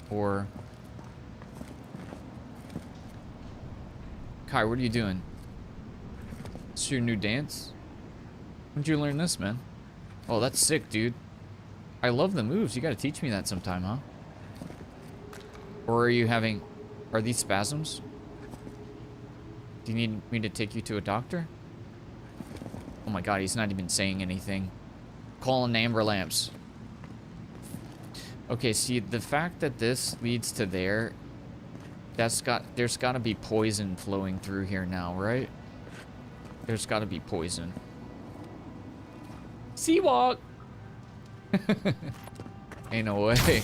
Or... Kai, what are you doing? Is your new dance? When'd you learn this, man? Oh, that's sick, dude. I love the moves. You gotta teach me that sometime, huh? Or are you having... Are these spasms? Do you need me to take you to a doctor? Oh my god, he's not even saying anything. Calling amber lamps. Okay, see, the fact that this leads to there... There's gotta be poison flowing through here now, right? There's gotta be poison. Seawalk! Ain't no way.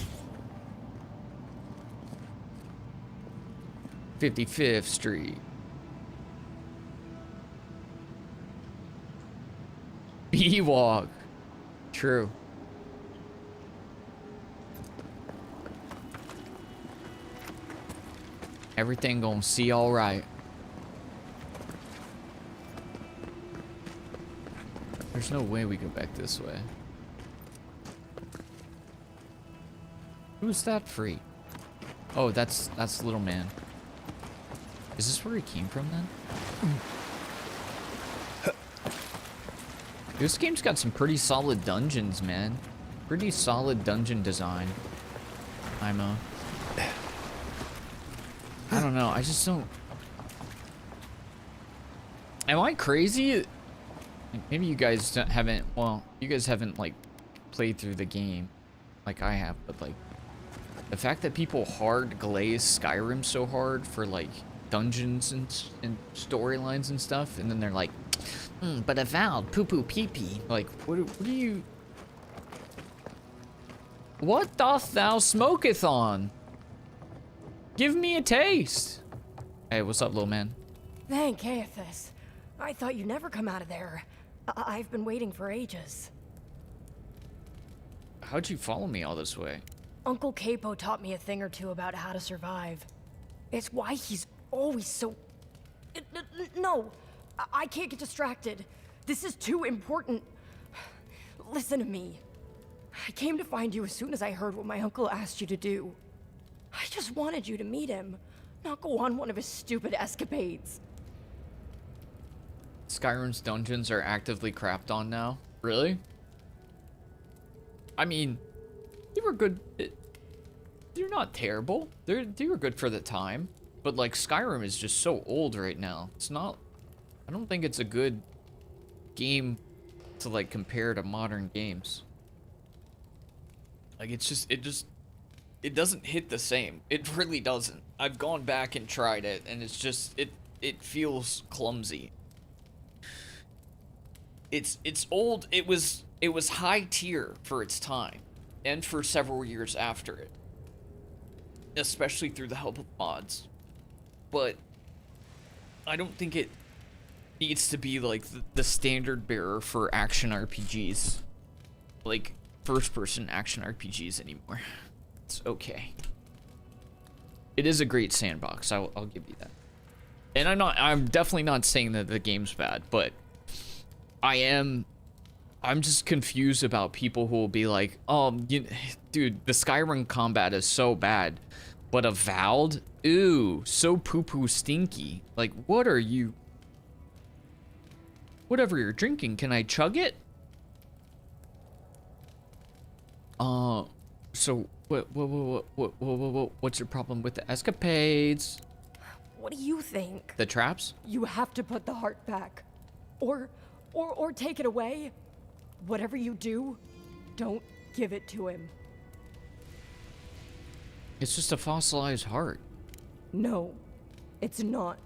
55th Street. B-Walk. True. Everything gonna see all right. There's no way we go back this way. Who's that freak? Oh, that's the little man. Is this where he came from then? This game's got some pretty solid dungeons, man. Pretty solid dungeon design. IMO. I don't know. I just don't... Am I crazy? Maybe you guys haven't... Well, you guys haven't, like, played through the game like I have, but, like... The fact that people hard glaze Skyrim so hard for, like, dungeons and storylines and stuff, and then they're like, but Avowed, poo-poo pee-pee. Like, what do you... What doth thou smoketh on? Give me a taste. Hey, what's up, little man? Thank Aethys. I thought you'd never come out of there. I've been waiting for ages. How'd you follow me all this way? Uncle Capo taught me a thing or two about how to survive. It's why he's always so... No, I can't get distracted. This is too important. Listen to me. I came to find you as soon as I heard what my uncle asked you to do. I just wanted you to meet him, not go on one of his stupid escapades. Skyrim's dungeons are actively crapped on now? Really? I mean, they were good. They're not terrible. They were good for the time. But, like, Skyrim is just so old right now. It's not... I don't think it's a good game to, like, compare to modern games. Like, it doesn't hit the same. It really doesn't. I've gone back and tried it, and it's just, it feels clumsy. It's old. It was high tier for its time, and for several years after it. Especially through the help of mods. But I don't think it needs to be like the standard bearer for action RPGs. Like first-person action RPGs anymore. It's okay. It is a great sandbox. I'll give you that. And I'm definitely not saying that the game's bad, but I'm just confused about people who will be like, dude, the Skyrim combat is so bad, but Avowed, ew, so poo-poo stinky. Like, what are you? Whatever you're drinking, can I chug it? So what's your problem with the escapades? What do you think? The traps? You have to put the heart back. Or take it away. Whatever you do, don't give it to him. It's just a fossilized heart. No, it's not.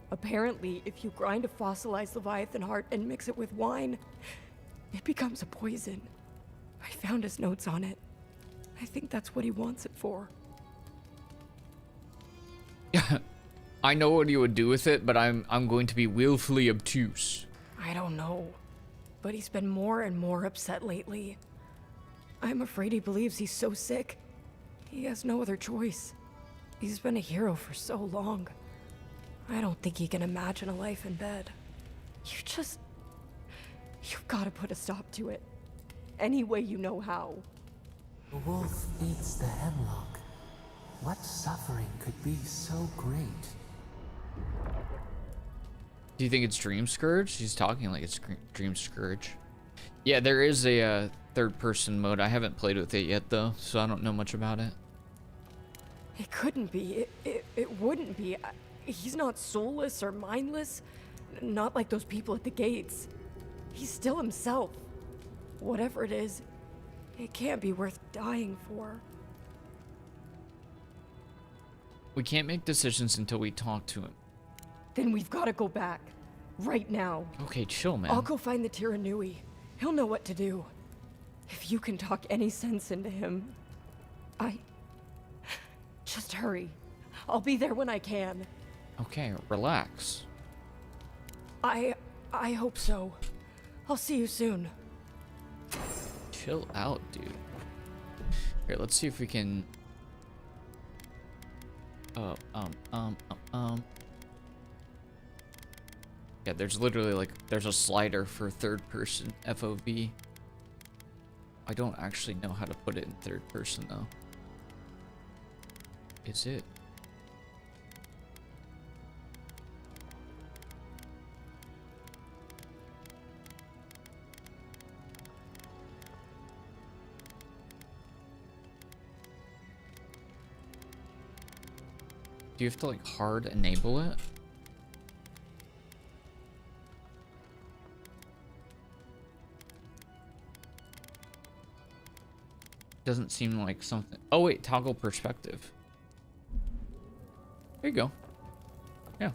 Apparently, if you grind a fossilized Leviathan heart and mix it with wine, it becomes a poison. I found his notes on it. I think that's what he wants it for. I know what he would do with it, but I'm going to be willfully obtuse. I don't know. But he's been more and more upset lately. I'm afraid he believes he's so sick. He has no other choice. He's been a hero for so long. I don't think he can imagine a life in bed. You've got to put a stop to it. Any way you know how. The wolf eats the hemlock. What suffering could be so great? Do you think it's Dream Scourge? He's talking like it's Dream Scourge. Yeah, there is a third-person mode. I haven't played with it yet, though, so I don't know much about it. It couldn't be. It wouldn't be. He's not soulless or mindless. Not like those people at the gates. He's still himself. Whatever it is, it can't be worth dying for. We can't make decisions until we talk to him. Then we've got to go back. Right now. Okay, chill, man. I'll go find the Tiranui. He'll know what to do. If you can talk any sense into him, Just hurry. I'll be there when I can. Okay, relax. I hope so. I'll see you soon. Chill out, dude. Here, let's see if we can... Yeah, there's literally like, there's a slider for third person FOV. I don't actually know how to put it in third person though. Is it? Do you have to like hard enable it? Doesn't seem like something. Oh wait, toggle perspective. There you go. Yeah.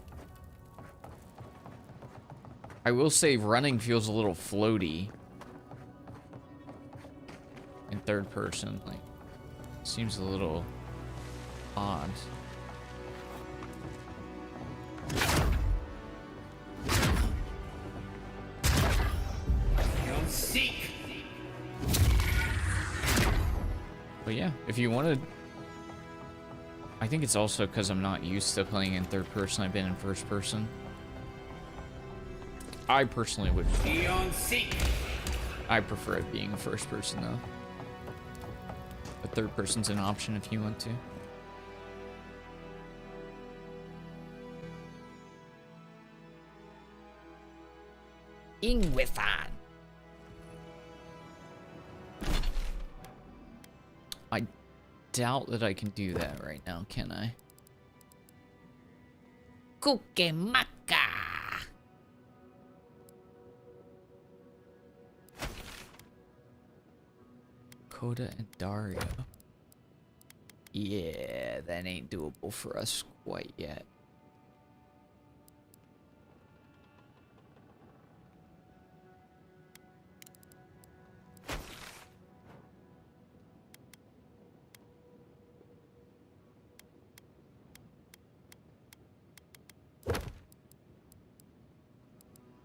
I will say running feels a little floaty in third person. Like, seems a little odd. Don't seek. But yeah, if you wanted, I think it's also because I'm not used to playing in third person. I've been in first person. I personally would. I prefer it being a first person though. But third person's an option if you want to. Ingwifan. I doubt that I can do that right now, can I? Kukemaka. Coda and Dario. Yeah, that ain't doable for us quite yet.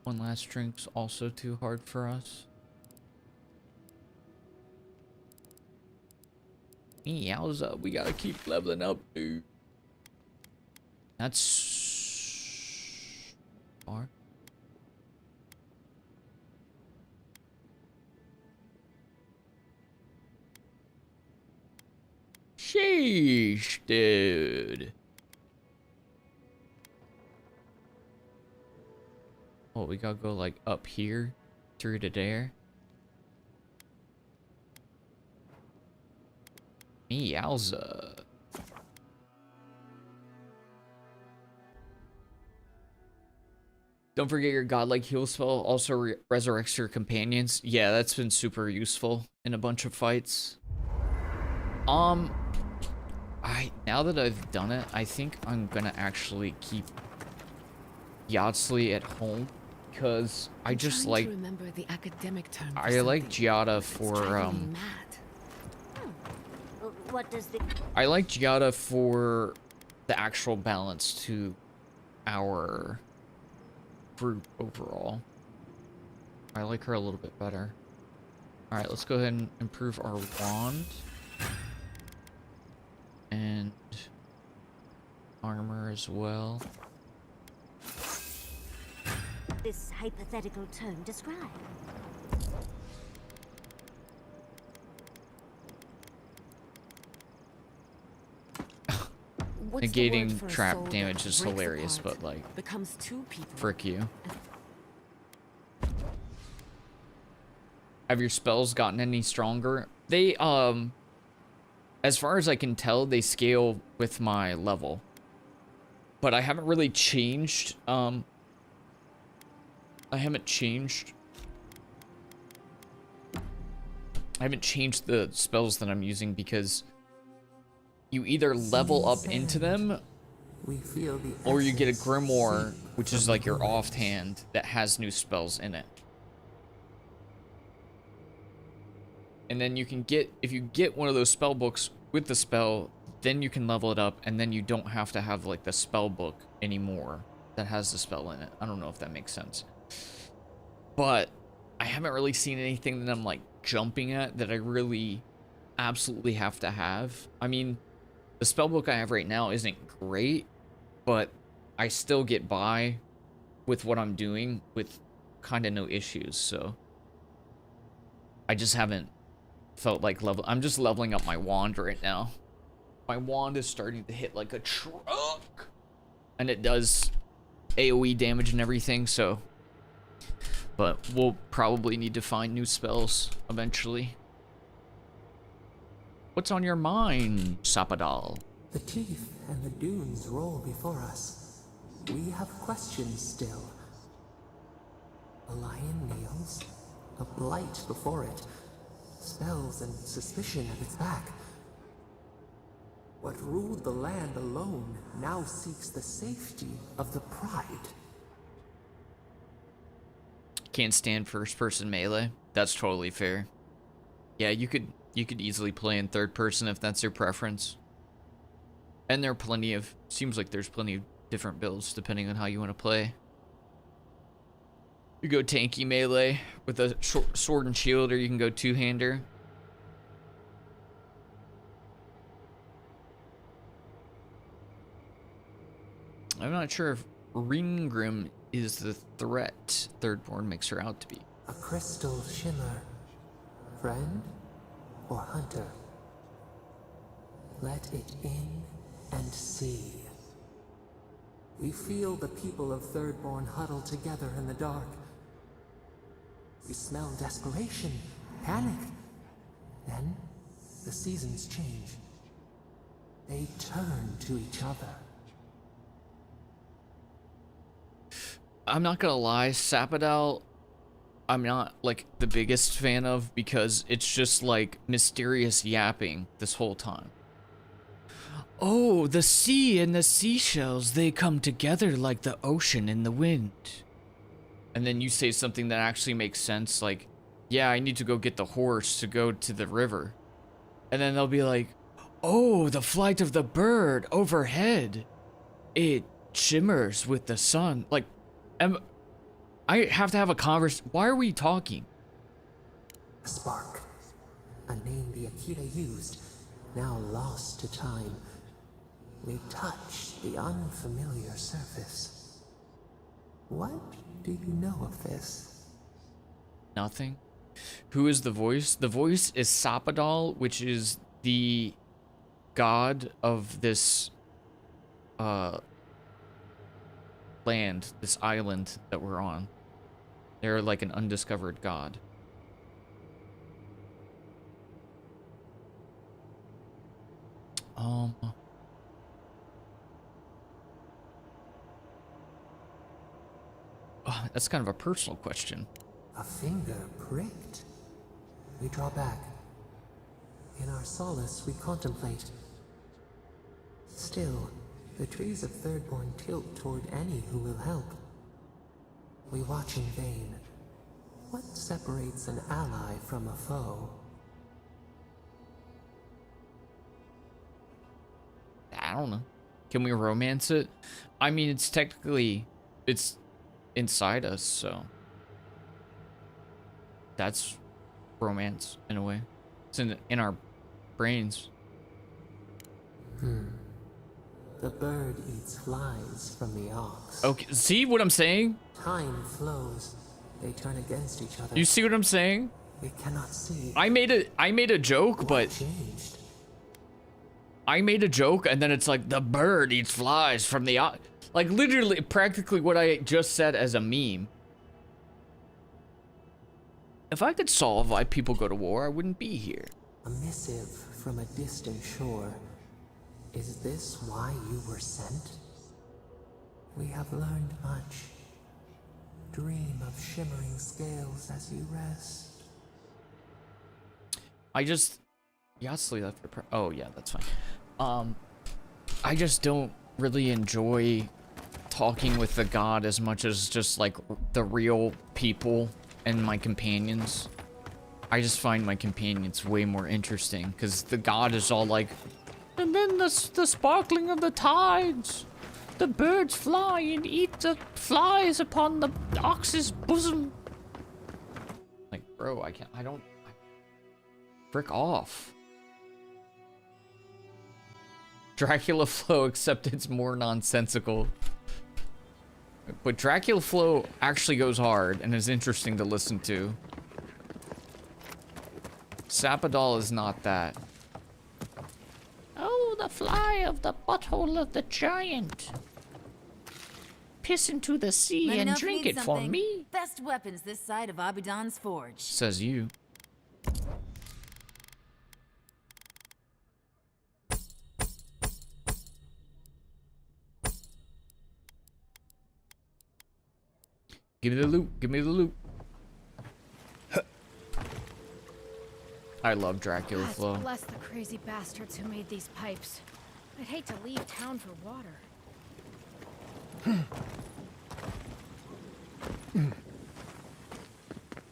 One last drink's also too hard for us. Yowza, we gotta keep leveling up, dude. That's far. Sheesh, dude. Oh, we gotta go like up here through to there. Meowza. Don't forget your godlike heal spell also resurrects your companions. Yeah, that's been super useful in a bunch of fights. Now that I've done it, I think I'm gonna actually keep Yatsley at home because I just like remember the academic term for I like something. Giada It's for driving me mad. What does the... I like Giada for the actual balance to our group overall. I like her a little bit better. Alright, let's go ahead and improve our wand. And armor as well. This hypothetical term describe? What's the word Negating for a trap soul that damage is breaks hilarious, apart, but like, becomes two people? frick you. Have your spells gotten any stronger? They, as far as I can tell, they scale with my level. But I haven't really changed, I haven't changed the spells that I'm using because you either level up into them or you get a grimoire, which is like your offhand that has new spells in it. And then you can get, if you get one of those spell books with the spell, then you can level it up, and then you don't have to have like the spell book anymore that has the spell in it. I don't know if that makes sense. But I haven't really seen anything that I'm like jumping at that I really absolutely have to have. I mean, the spell book I have right now isn't great, but I still get by with what I'm doing with kind of no issues, so I just haven't felt like I'm just leveling up my wand right now. My wand is starting to hit like a truck, and it does AoE damage and everything, so, but we'll probably need to find new spells eventually. What's on your mind, Sapadal? The teeth and the dunes roll before us. We have questions still. A lion kneels, a blight before it, spells and suspicion at its back. What ruled the land alone now seeks the safety of the pride. Can't stand first-person melee. That's totally fair. Yeah, you could easily play in third person if that's your preference. And there are plenty of, seems like there's plenty of different builds depending on how you want to play. You go tanky melee with a sword and shield, or you can go two-hander. I'm not sure if Ringgrim is the threat Thirdborn makes her out to be. A crystal shimmer. Friend or hunter? Let it in and see. We feel the people of Thirdborn huddle together in the dark. We smell desperation, panic. Then, the seasons change. They turn to each other. I'm not gonna lie, Sapadal, I'm not like the biggest fan of because it's just like mysterious yapping this whole time. Oh, the sea and the seashells, they come together like the ocean and the wind. And then you say something that actually makes sense, like, yeah, I need to go get the horse to go to the river. And then they'll be like, oh, the flight of the bird overhead. It shimmers with the sun. Like, I have to have a conversation. Why are we talking? A spark. A name the Akira used, now lost to time. We touch the unfamiliar surface. What do you know of this? Nothing. Who is the voice? The voice is Sapadal, which is the god of this land, this island that we're on. They're like an undiscovered god. Oh, that's kind of a personal question. A finger pricked. We draw back. In our solace, we contemplate. Still, the trees of Thirdborn tilt toward any who will help. We watch in vain. What separates an ally from a foe? I don't know. Can we romance it? I mean, it's technically, it's inside us, so that's romance in a way. It's in our brains. The bird eats flies from the ox. Okay, see what I'm saying? Time flows. They turn against each other. You see what I'm saying? We cannot see. I made a joke, but changed? I made a joke, and then it's like the bird eats flies from the ox. Like literally, practically what I just said as a meme. If I could solve why people go to war, I wouldn't be here. A missive from a distant shore. Is this why you were sent? We have learned much. Dream of shimmering scales as you rest. Yasli left her oh yeah, that's fine. I just don't really enjoy talking with the god as much as just like the real people and my companions. I just find my companions way more interesting because the god is all like, and then the sparkling of the tides, the birds fly and eat the flies upon the ox's bosom. Like, bro, I don't frick off. Dracula Flow, except it's more nonsensical. But Dracula Flow actually goes hard and is interesting to listen to. Sapadol is not that. Oh, the fly of the butthole of the giant. Piss into the sea Let me and know if you drink need it for something. me, Best weapons this side of Abidan's forge. Says you. Give me the loot. Give me the loot. I love Dracula God, Flow. bless the crazy bastards who made these pipes. I'd hate to leave town for water.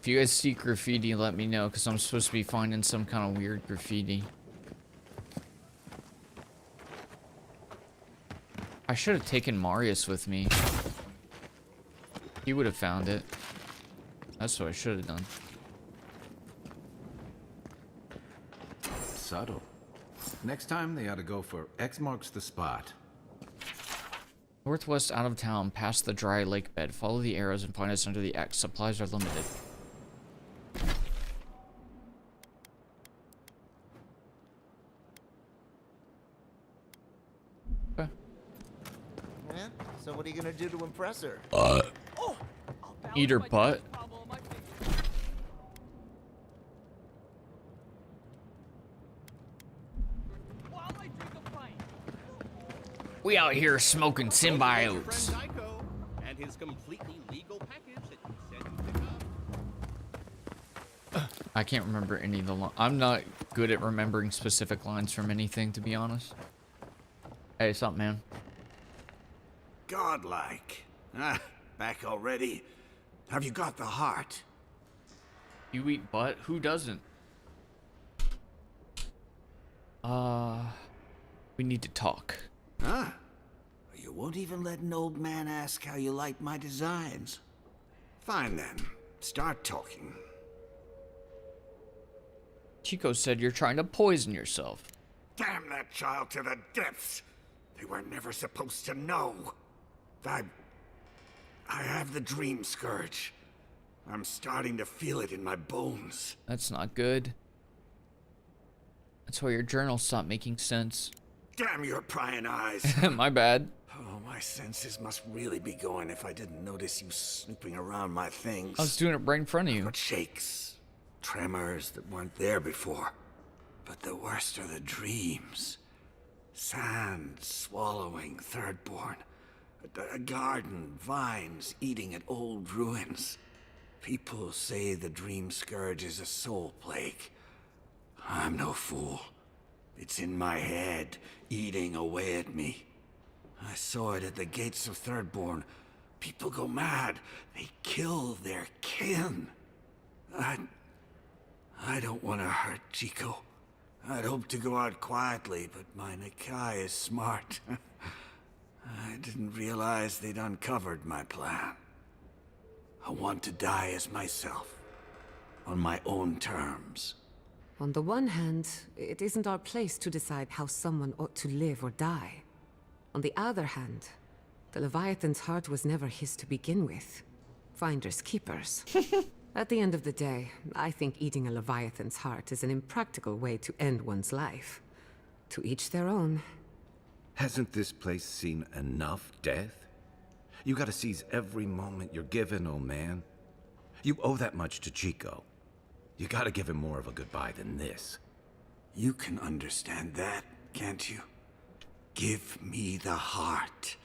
If you guys see graffiti, let me know, because I'm supposed to be finding some kind of weird graffiti. I should have taken Marius with me. He would have found it. That's what I should have done. Subtle. Next time they ought to go for X marks the spot. Northwest out of town, past the dry lake bed. Follow the arrows and find us under the X. Supplies are limited. Okay. Yeah? So what are you gonna do to impress her? Eat her butt. We out here smoking symbiotes. And his completely legal package that you said you picked up. I can't remember any of the lines. I'm not good at remembering specific lines from anything, to be honest. Hey, what's up, man? Godlike. Ah, back already? Have you got the heart? You eat butt? Who doesn't? We need to talk. Huh? You won't even let an old man ask how you like my designs. Fine then. Start talking. Chico said you're trying to poison yourself. Damn that child to the depths! They were never supposed to know. I have the dream scourge. I'm starting to feel it in my bones. That's not good. That's why your journal stopped making sense. Damn your prying eyes. My bad. Oh, my My senses must really be going if I didn't notice you snooping around my things. I was doing it right in front of you. Got shakes, tremors that weren't there before. But the worst are the dreams. Sand swallowing Thirdborn. A garden, vines eating at old ruins. People say the dream scourge is a soul plague. I'm no fool. It's in my head, eating away at me. I saw it at the gates of Thirdborn. People go mad. They kill their kin. I don't want to hurt Chico. I'd hoped to go out quietly, but my Nakai is smart. I didn't realize they'd uncovered my plan. I want to die as myself, on my own terms. On the one hand, it isn't our place to decide how someone ought to live or die. On the other hand, the Leviathan's heart was never his to begin with. Finders keepers. At the end of the day, I think eating a Leviathan's heart is an impractical way to end one's life. To each their own. Hasn't this place seen enough death? You gotta seize every moment you're given, old man. You owe that much to Chico. You gotta give him more of a goodbye than this. You can understand that, can't you? Give me the heart.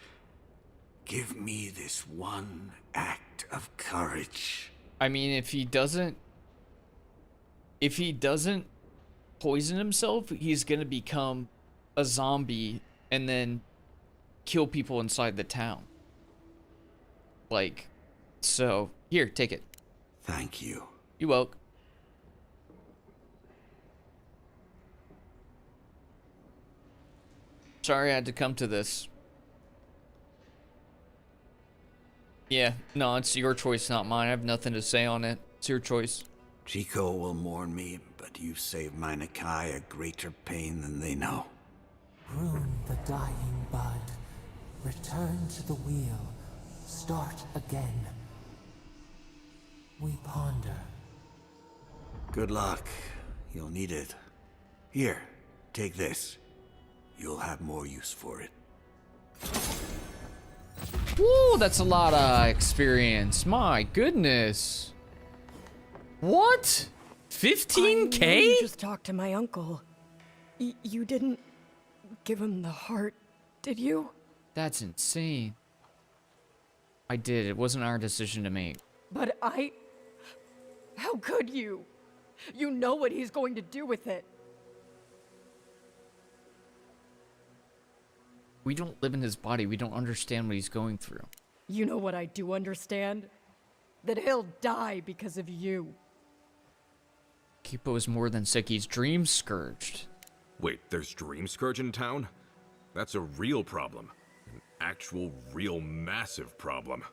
Give me this one act of courage. I mean, if he doesn't poison himself, he's gonna become a zombie and then kill people inside the town. Like, so, here, take it. Thank you. You're welcome. Sorry I had to come to this. Yeah, no, it's your choice, not mine. I have nothing to say on it. It's your choice. Chico will mourn me, but you saved my Nakai a greater pain than they know. Prune the dying bud. Return to the wheel. Start again. We ponder. Good luck. You'll need it. Here, take this. You'll have more use for it. Woo, that's a lot of experience. My goodness. What? 15K? I know you just talked to my uncle. You didn't give him the heart, did you? That's insane. I did. It wasn't our decision to make. But how could you? You know what he's going to do with it. We don't live in his body. We don't understand what he's going through. You know what I do understand? That he'll die because of you. Kipo is more than sick. He's dream scourged. Wait, there's dream scourge in town? That's a real problem. An actual, real, massive problem.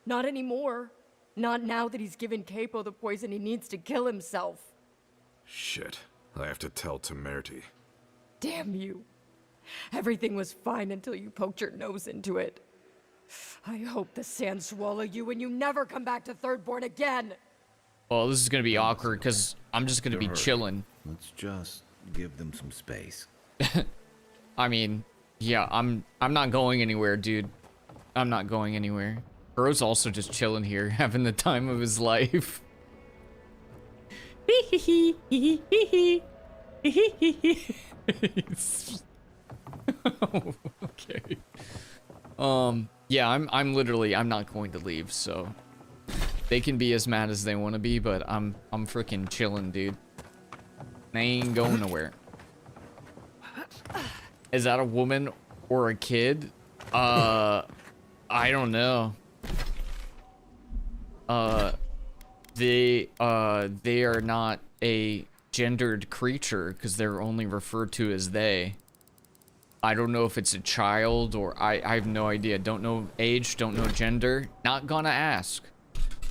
Not anymore. Not now that he's given Capo the poison he needs to kill himself. Shit. I have to tell Temerity. Damn you. Everything was fine until you poked your nose into it. I hope the sand swallow you and you never come back to Thirdborn again. Well, this is gonna be awkward because I'm just gonna be chilling. Let's just give them some space. I mean, yeah, I'm not going anywhere, dude. I'm not going anywhere. Bro's also just chilling here, having the time of his life. Okay. Yeah, I'm literally, I'm not going to leave, so they can be as mad as they want to be, but I'm freaking chilling, dude. I ain't going nowhere. Is that a woman or a kid? I don't know. They are not a gendered creature because they're only referred to as they. I don't know if it's a child or I have no idea. Don't know age, don't know gender. Not gonna ask.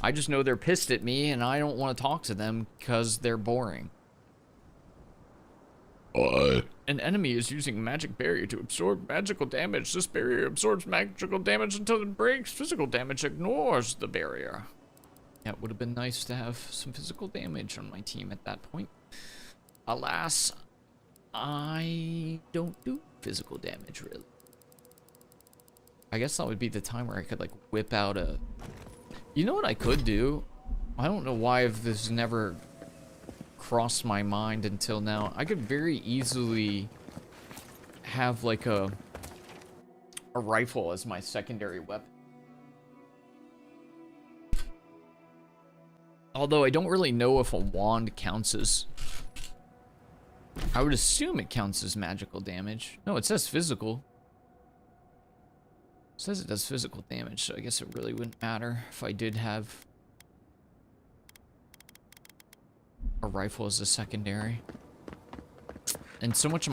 I just know they're pissed at me and I don't want to talk to them because they're boring. An enemy is using a magic barrier to absorb magical damage. This barrier absorbs magical damage until it breaks. Physical damage ignores the barrier. Yeah, it would have been nice to have some physical damage on my team at that point. Alas, I don't do physical damage, really. I guess that would be the time where I could like whip out a... You know what I could do? I don't know why this never crossed my mind until now. I could very easily have like a rifle as my secondary weapon. Although I don't really know if a wand counts as... I would assume it counts as magical damage. No, it says physical. It says it does physical damage, so I guess it really wouldn't matter if I did have a rifle as a secondary. And so many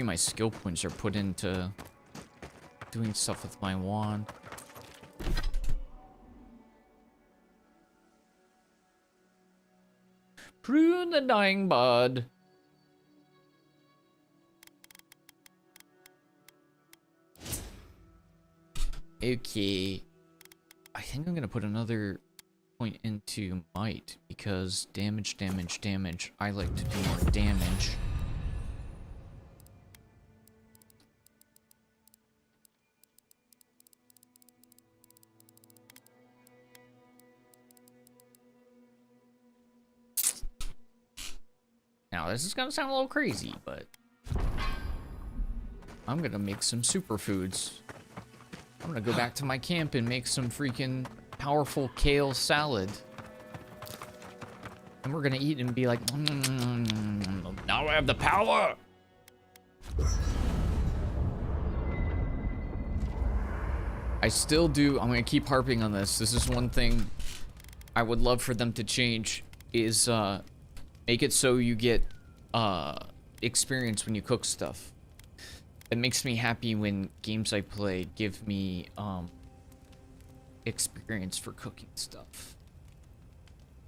of my skill points are put into doing stuff with my wand. Prune the dying bud. Okay. I think I'm gonna put another point into might because damage. I like to do more damage. Now, this is gonna sound a little crazy, but I'm gonna make some superfoods. I'm gonna go back to my camp and make some freaking powerful kale salad. And we're gonna eat and be like, now I have the power! I still do, I'm gonna keep harping on this. This is one thing I would love for them to change, is make it so you get experience when you cook stuff. It makes me happy when games I play give me experience for cooking stuff.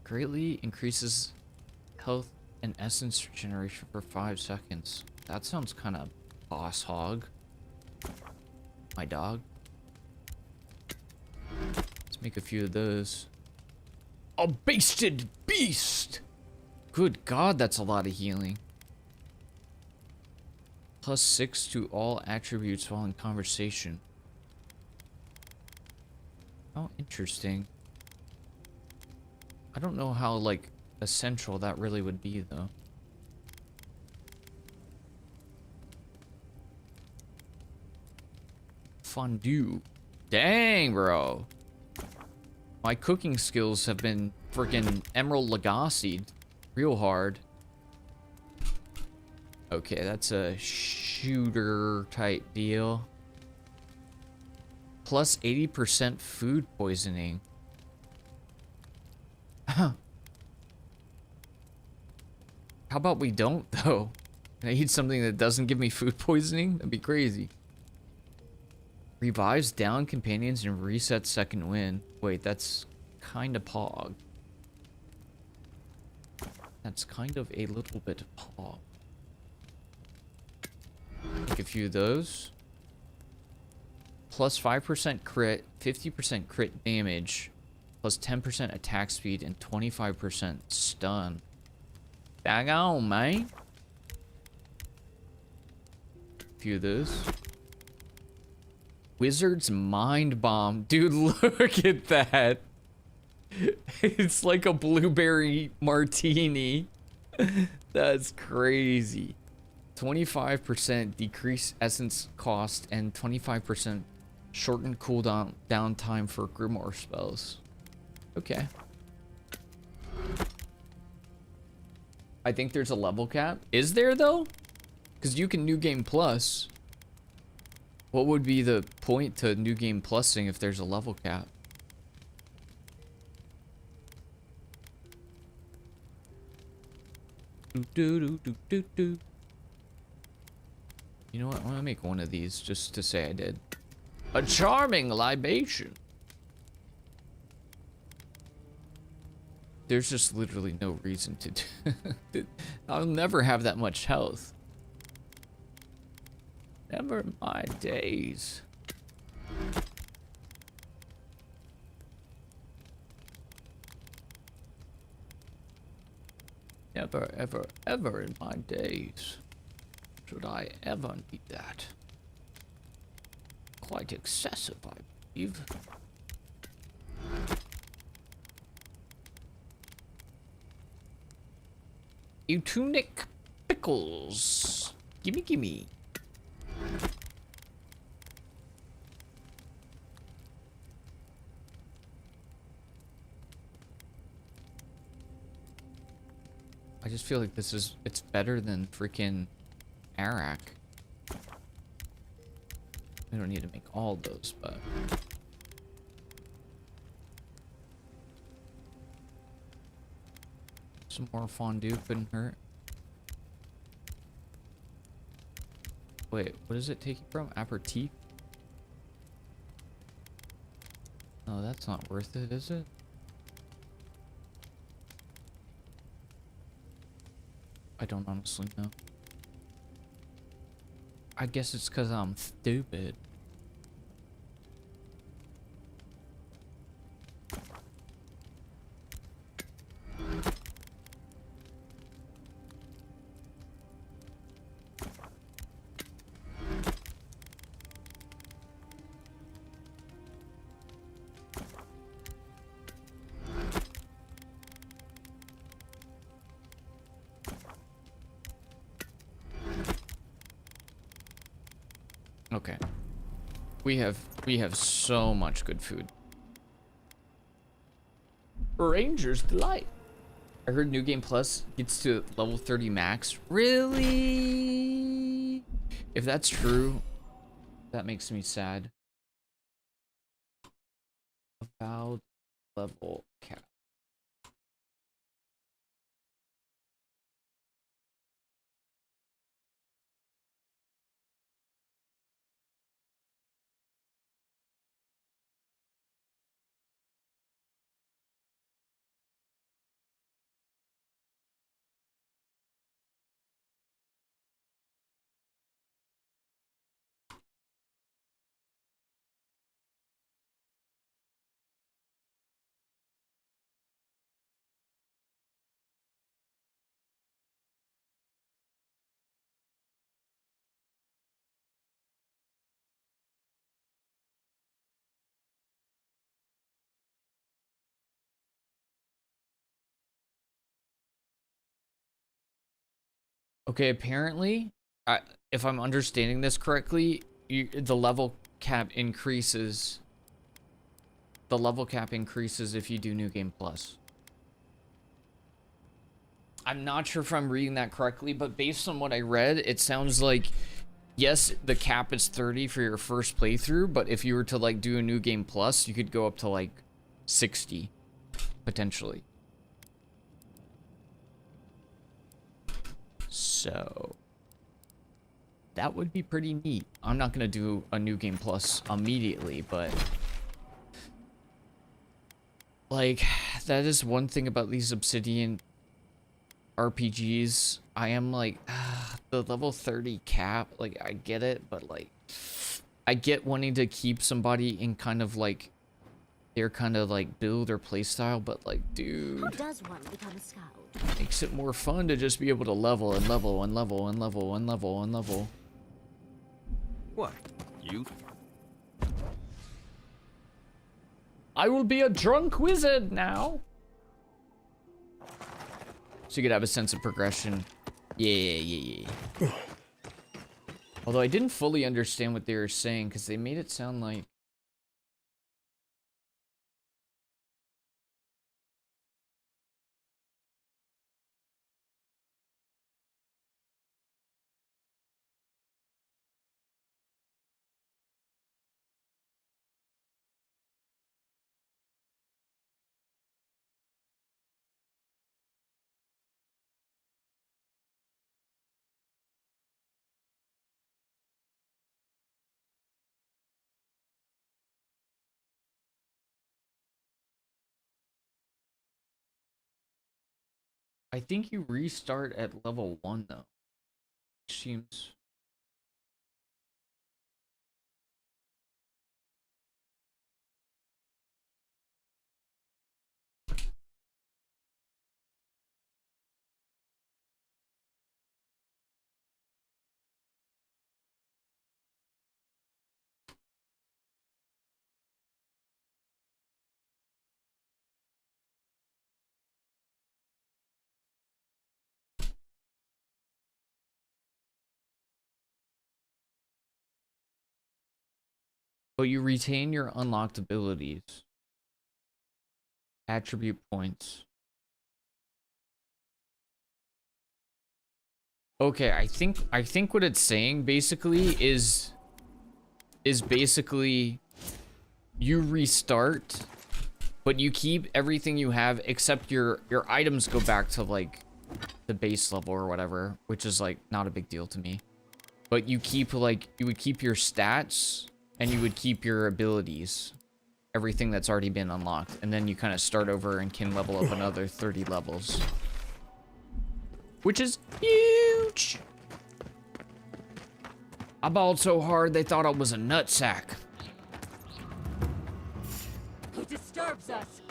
Greatly increases health and essence regeneration for 5 seconds. That sounds kind of boss hog. My dog. Let's make a few of those. A basted beast! Good God, that's a lot of healing. +6 to all attributes while in conversation. Oh, interesting. I don't know how, like, essential that really would be, though. Fondue. Dang, bro. My cooking skills have been freaking Emerald Legacy'd real hard. Okay, that's a shooter type deal. Plus 80% food poisoning. How about we don't, though? Can I eat something that doesn't give me food poisoning? That'd be crazy. Revives down companions and resets second wind. Wait, that's kind of pog. That's kind of a little bit pog. Take a few of those. Plus 5% crit, 50% crit damage, plus 10% attack speed, and 25% stun. Daggone, man. A few of those. Wizard's Mind Bomb. Dude, look at that. It's like a blueberry martini. That's crazy. 25% decrease essence cost and 25% shortened cooldown time for Grimoire spells. Okay. I think there's a level cap. Is there, though? Because you can New Game Plus. What would be the point to New Game Plusing if there's a level cap? Do. You know what? I'm gonna make one of these just to say I did. A charming libation. There's just literally no reason to do. I'll never have that much health. Never in my days. Never, ever, ever in my days should I ever need that. quite excessive, I believe. Eugenic pickles. Gimme, gimme. I just feel like it's better than freaking Arak. We don't need to make all those, but... Some more fondue couldn't hurt. Wait, what does it take you from? Aperitif? No, that's not worth it, is it? I don't honestly know. I guess it's because I'm stupid. Okay. We have so much good food. Ranger's Delight. I heard New Game Plus gets to level 30 max. Really? If that's true, that makes me sad. Avowed level cap. Okay, apparently, if I'm understanding this correctly, the level cap increases. The level cap increases if you do New Game Plus. I'm not sure if I'm reading that correctly, but based on what I read, it sounds like, yes, the cap is 30 for your first playthrough, but if you were to like do a New Game Plus, you could go up to like 60, potentially. So that would be pretty neat. I'm not gonna do a New Game Plus immediately, but like, that is one thing about these Obsidian RPGs. I am like, the level 30 cap, like, I get it, but like, I get wanting to keep somebody in kind of like their kind of like build or play style, but like, dude, How does one become a scout? makes it more fun to just be able to level and level and level and level and level and level. What? You? I will be a drunk wizard now. So you could have a sense of progression. Yeah. Although I didn't fully understand what they were saying because they made it sound like I think you restart at level 1 though. Seems but you retain your unlocked abilities. Attribute points. Okay, I think what it's saying basically is basically you restart, but you keep everything you have except your items go back to like the base level or whatever, which is like not a big deal to me. But you keep like you would keep your stats and you would keep your abilities, everything that's already been unlocked, and then you kind of start over and can level up another 30 levels. Which is huge. I balled so hard they thought I was a nutsack. Who disturbs us?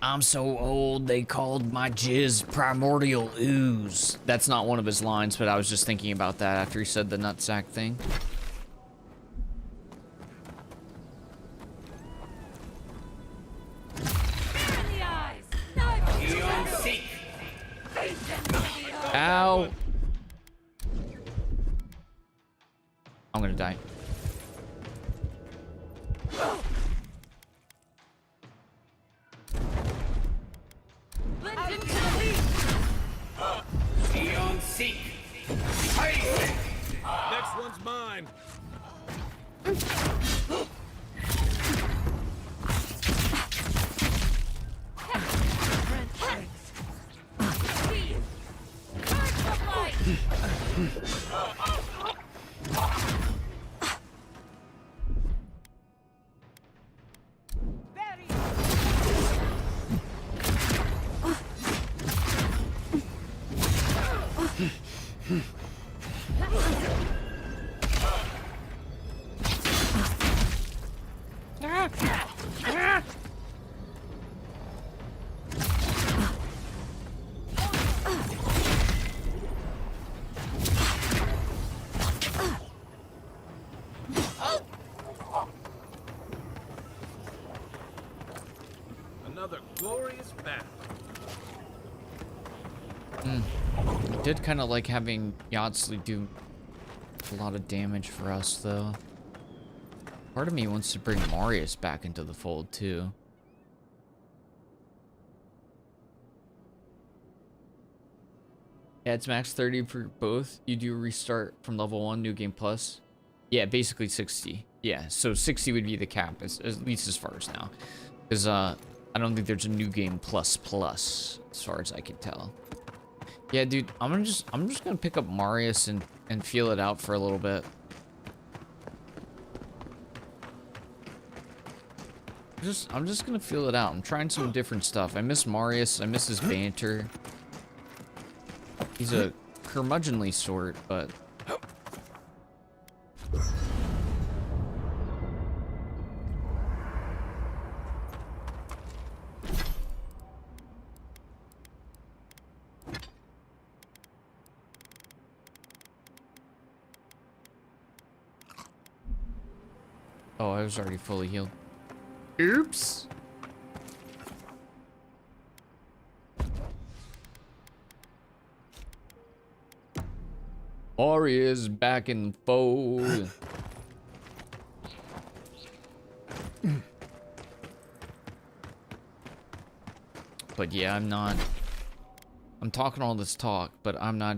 I'm so old they called my jizz primordial ooze. That's not one of his lines, but I was just thinking about that after he said the nutsack thing. Ow. I'm gonna die. Eon Seek. Next one's mine. Another glorious battle. I did kind of like having Yodsley do a lot of damage for us, though. Part of me wants to bring Marius back into the fold, too. Yeah, it's max 30 for both. You do restart from level 1, New Game Plus. Yeah, basically 60. Yeah, so 60 would be the cap, at least as far as now. Because I don't think there's a New Game Plus as far as I can tell. Yeah, dude, I'm just gonna pick up Marius and feel it out for a little bit. I'm just gonna feel it out. I'm trying some different stuff. I miss Marius. I miss his banter. He's a curmudgeonly sort, but oh, I was already fully healed. Oops. Marius back in the fold. But yeah, I'm talking all this talk, but I'm not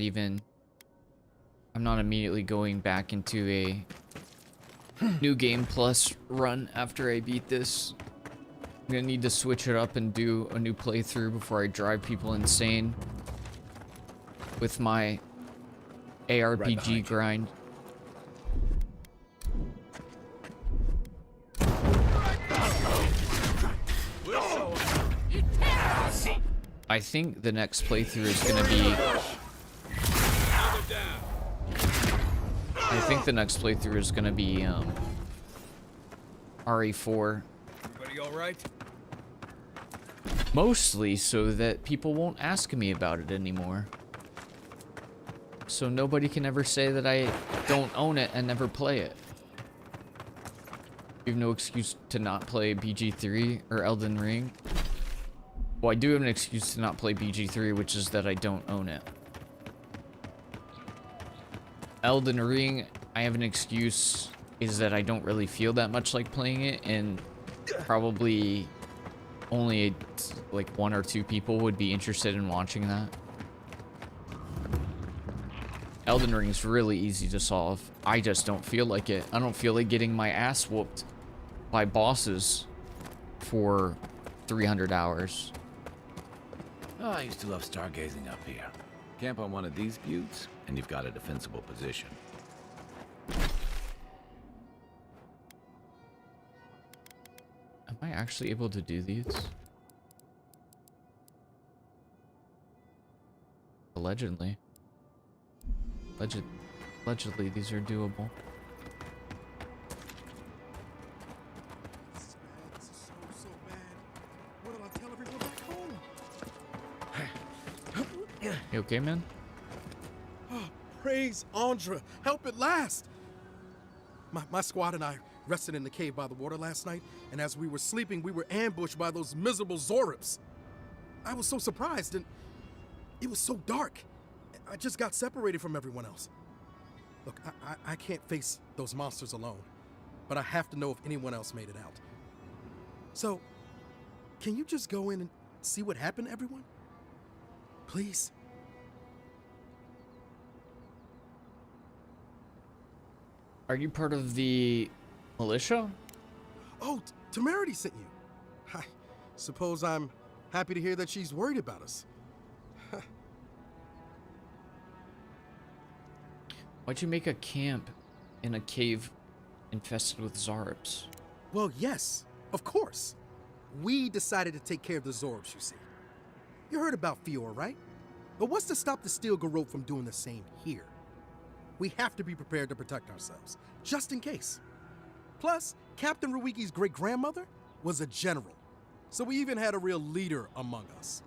immediately going back into a New Game Plus run after I beat this. I'm gonna need to switch it up and do a new playthrough before I drive people insane with my ARPG grind. I think the next playthrough is gonna be RE4. Everybody all right? Mostly so that people won't ask me about it anymore. So nobody can ever say that I don't own it and never play it. You have no excuse to not play BG3 or Elden Ring. Well, I do have an excuse to not play BG3, which is that I don't own it. Elden Ring, I have an excuse, is that I don't really feel that much like playing it, and probably only like 1 or 2 people would be interested in watching that. Elden Ring's really easy to solve. I just don't feel like it. I don't feel like getting my ass whooped by bosses for 300 hours. Oh, I used to love stargazing up here. Camp on one of these buttes, and you've got a defensible position. Am I actually able to do these? Allegedly. Allegedly, these are doable. You okay, man? Oh, praise Andra. Help at last. My squad and I rested in the cave by the water last night, and as we were sleeping, we were ambushed by those miserable Zorips. I was so surprised, and it was so dark. I just got separated from everyone else. Look, I can't face those monsters alone, but I have to know if anyone else made it out. So, can you just go in and see what happened to everyone? Please? Are you part of the militia? Oh, Temerity sent you. I suppose I'm happy to hear that she's worried about us. Why'd you make a camp in a cave infested with Zarips? Well, yes, of course. We decided to take care of the Zorbs, you see. You heard about Fior, right? But what's to stop the Steel Garrote from doing the same here? We have to be prepared to protect ourselves, just in case. Plus, Captain Ruiki's great-grandmother was a general, so we even had a real leader among us.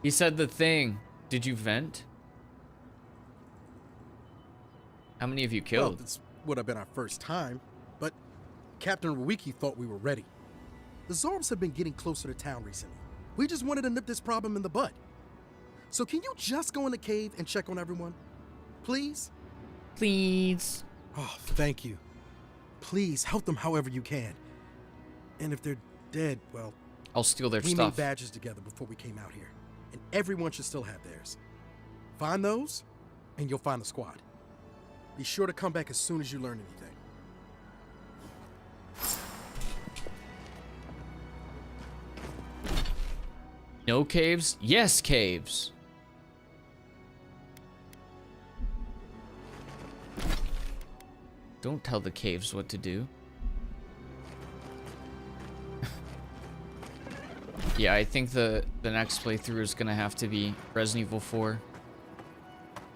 He said the thing. Did you vent? How many of you killed? Well, this would have been our first time, but Captain Ruiki thought we were ready. The Zorbs have been getting closer to town recently. We just wanted to nip this problem in the bud. So can you just go in the cave and check on everyone? Please? Please. Oh, thank you. Please help them however you can. And if they're dead, well, I'll steal their we stuff. made badges together before we came out here, and everyone should still have theirs. Find those, and you'll find the squad. Be sure to come back as soon as you learn anything. No caves? Yes, caves. Don't tell the caves what to do. Yeah, I think the next playthrough is gonna have to be Resident Evil 4.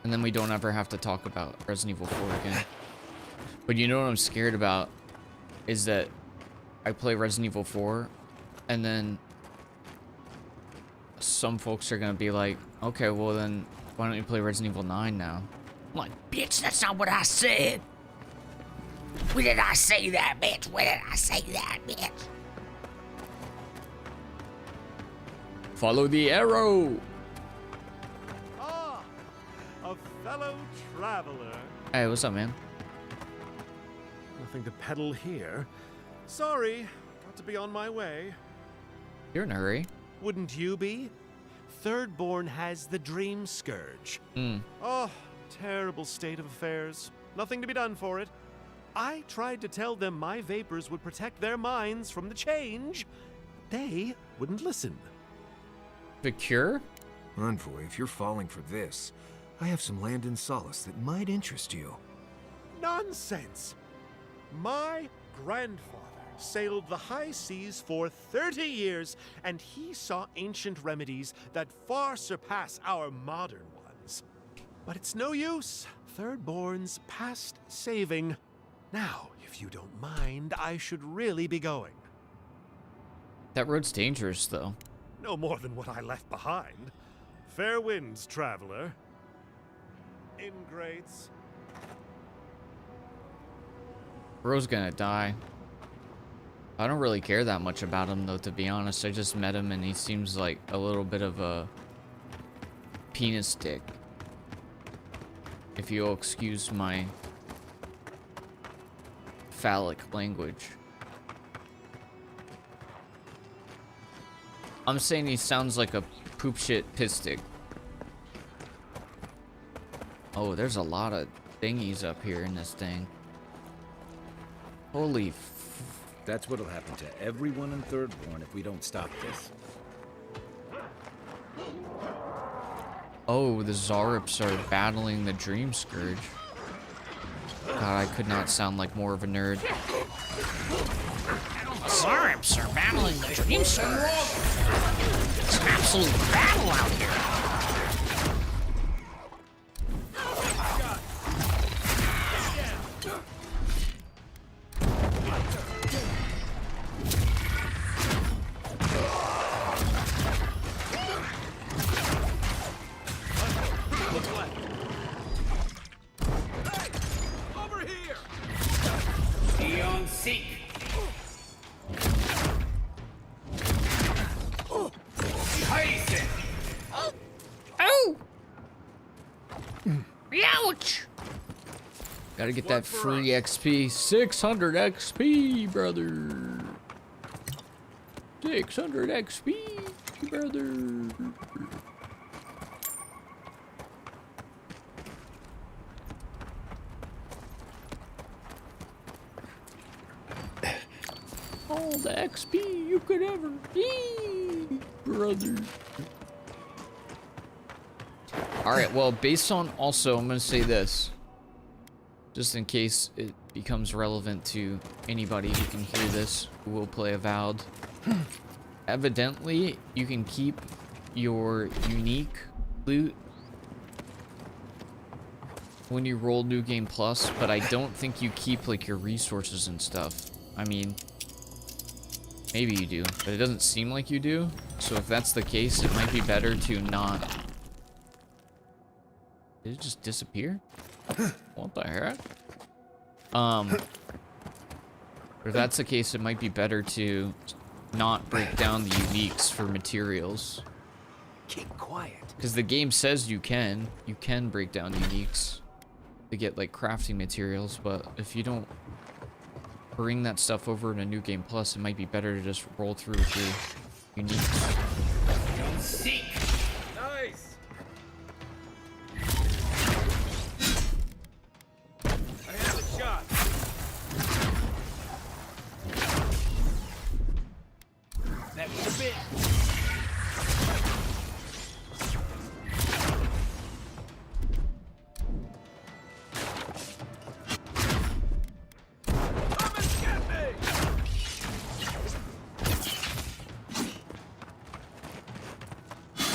And then we don't ever have to talk about Resident Evil 4 again. But you know what I'm scared about? Is that I play Resident Evil 4 and then some folks are gonna be like, okay, well then why don't you play Resident Evil 9 now? I'm like, bitch, that's not what I said. When did I say that, bitch? When did I say that, bitch? Follow the arrow. Ah, a fellow traveler. Hey, what's up, man? Nothing to peddle here. Sorry, got to be on my way. You're in a hurry. Wouldn't you be? Thirdborn has the Dream Scourge. Hmm. Oh, terrible state of affairs. Nothing to be done for it. I tried to tell them my vapors would protect their minds from the change. They wouldn't listen. The cure? Envoy, if you're falling for this, I have some land in Solace that might interest you. Nonsense! My grandfather sailed the high seas for 30 years, and he saw ancient remedies that far surpass our modern ones. But it's no use. Thirdborn's past saving. Now, if you don't mind, I should really be going. That road's dangerous, though. No more than what I left behind. Fair winds, traveler. Ingrates. Bro's gonna die. I don't really care that much about him, though, to be honest. I just met him and he seems like a little bit of a penis dick. If you'll excuse my phallic language. I'm saying he sounds like a poop shit pistic. Oh, there's a lot of thingies up here in this thing. Holy That's what'll happen to everyone in Thirdborn if we don't stop this. Oh, the Zarups are battling the Dream Scourge. God, I could not sound like more of a nerd. The Zarups are battling the Dream Scourge. It's an absolute battle out here. Gotta get that free XP. 600 XP, brother. 600 XP, brother. All the XP you could ever need, brother. Alright, well, based on also, I'm gonna say this. Just in case it becomes relevant to anybody who can hear this, who will play Avowed. Evidently, you can keep your unique loot when you roll New Game Plus, but I don't think you keep, like, your resources and stuff. I mean, maybe you do, but it doesn't seem like you do. So if that's the case, it might be better to not... Did it just disappear? What the heck? If that's the case, it might be better to not break down the uniques for materials. Keep quiet. Because the game says you can break down uniques to get like crafting materials, but if you don't bring that stuff over in a New Game Plus, it might be better to just roll through with your uniques. Don't seek. Nice. I have a shot. That was a bit.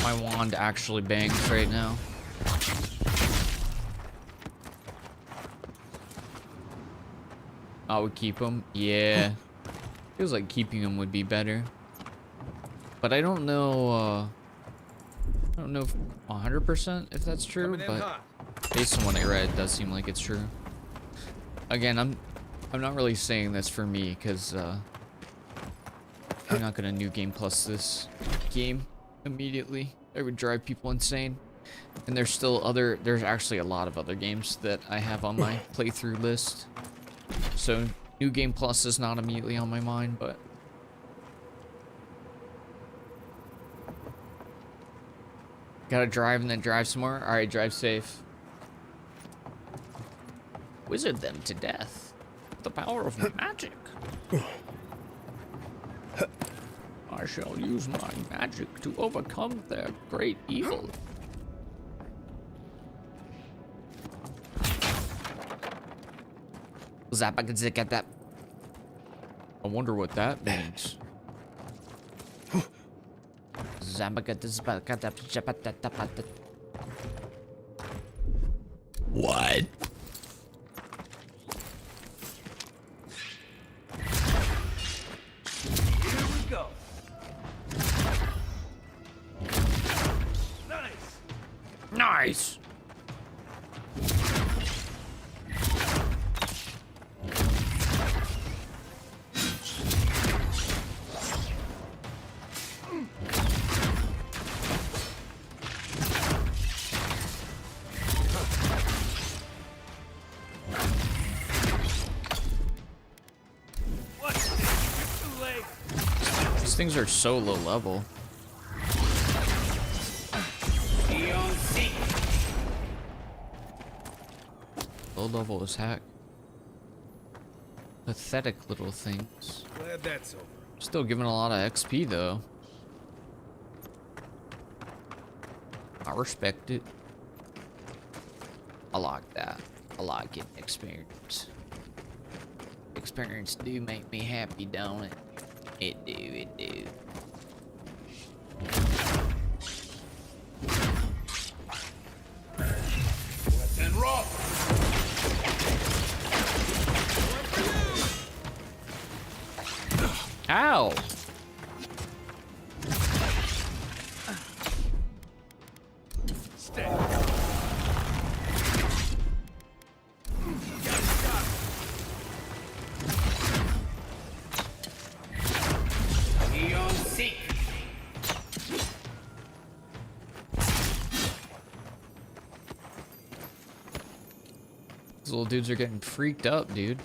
My wand actually bangs right now. I would keep him. Yeah. Feels like keeping him would be better. But I don't know, I don't know if 100% if that's true, but based on what I read, it does seem like it's true. Again, I'm not really saying this for me, because, I'm not gonna New Game Plus this game immediately. It would drive people insane. And there's actually a lot of other games that I have on my playthrough list. So New Game Plus is not immediately on my mind, but gotta drive and then drive some more. Alright, drive safe. Wizard them to death. The power of magic. I shall use my magic to overcome their great evil. I wonder what that means. What? Here we go. Nice. These things are so low level. Low level as heck. Pathetic little things. Glad that's over. Still giving a lot of XP though. I respect it. I like that. I like getting experience. Experience do make me happy, don't it? It do, it do. And rock. Ow! Stay. These little dudes are getting freaked up, dude.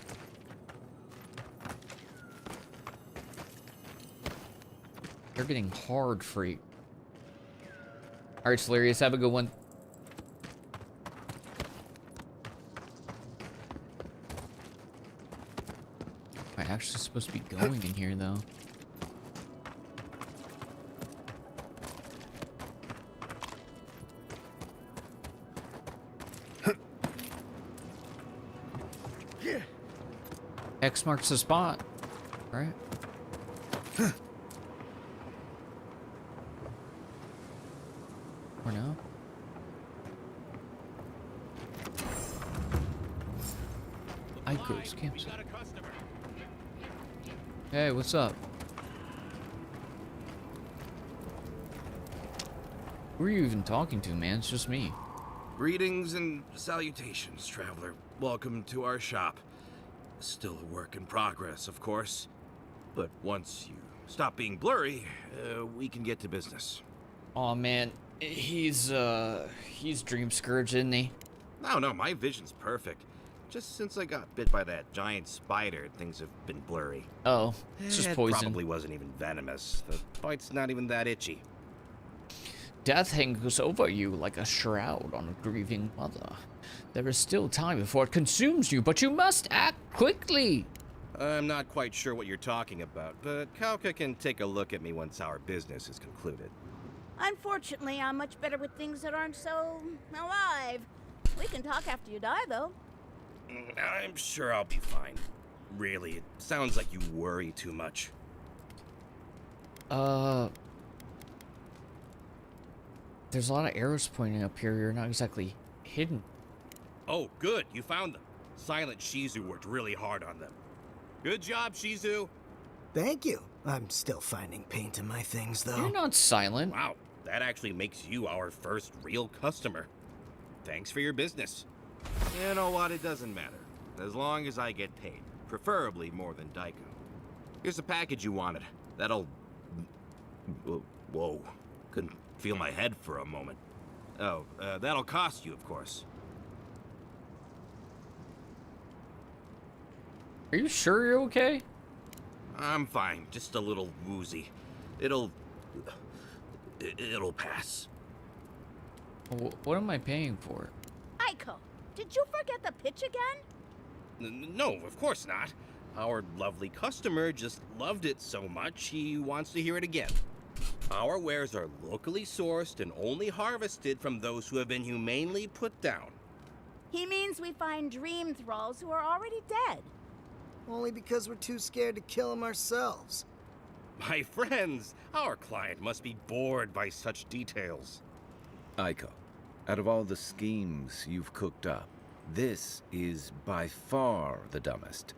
They're getting hard freaked. Alright, Solarius, have a good one. Am I actually supposed to be going in here, though? X marks the spot, right? Or no? Icarus campsite. Hey, what's up? Who are you even talking to, man? It's just me. Greetings and salutations, traveler. Welcome to our shop. Still a work in progress, of course. But once you stop being blurry, we can get to business. Aw, man. He's Dream Scourge, isn't he? No, my vision's perfect. Just since I got bit by that giant spider, things have been blurry. Oh, it's just It poison. probably wasn't even venomous. The bite's not even that itchy. Death hangs over you like a shroud on a grieving mother. There is still time before it consumes you, but you must act quickly. I'm not quite sure what you're talking about, but Kauka can take a look at me once our business is concluded. Unfortunately, I'm much better with things that aren't so alive. We can talk after you die, though. I'm sure I'll be fine. Really, it sounds like you worry too much. There's a lot of arrows pointing up here. You're not exactly hidden. Oh, good. You found them. Silent Shizu worked really hard on them. Good job, Shizu. Thank you. I'm still finding paint in my things, though. You're not silent. Wow, that actually makes you our first real customer. Thanks for your business. You know what? It doesn't matter. As long as I get paid. Preferably more than Daiko. Here's the package you wanted. That'll... Whoa. Couldn't feel my head for a moment. Oh, that'll cost you, of course. Are you sure you're okay? I'm fine. Just a little woozy. It'll pass. What am I paying for? Aiko, did you forget the pitch again? No, of course not. Our lovely customer just loved it so much he wants to hear it again. Our wares are locally sourced and only harvested from those who have been humanely put down. He means we find dream thralls who are already dead. Only because we're too scared to kill them ourselves. My friends, our client must be bored by such details. Aiko, out of all the schemes you've cooked up, this is by far the dumbest.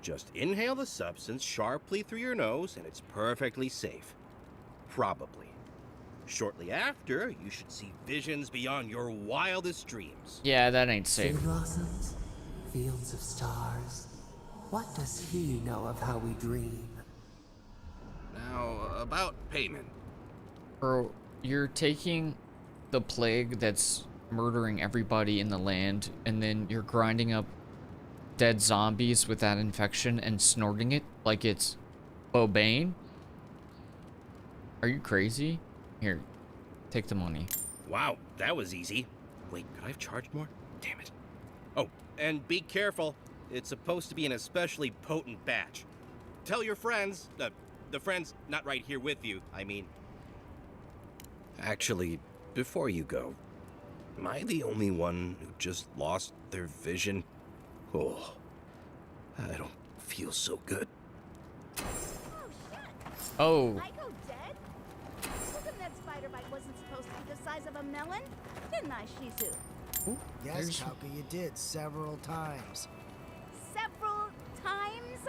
Just inhale the substance sharply through your nose and it's perfectly safe. Probably. Shortly after, you should see visions beyond your wildest dreams. Yeah, that ain't safe. Sea blossoms, fields of stars. What does he know of how we dream? Now, about payment. Bro, you're taking the plague that's murdering everybody in the land, and then you're grinding up dead zombies with that infection and snorting it like it's Bobane? Are you crazy? Here, take the money. Wow, that was easy. Wait, could I have charged more? Damn it. Oh, and be careful. It's supposed to be an especially potent batch. Tell your friends, the friends not right here with you, I mean. Actually, before you go, am I the only one who just lost their vision? Oh, I don't feel so good. Oh. Tycho dead? Told him that spider bite wasn't supposed to be the size of a melon, didn't I, Shizu? Yes, Kauka, you did several times. Several times?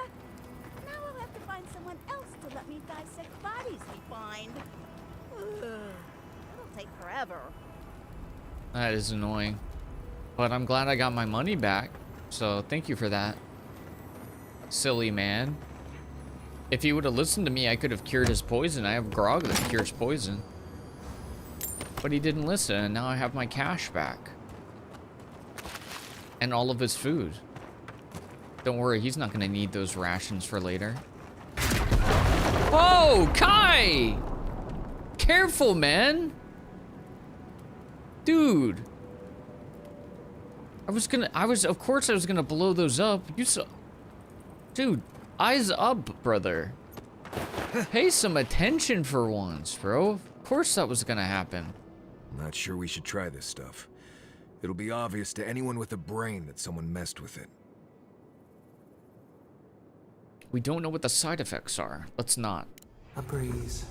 Now I'll have to find someone else to let me dissect bodies we find. Ugh, it'll take forever. That is annoying. But I'm glad I got my money back. So thank you for that. Silly man. If he would have listened to me, I could have cured his poison. I have grog that cures poison. But he didn't listen, and now I have my cash back. And all of his food. Don't worry, he's not gonna need those rations for later. Oh, Kai! Careful, man! Dude! Of course I was gonna blow those up. You saw... Dude, eyes up, brother. Pay some attention for once, bro. Of course that was gonna happen. I'm not sure we should try this stuff. It'll be obvious to anyone with a brain that someone messed with it. We don't know what the side effects are. Let's not. A breeze.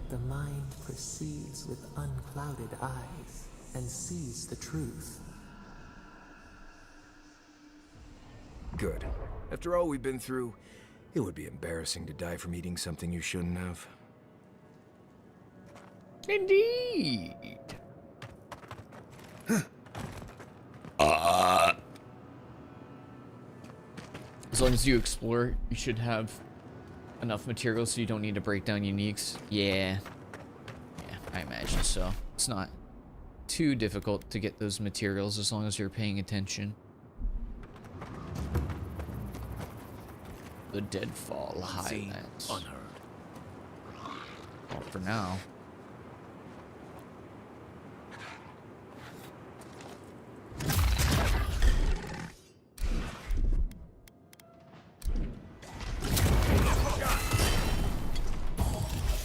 The mind perceives with unclouded eyes and sees the truth. Good. After all we've been through, it would be embarrassing to die from eating something you shouldn't have. Indeed. As long as you explore, you should have enough materials so you don't need to break down uniques. Yeah, I imagine so. It's not too difficult to get those materials as long as you're paying attention. The Deadfall Highlands. Unheard. Well, for now.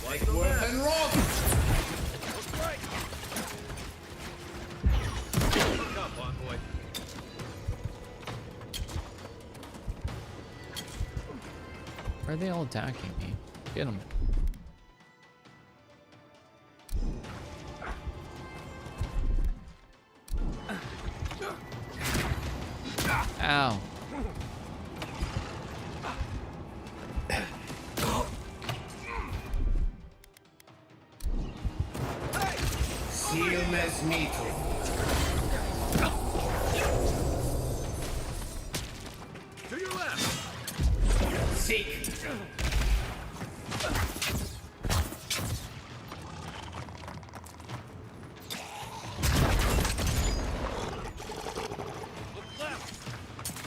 Like Yerv and Rob. Look up, boy. Why are they all attacking me? Get them. Ow. Sealness meeting. To your left. Seek.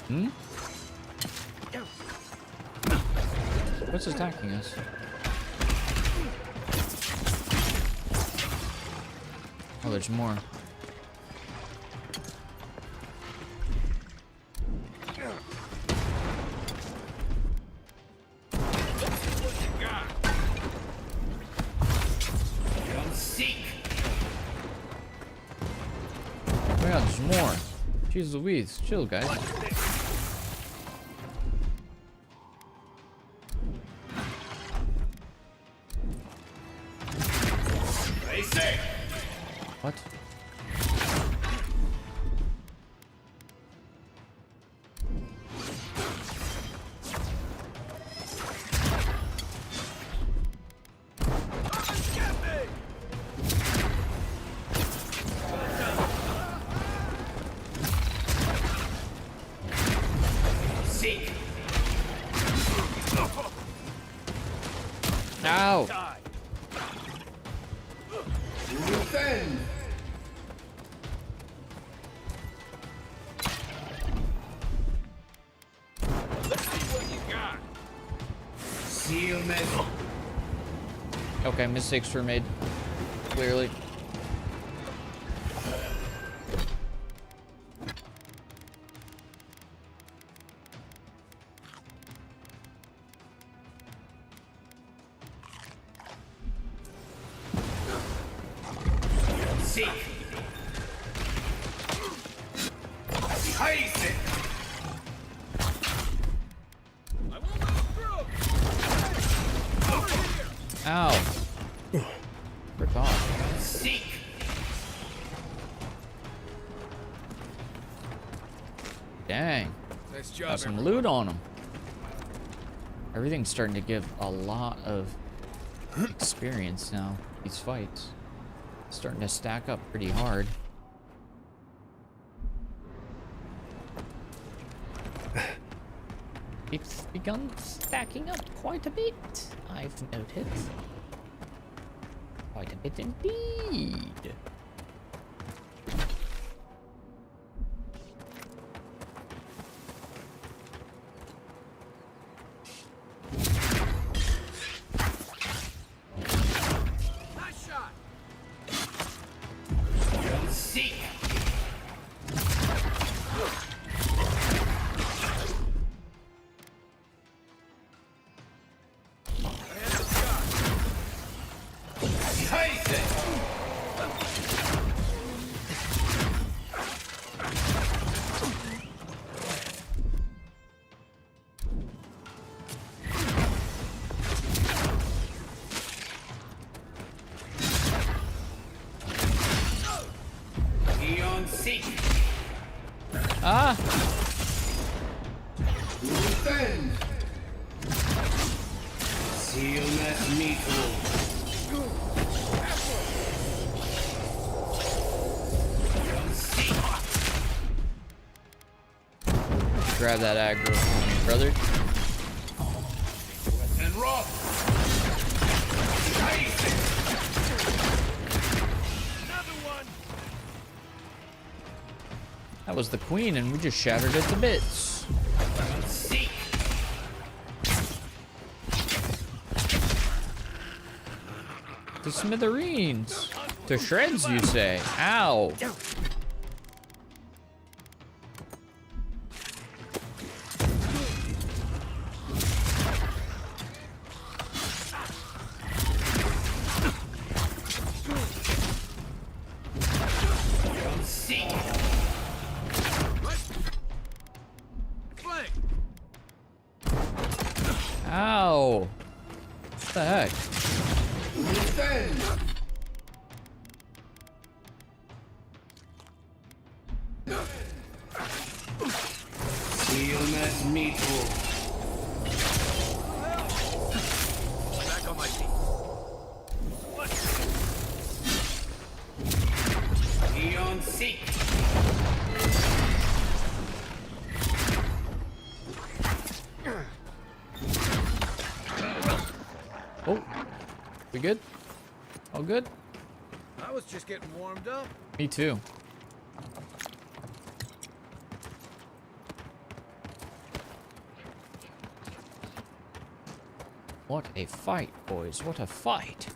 Hmm? What's attacking us? Oh, there's more. Oh my god, there's more. Jeez Louise, chill, guys. What? Seek. Ow! Defend. Let's see what you got. Okay, mistakes were made. Clearly. Seek. Heiß it. Ow. Frick off. Seek. Dang. Nice job, Got some everyone. loot on him. Everything's starting to give a lot of experience now. These fights. Starting to stack up pretty hard. It's begun stacking up quite a bit, I've noticed. Quite a bit indeed. Nice shot. Seek. Ah! Defend. Seal that meatful. Grab that aggro from me, brother. And rock. That was the queen, and we just shattered it to bits. To smithereens. To shreds, you say? Ow. Ow. What the heck? Defend. Seal that meatful. Back on my feet. Eon seek. Oh. We good? All good? I was just getting warmed up. Me too. What a fight, boys. What a fight.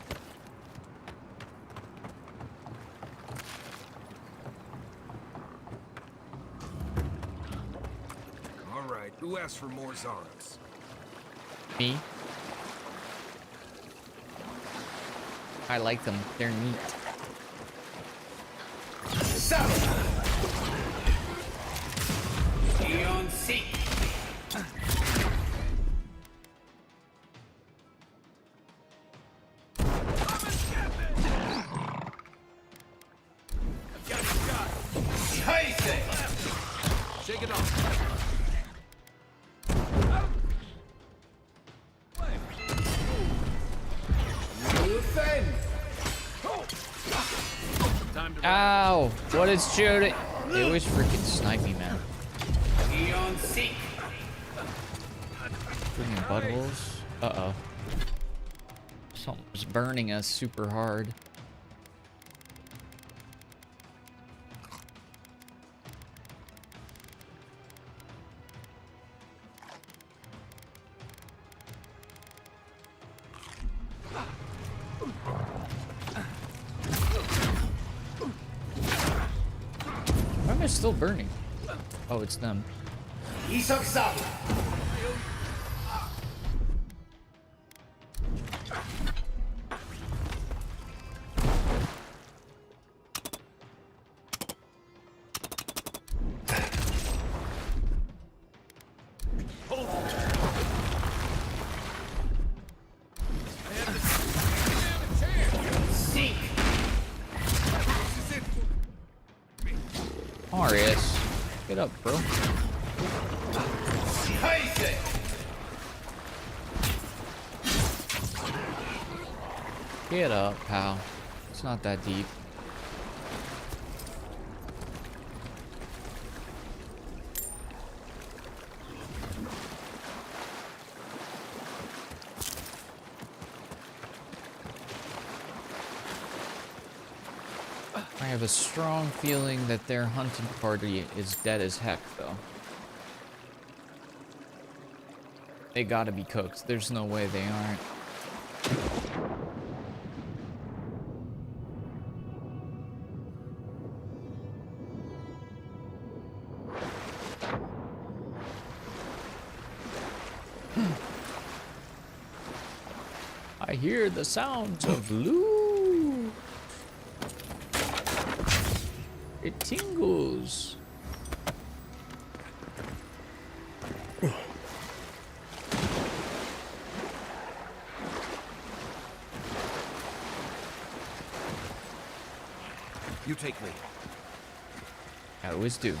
All right, who asked for more Zaros? Me. I like them. They're neat. Eon seek. Shake it off. Defend. Ow! What is shooting? They always freaking snipe me, man. Eon seek. Freaking buttholes. Uh-oh. Something's burning us super hard. Why am I still burning? Oh, it's them. Marius, get up, bro. Get up, pal. It's not that deep. I have a strong feeling that their hunting party is dead as heck, though. They gotta be cooked. There's no way they aren't. I hear the sounds of loot. It tingles. You take me. I always do.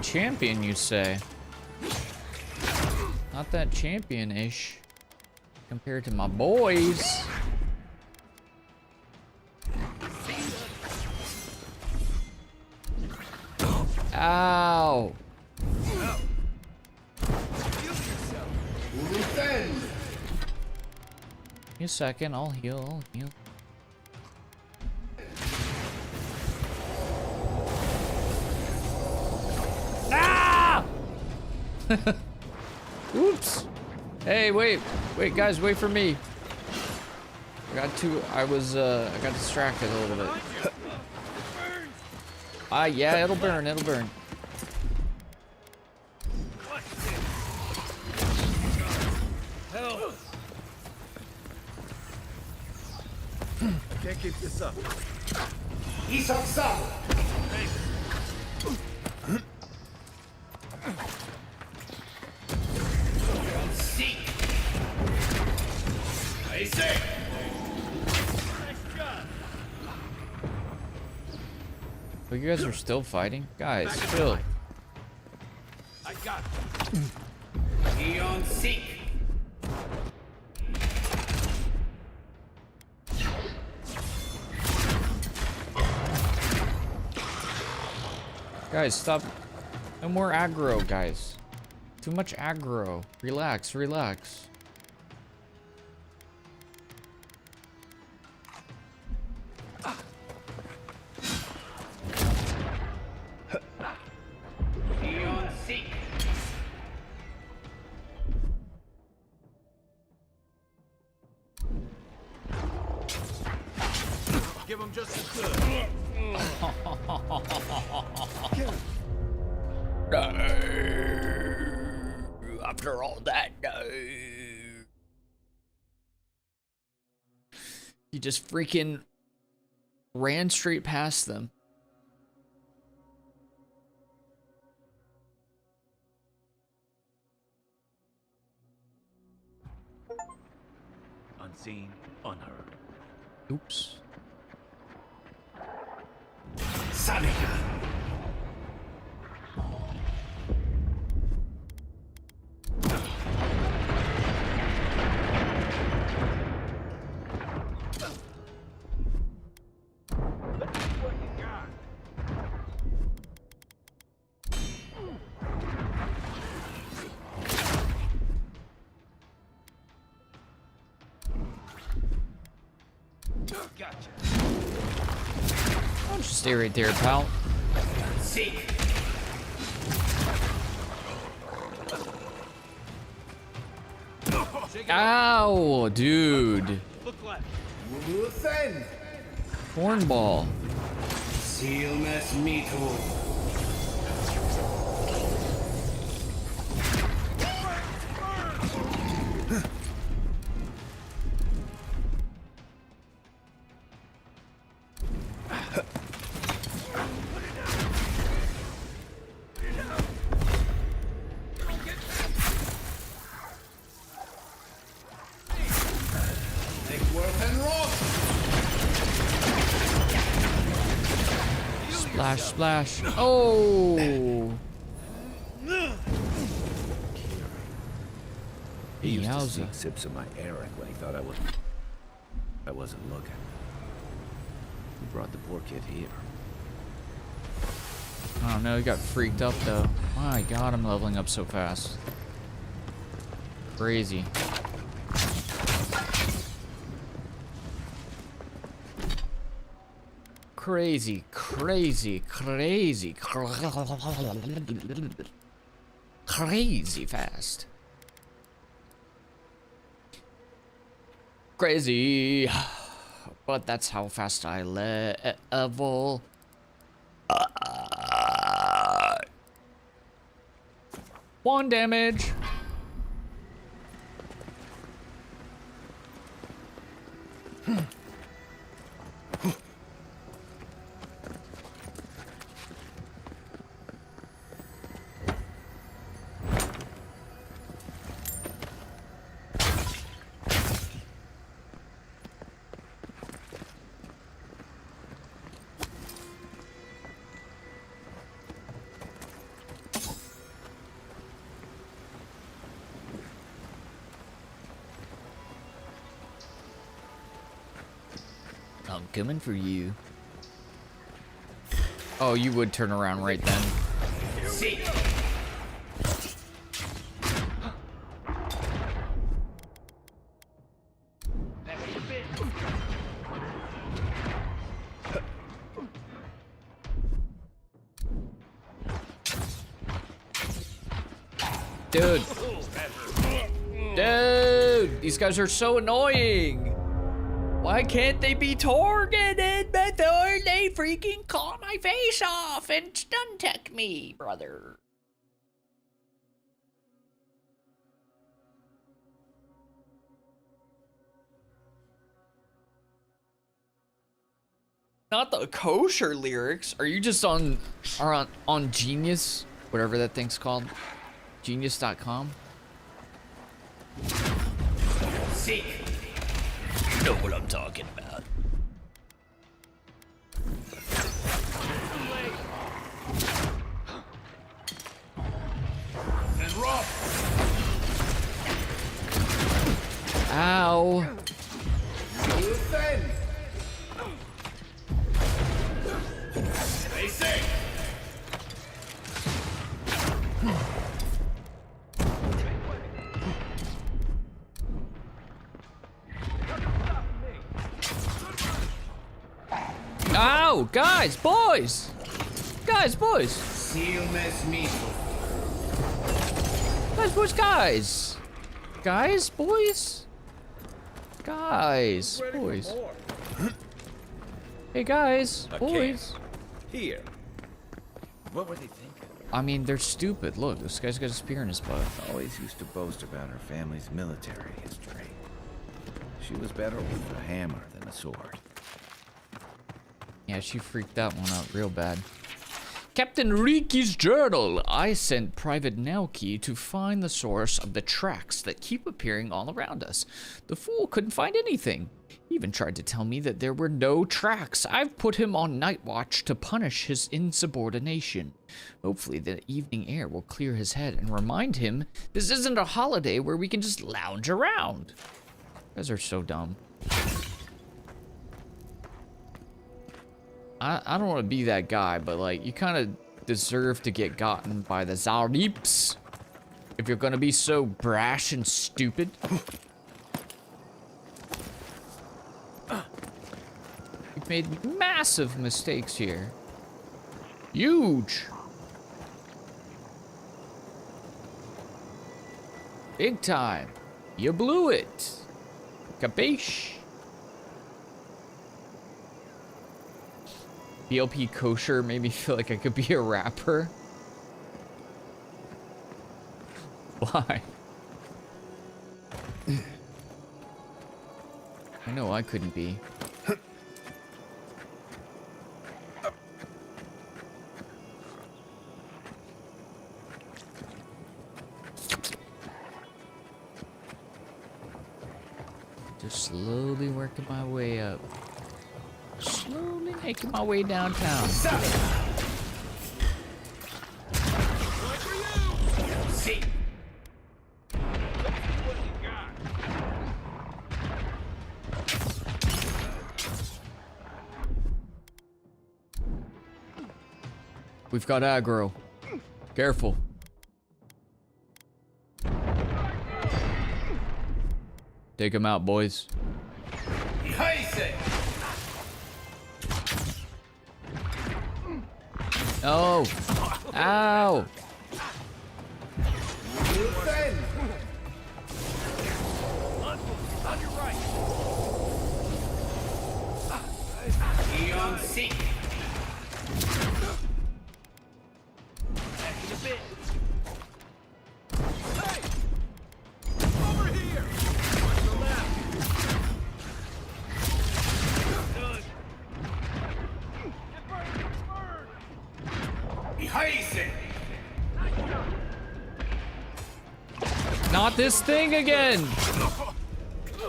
Champion, you say? Not that champion-ish compared to my boys. Ow! Give me a second, I'll heal, Oops. Hey, wait, guys, wait for me. I got distracted a little bit. Yeah, it'll burn. Can't keep this up. Oh, you guys are still fighting? Guys, chill. I got it. Eon Seek. Guys, stop. No more aggro, guys. Too much aggro. Relax. Eon Seek. Give him just as good. After all that, no. He just freaking ran straight past them. Unseen, unheard. Oops. Sanika. Gotcha. Why don't you stay right there, pal? Seek. Ow, dude. Look left. Send. Cornball. Seal mess me too. Splash, splash. Oh. He used to Yowza. sneak sips of my Eric when he thought I wasn't looking. He brought the poor kid here. I don't know, he got freaked up though. My god, I'm leveling up so fast. Crazy. Crazy, crazy, crazy, crazy fast. Crazy. But that's how fast I level. 1 damage. I'm coming for you. Oh, you would turn around right then. Seek. Dude. Dude, these guys are so annoying. Why can't they be targeted before they freaking claw my face off and stun tech me, brother? Not the kosher lyrics. Are you just on Genius? Whatever that thing's called. Genius.com? Seek. You know what I'm talking about. And rough. Ow. Stay safe. Ow, guys, boys. Guys, boys. Seal mess me Guys, boys, guys. Guys, boys. Guys, boys. Hey, guys, boys. Here. What were they thinking? I mean, they're stupid. Look, this guy's got a spear in his butt. Always used to boast about her family's military history. She was better with a hammer than a sword. Yeah, she freaked that one out real bad. Captain Riki's journal. I sent Private Naoki to find the source of the tracks that keep appearing all around us. The fool couldn't find anything. He even tried to tell me that there were no tracks. I've put him on night watch to punish his insubordination. Hopefully the evening air will clear his head and remind him this isn't a holiday where we can just lounge around. You guys are so dumb. I don't want to be that guy, but like, you kind of deserve to get gotten by the Zarips if you're gonna be so brash and stupid. made massive mistakes here. Huge. Big time. You blew it. Capiche? BLP kosher made me feel like I could be a rapper. Why? I know I couldn't be. Just slowly working my way up. Slowly making my way downtown. See. We've got aggro. Careful. Take him out, boys. Oh! Ow! On your right. Eon seek. Back in a bit. Hey! Over here! Watch the left. Good. Get burned! Get burned! Behind it! Not this thing again!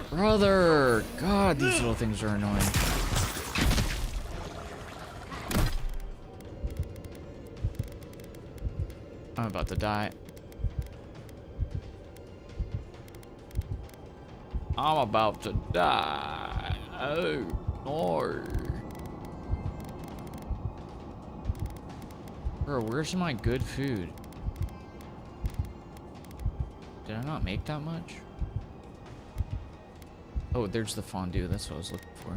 Brother! God, these little things are annoying. I'm about to die. I'm about to die. Oh, no. Bro, where's my good food? Did I not make that much? Oh, there's the fondue. That's what I was looking for.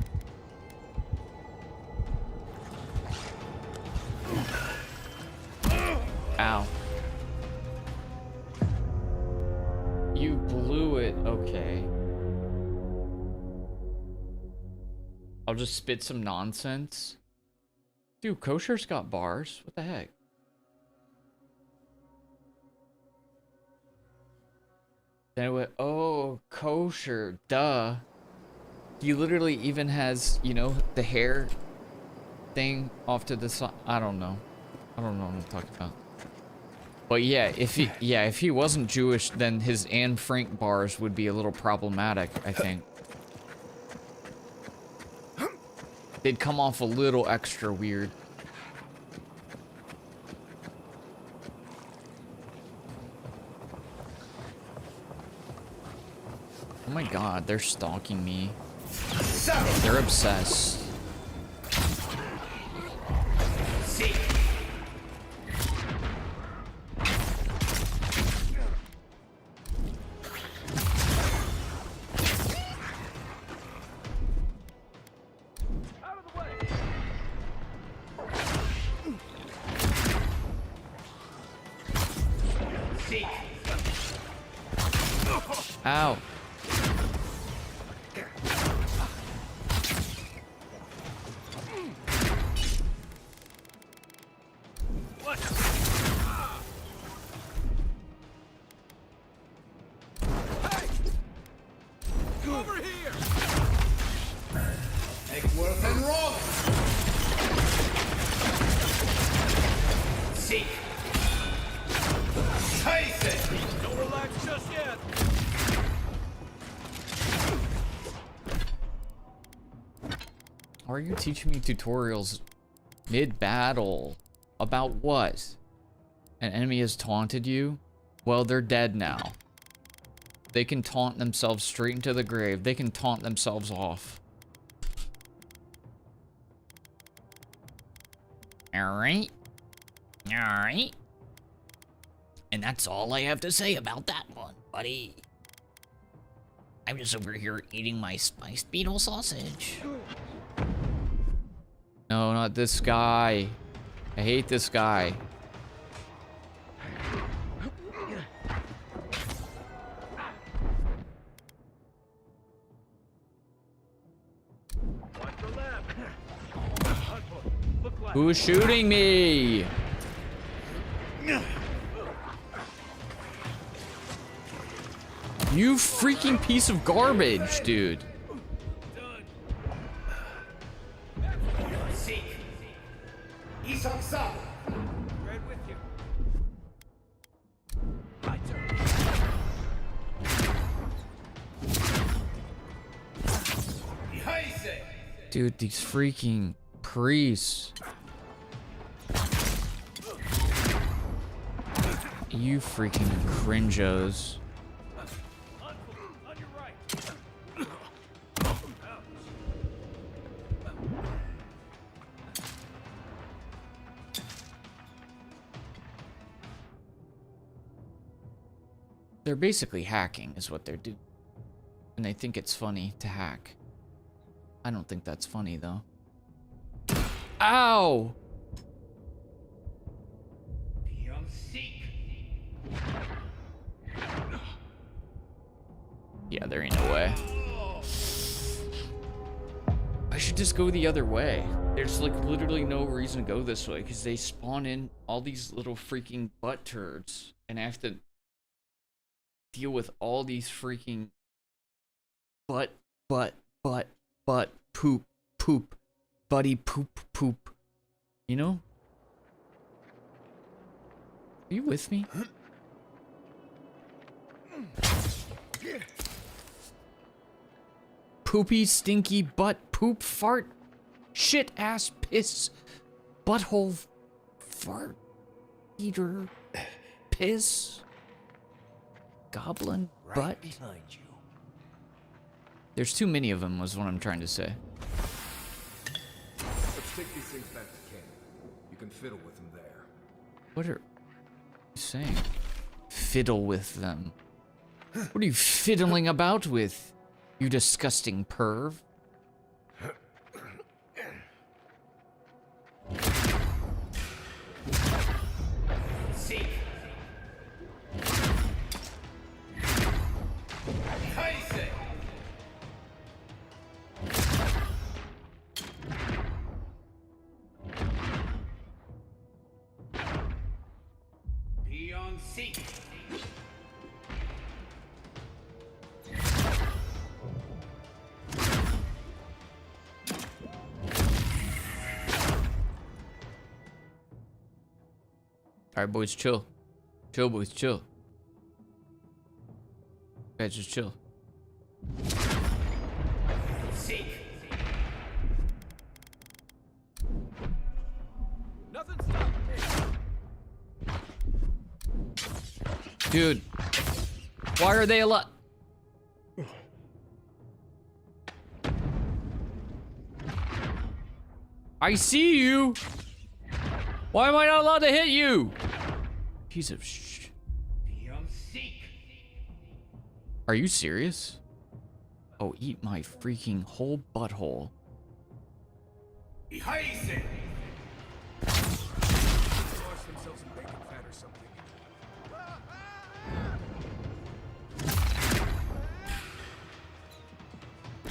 Ow. You blew it. Okay. I'll just spit some nonsense. Dude, kosher's got bars. What the heck? Then it went, oh, kosher, duh. He literally even has, you know, the hair thing off to the side. I don't know. I don't know what I'm talking about. But yeah, if he wasn't Jewish, then his Anne Frank bars would be a little problematic, I think. They'd come off a little extra weird. Oh my god, they're stalking me. They're obsessed. See. Ow. Over here! Take worth and roll! Seek! Chase it! Don't relax just yet! Are you teaching me tutorials mid-battle? About what? An enemy has taunted you? Well, they're dead now. They can taunt themselves straight into the grave. They can taunt themselves off. Alright. Alright. And that's all I have to say about that one, buddy. I'm just over here eating my spiced beetle sausage. No, not this guy. I hate this guy. Who's shooting me? You freaking piece of garbage, dude. Dude, these freaking priests. You freaking cringos. They're basically hacking is what they're doing. And they think it's funny to hack. I don't think that's funny though. Ow! Yeah, there ain't no way. I should just go the other way. There's like literally no reason to go this way because they spawn in all these little freaking butt turds and I have to deal with all these freaking butt, poop, buddy, poop. You know? Are you with me? Poopy, stinky, butt, poop, fart, shit, ass, piss, butthole, fart, eater, piss, goblin, butt. Behind you. There's too many of them, was what I'm trying to say. Let's take these things back to camp. You can fiddle with them there. What are you saying? Fiddle with them. What are you fiddling about with? You disgusting perv. Seek. Beyond seek. Alright, boys, chill. Chill, boys, chill. Guys, just chill. Seek. Nothing stopping me. Dude, why are they alive? I see you. Why am I not allowed to hit you? Piece of sh. Beyond seek. Are you serious? Oh, eat my freaking whole butthole. Behind.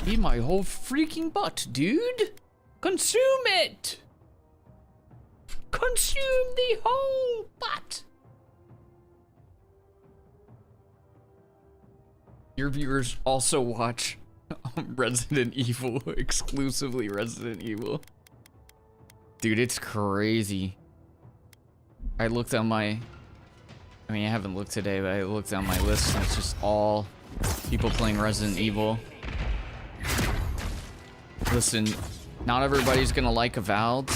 Eat my whole freaking butt, dude. Consume it. Consume the whole butt. Your viewers also watch Resident Evil, exclusively Resident Evil. Dude, it's crazy. I looked on my... I mean, I haven't looked today, but I looked on my list and it's just all people playing Resident Evil. Listen, not everybody's gonna like Avowed,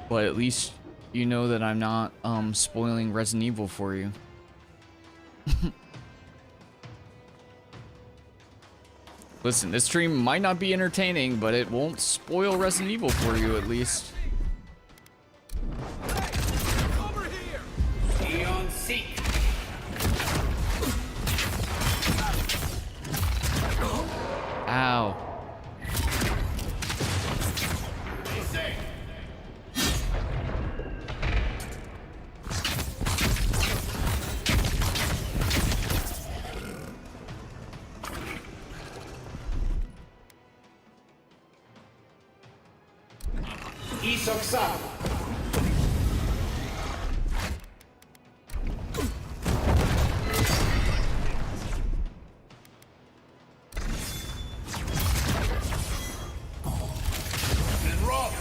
but at least you know that I'm not spoiling Resident Evil for you. Listen, this stream might not be entertaining, but it won't spoil Resident Evil for you at least. Over here. Beyond seek. Ow. Isoxal. And rock.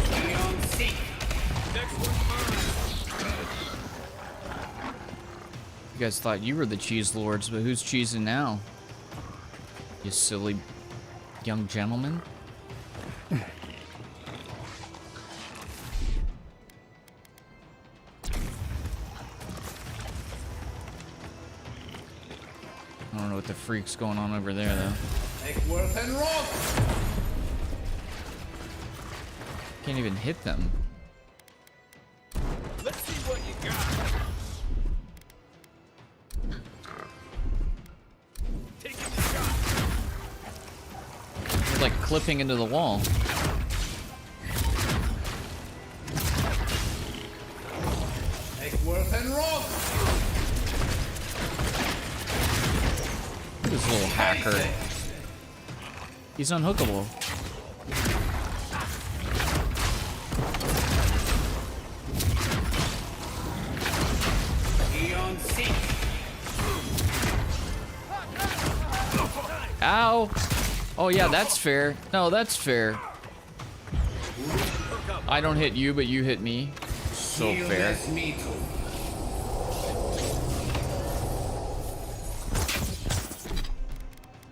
Beyond seek. Next one's mine. You guys thought you were the cheese lords, but who's cheesing now? You silly young gentleman. I don't know what the freak's going on over there, though. Take worth and rock. Can't even hit them. Let's see what you got. Taking the shot. They're like clipping into the wall. Take worth and rock. This little hacker. He's unhookable. Beyond seek. Ow! Oh yeah, that's fair. No, that's fair. I don't hit you, but you hit me. So fair.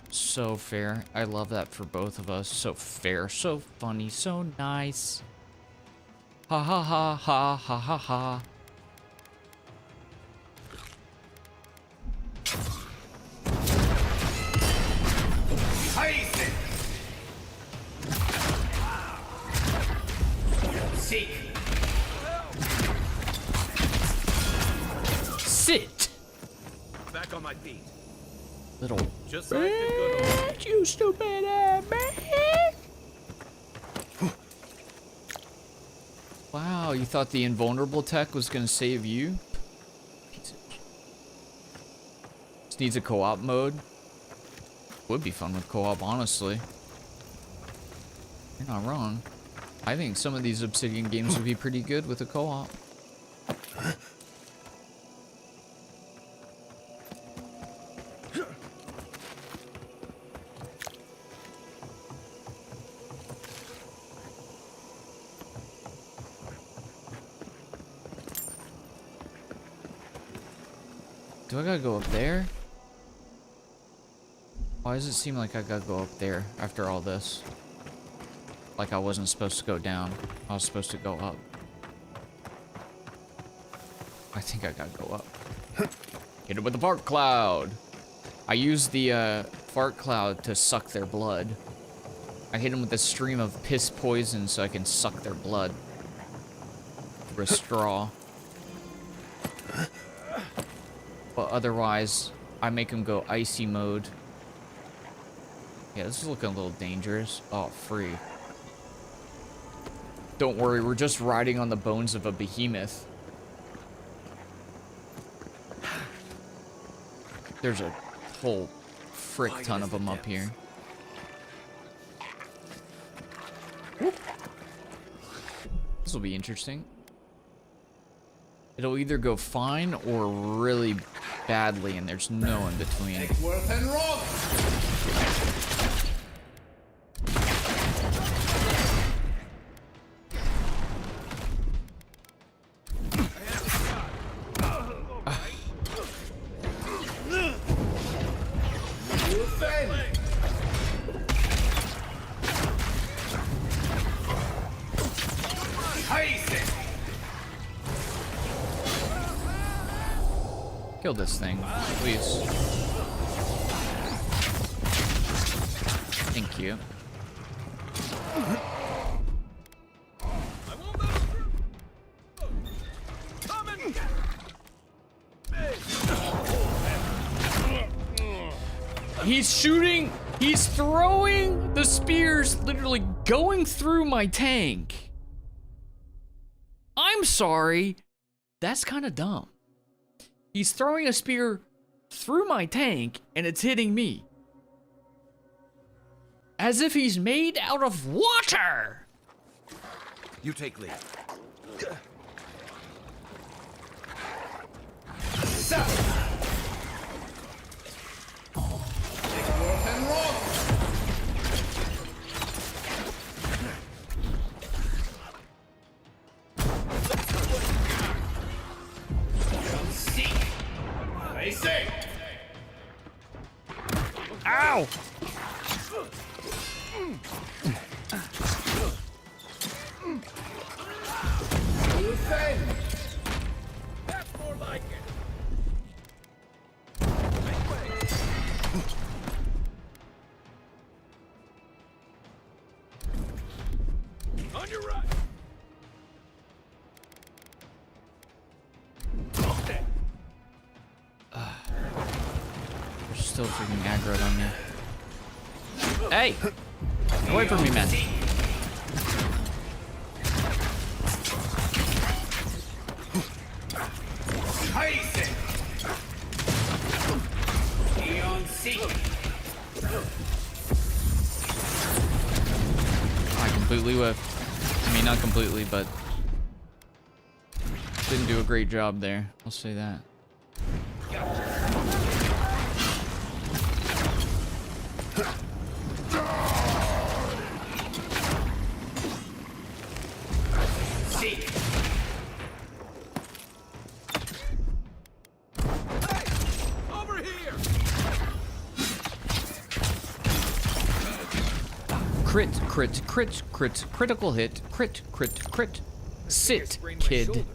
So fair. I love that for both of us. So fair, so funny, so nice. Ha ha ha ha ha ha ha. Seek. Sit! Back on my feet. Little Just like the good old. you stupid ass man. Wow, you thought the invulnerable tech was gonna save you? This needs a co-op mode. Would be fun with co-op, honestly. You're not wrong. I think some of these Obsidian games would be pretty good with a co-op. Do I gotta go up there? Why does it seem like I gotta go up there after all this? Like I wasn't supposed to go down. I was supposed to go up. I think I gotta go up. Hit it with the fart cloud. I used the fart cloud to suck their blood. I hit them with a stream of piss poison so I can suck their blood through a straw. But otherwise, I make them go icy mode. Yeah, this is looking a little dangerous. Oh, free. Don't worry, we're just riding on the bones of a behemoth. There's a whole frick ton of them up here. This will be interesting. It'll either go fine or really badly, and there's no in between. Take worth and rock. Kill this thing, please. Thank you. He's shooting, he's throwing the spears, literally going through my tank. I'm sorry. That's kind of dumb. He's throwing a spear through my tank, and it's hitting me. As if he's made out of water! You take lead. Ow! That's more like it. On your right. They're still freaking aggroed on me. Hey! Get away from me, man. I completely whiffed. I mean, not completely, but didn't do a great job there. I'll say that. Over here. Critical hit, crit. Sit, kid.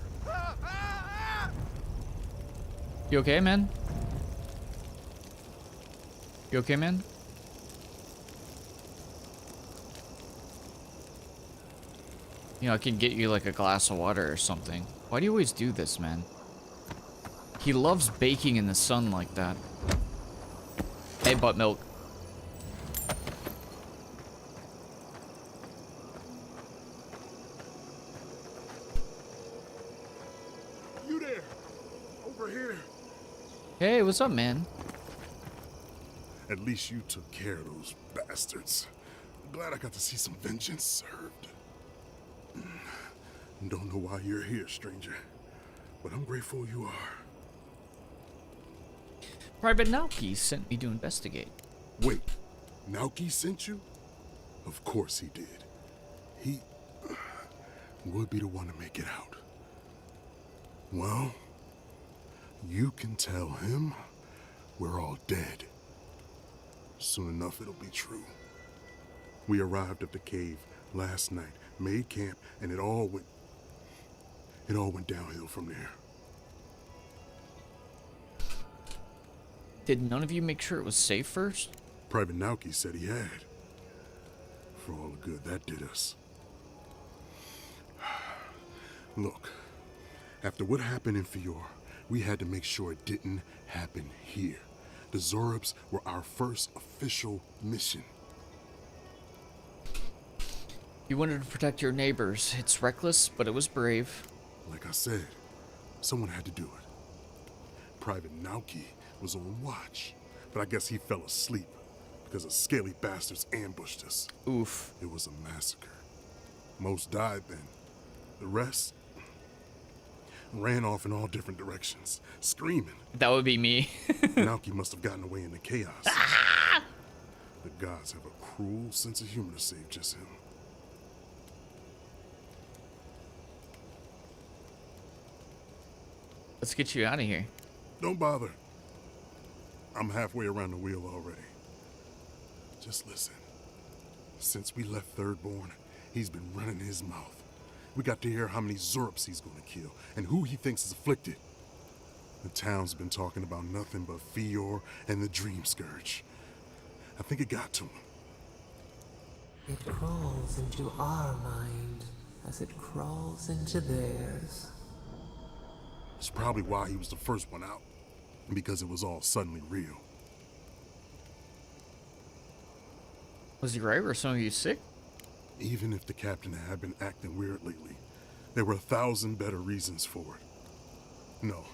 You okay, man? You okay, man? You know, I can get you like a glass of water or something. Why do you always do this, man? He loves baking in the sun like that. Hey, butt milk. You there? Over here. Hey, what's up, man? At least you took care of those bastards. I'm glad I got to see some vengeance served. Don't know why you're here, stranger, but I'm grateful you are. Private Naoki sent me to investigate. Wait, Naoki sent you? Of course he did. He would be the one to make it out. Well, you can tell him we're all dead. Soon enough, it'll be true. We arrived at the cave last night, made camp, and it all went downhill from there. Did none of you make sure it was safe first? Private Naoki said he had. For all the good that did us. Look, after what happened in Fior, we had to make sure it didn't happen here. The Zorubs were our first official mission. You wanted to protect your neighbors. It's reckless, but it was brave. Like I said, someone had to do it. Private Naoki was on watch, but I guess he fell asleep because the scaly bastards ambushed us. Oof. It was a massacre. Most died then. The rest ran off in all different directions, screaming. That would be me. Naoki must have gotten away in the chaos. The gods have a cruel sense of humor to save just him. Let's get you out of here. Don't bother. I'm halfway around the wheel already. Just listen. Since we left Thirdborn, he's been running his mouth. We got to hear how many Zorups he's gonna kill, and who he thinks is afflicted. The town's been talking about nothing but Fior and the Dream Scourge. I think it got to him. It crawls into our mind as it crawls into theirs. It's probably why he was the first one out, because it was all suddenly real. Was he right? Were some of you sick? Even if the captain had been acting weird lately, there were 1,000 better reasons for it. No,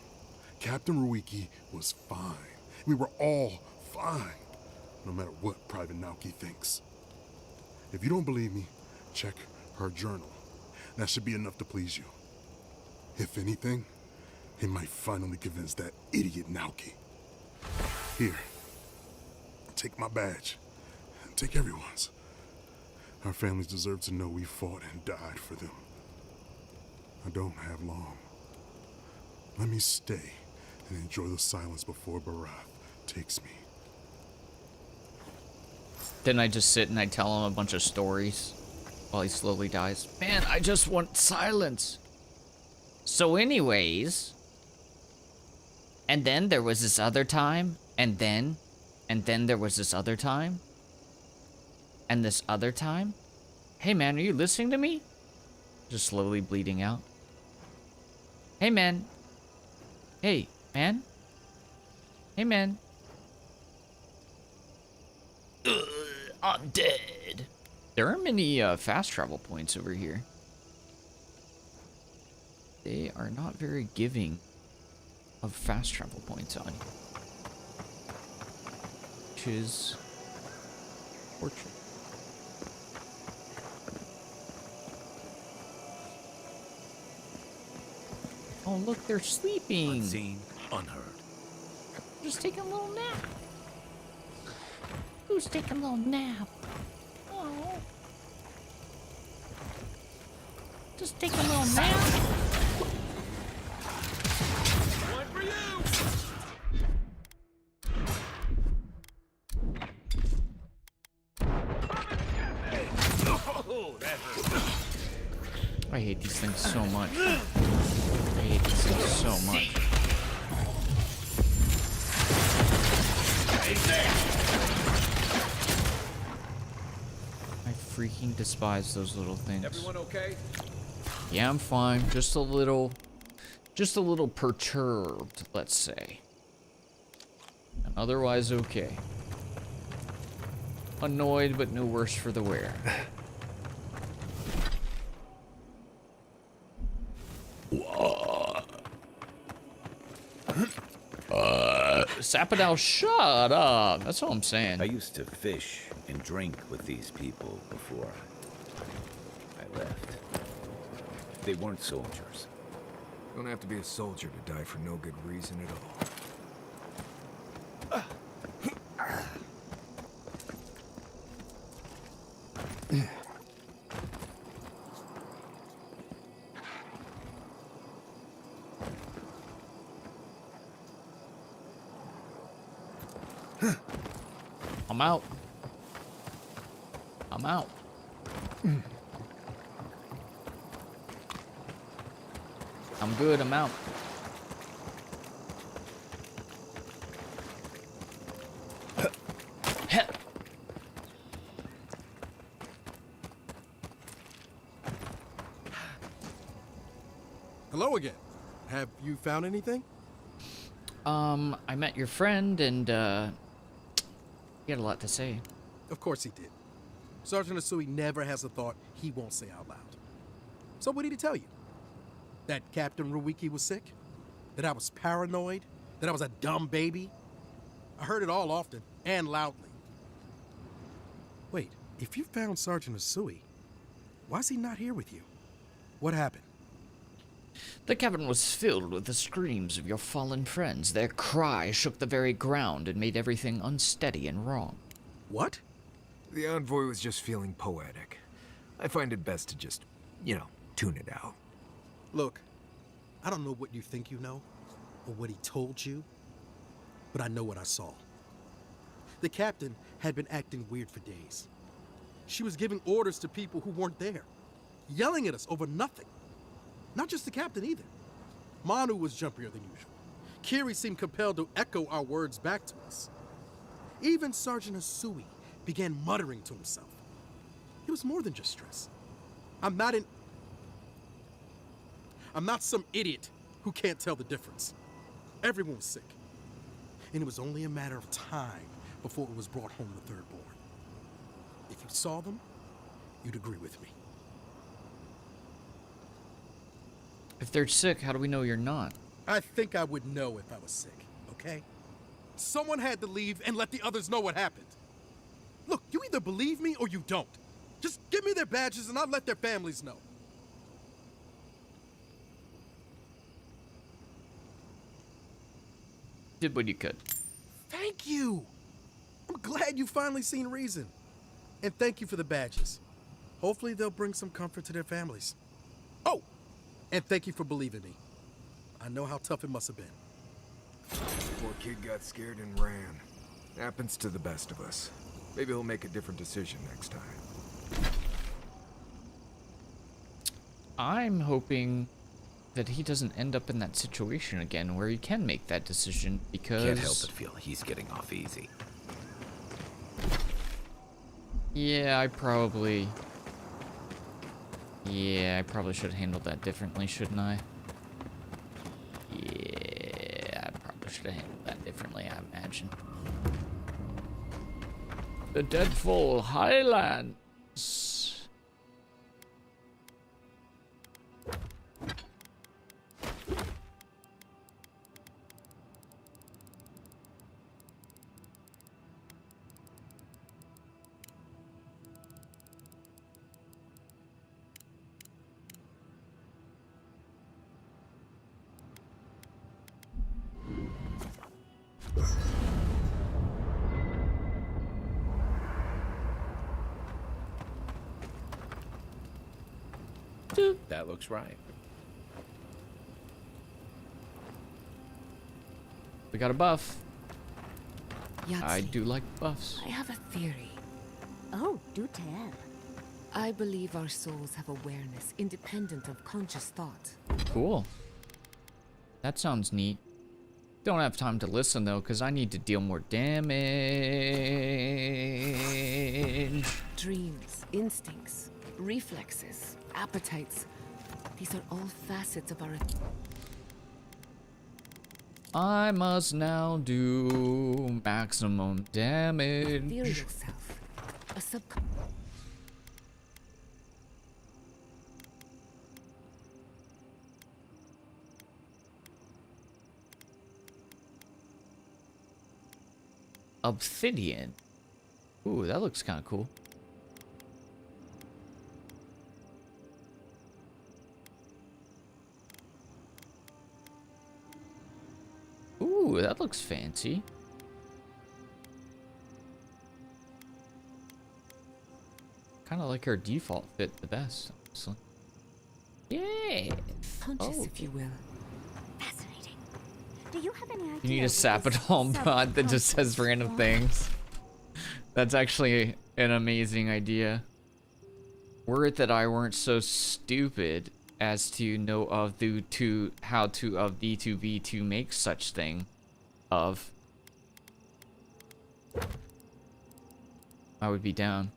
Captain Ruiki was fine. We were all fine, no matter what Private Naoki thinks. If you don't believe me, check her journal. That should be enough to please you. If anything, it might finally convince that idiot Naoki. Here, take my badge. Take everyone's. Our families deserve to know we fought and died for them. I don't have long. Let me stay and enjoy the silence before Barath takes me. Then I just sit and I tell him a bunch of stories while he slowly dies. Man, I just want silence. So anyways, and then there was this other time, and then there was this other time, and this other time. Hey man, are you listening to me? Just slowly bleeding out. Hey man. Hey, man. Hey man. I'm dead. There are many fast travel points over here. They are not very giving of fast travel points on you, which is fortunate. Oh look, they're sleeping. Unseen, unheard. Just taking a little nap. Who's taking a little nap? Oh. Just taking a little nap. One for you! Oh, that hurt. I hate these things so much. I hate these things so much. I freaking despise those little things. Everyone okay? Yeah, I'm fine. Just a little perturbed, let's say. And otherwise okay. Annoyed, but no worse for the wear. Sapadal, shut up. That's all I'm saying. I used to fish and drink with these people before I left. They weren't soldiers. Don't have to be a soldier to die for no good reason at all. I'm out. I'm out. I'm good, I'm out. Hello again. Have you found anything? I met your friend and, he had a lot to say. Of course he did. Sergeant Asui never has a thought he won't say out loud. So what did he tell you? That Captain Ruiki was sick? That I was paranoid? That I was a dumb baby? I heard it all often and loudly. Wait, if you found Sergeant Asui, why is he not here with you? What happened? The cabin was filled with the screams of your fallen friends. Their cry shook the very ground and made everything unsteady and wrong. What? The envoy was just feeling poetic. I find it best to just, tune it out. Look, I don't know what you think you know, or what he told you, but I know what I saw. The captain had been acting weird for days. She was giving orders to people who weren't there, yelling at us over nothing. Not just the captain either. Manu was jumpier than usual. Kiri seemed compelled to echo our words back to us. Even Sergeant Asui began muttering to himself. It was more than just stress. I'm not some idiot who can't tell the difference. Everyone was sick. And it was only a matter of time before it was brought home the third born. If you saw them, you'd agree with me. If they're sick, how do we know you're not? I think I would know if I was sick, okay? Someone had to leave and let the others know what happened. Look, you either believe me or you don't. Just give me their badges and I'll let their families know. Did what you could. Thank you. I'm glad you finally seen reason. And thank you for the badges. Hopefully they'll bring some comfort to their families. Oh, and thank you for believing me. I know how tough it must have been. Poor kid got scared and ran. Happens to the best of us. Maybe he'll make a different decision next time. I'm hoping that he doesn't end up in that situation again where he can make that decision, because Can't help but feel he's getting off easy. Yeah, I probably should have handled that differently, shouldn't I? Yeah, I probably should have handled that differently, I imagine. The Deadfall Highlands. That looks right. We got a buff. Yahtzee, I do like buffs. I have a theory. Oh, do tell. I believe our souls have awareness independent of conscious thought. Cool. That sounds neat. Don't have time to listen though, because I need to deal more damage. Dreams, instincts, reflexes, appetites. These are all facets of our... I must now do maximum damage. Ethereal self. A sub... Obsidian. Ooh, that looks kind of cool. Ooh, that looks fancy. Kind of like her default fit the best, honestly. Yeah. Conscious, if you will. Fascinating. Do you have any idea? You need a what this Sapodol mod that just says random subconscious things. That's actually an amazing idea. Were it that I weren't so stupid as to know of how to of D2B to make such thing of, I would be down.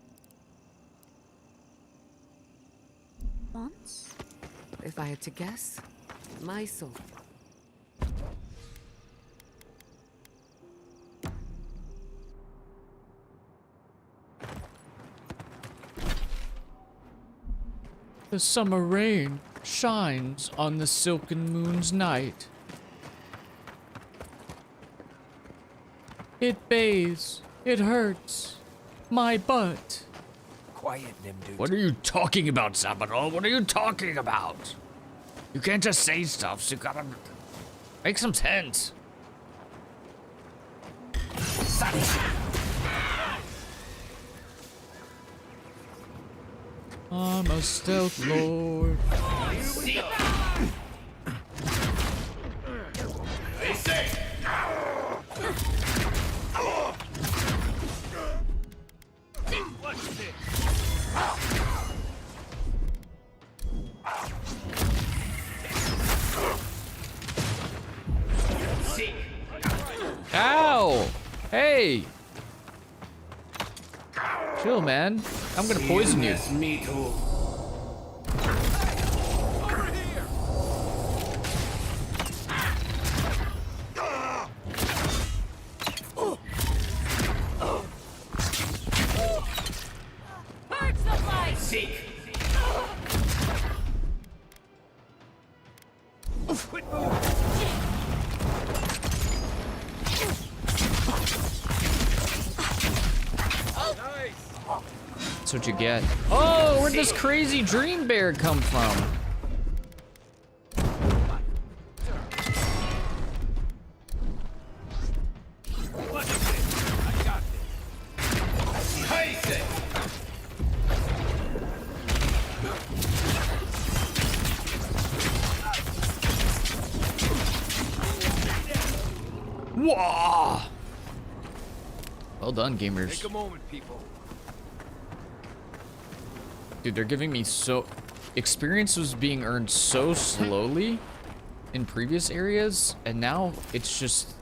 Once? If I had to guess, my soul. The summer rain shines on the silken moon's night. It bathes, it hurts, my butt. Quiet, Nimdude. What are you talking about, Sabadol? What are you talking about? You can't just say stuff, so you gotta make some sense. I'm a stealth lord. Ow! Hey! Chill, man. I'm gonna poison you. Me too. That's what you get. Oh, where'd this crazy dream bear come from? Whoa! Well done, gamers. Take a moment, people. Dude, they're giving me so... Experience was being earned so slowly in previous areas, and now it's just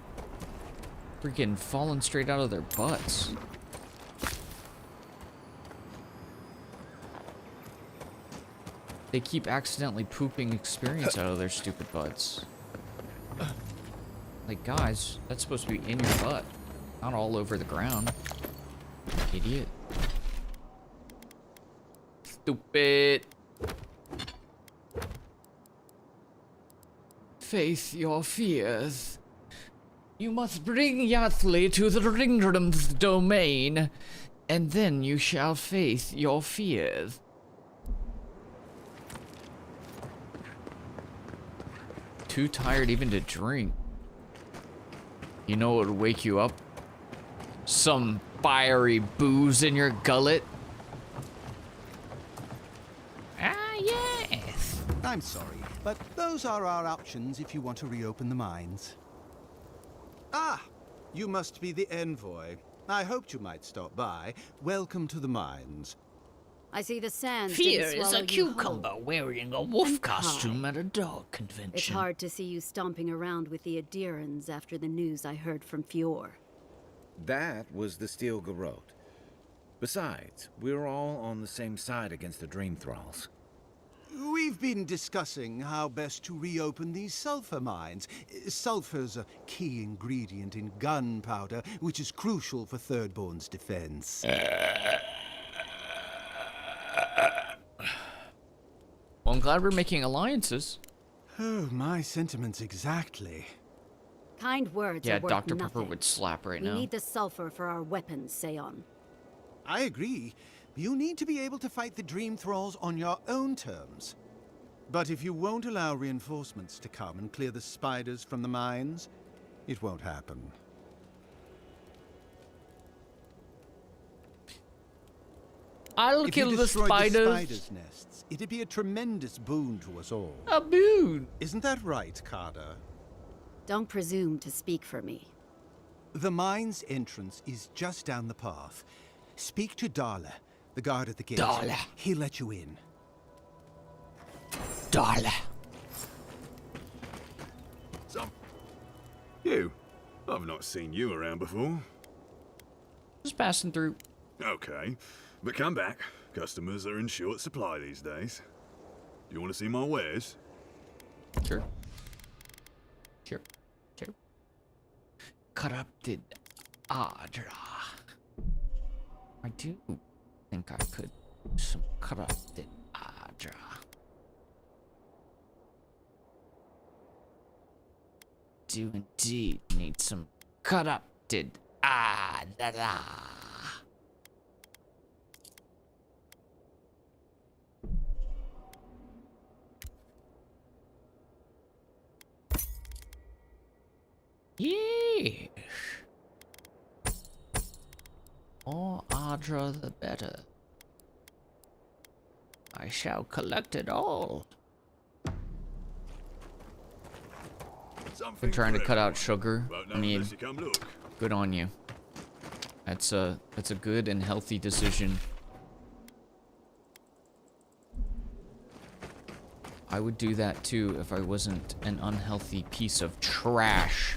freaking falling straight out of their butts. They keep accidentally pooping experience out of their stupid butts. Like, guys, that's supposed to be in your butt, not all over the ground. Idiot. Stupid. Face your fears. You must bring Yathli to the Ringram's domain, and then you shall face your fears. Too tired even to drink. You know what would wake you up? Some fiery booze in your gullet? Ah, yes. I'm sorry, but those are our options if you want to reopen the mines. Ah, you must be the envoy. I hoped you might stop by. Welcome to the mines. I see the sands. Fear didn't is swallow a you whole. cucumber wearing a wolf costume at a dog convention. It's hard to see you stomping around with the Adirans after the news I heard from Fior. That was the Steel Garrote. Besides, we're all on the same side against the Dream Thralls. We've been discussing how best to reopen these sulfur mines. Sulfur's a key ingredient in gunpowder, which is crucial for Thirdborn's defense. Well, I'm glad we're making alliances. Oh, my sentiments exactly. Kind words Yeah, are worth Dr. nothing. Pepper would slap right we now. need the sulfur for our weapons, Seon. I agree. You need to be able to fight the Dream Thralls on your own terms. But if you won't allow reinforcements to come and clear the spiders from the mines, it won't happen. I'll if kill you the destroyed spiders. The spiders' nests, it'd be a tremendous boon to us all. A boon? Isn't that right, Carter? Don't presume to speak for me. The mine's entrance is just down the path. Speak to Darla, the guard at the gate. Darla. He'll let you in. Darla. You? I've not seen you around before. Just passing through. Okay, but come back. Customers are in short supply these days. Do you want to see my wares? Sure. Sure. Sure. Corrupted Adra. I do think I could use some corrupted Adra. Do indeed need some corrupted Adra. Yes. More Adra the better. I shall collect it all. Been trying to cut out sugar. I mean, good on you. That's a good and healthy decision. I would do that too if I wasn't an unhealthy piece of trash.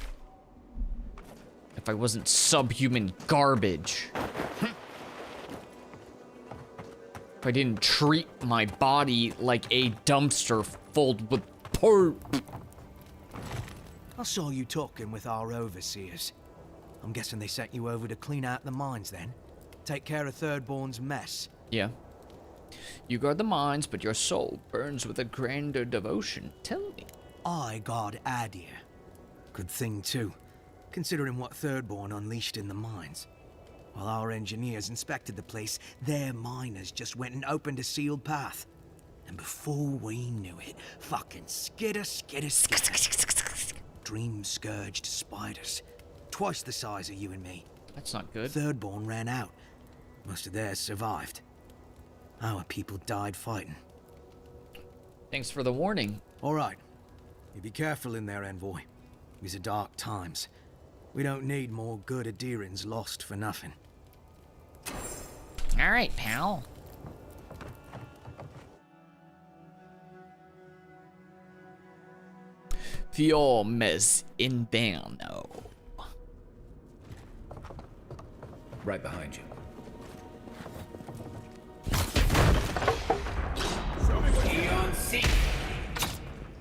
If I wasn't subhuman garbage. If I didn't treat my body like a dumpster filled with poop. I saw you talking with our overseers. I'm guessing they sent you over to clean out the mines then? Take care of Thirdborn's mess? Yeah. You guard the mines, but your soul burns with a grander devotion. Tell me. I guard Adir. Good thing too, considering what Thirdborn unleashed in the mines. While our engineers inspected the place, their miners just went and opened a sealed path. And before we knew it, fucking skitter. Dream-scourged spiders. Twice the size of you and me. That's not good. Thirdborn ran out. Most of theirs survived. Our people died fighting. Thanks for the warning. All right. You be careful in there, Envoy. These are dark times. We don't need more good adherents lost for nothing. All right, pal. Fiomes Inverno. Right behind you.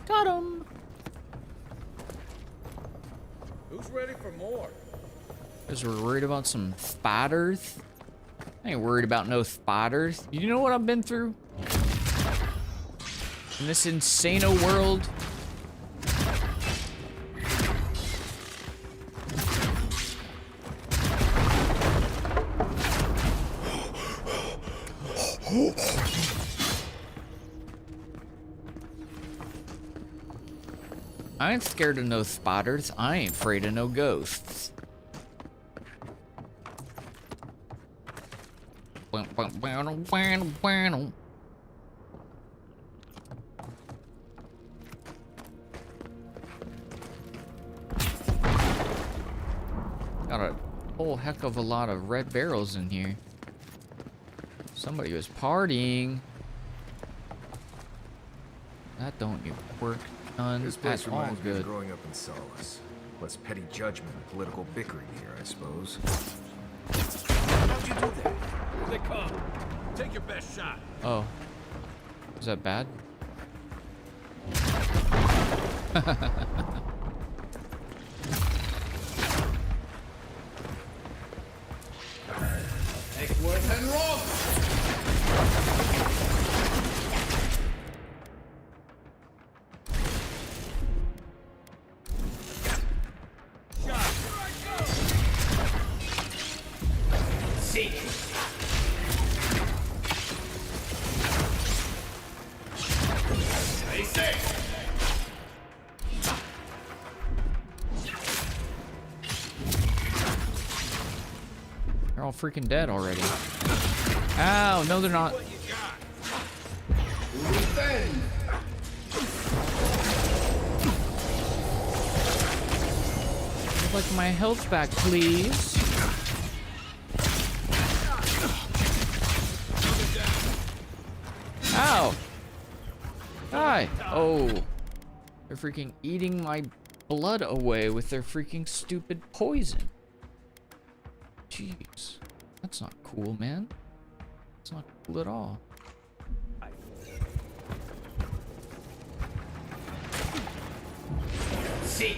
Got him. Who's ready for more? Because we're worried about some spiders. I ain't worried about no spiders. You know what I've been through? In this insano world. I ain't scared of no spiders. I ain't afraid of no ghosts. Got a whole heck of a lot of red barrels in here. Somebody was partying. That don't even work. This place That's all reminds me of good. growing up in Solace. Less petty judgment and political bickering here, I suppose. How'd you do that? Here they come. Take your best shot. Oh. Is that bad? Take worth and roll. They're all freaking dead already. Ow, no they're not. I'd like my health back, please. Ow! Hi! Oh. They're freaking eating my blood away with their freaking stupid poison. Jeez. That's not cool, man. It's not cool at all. Seek.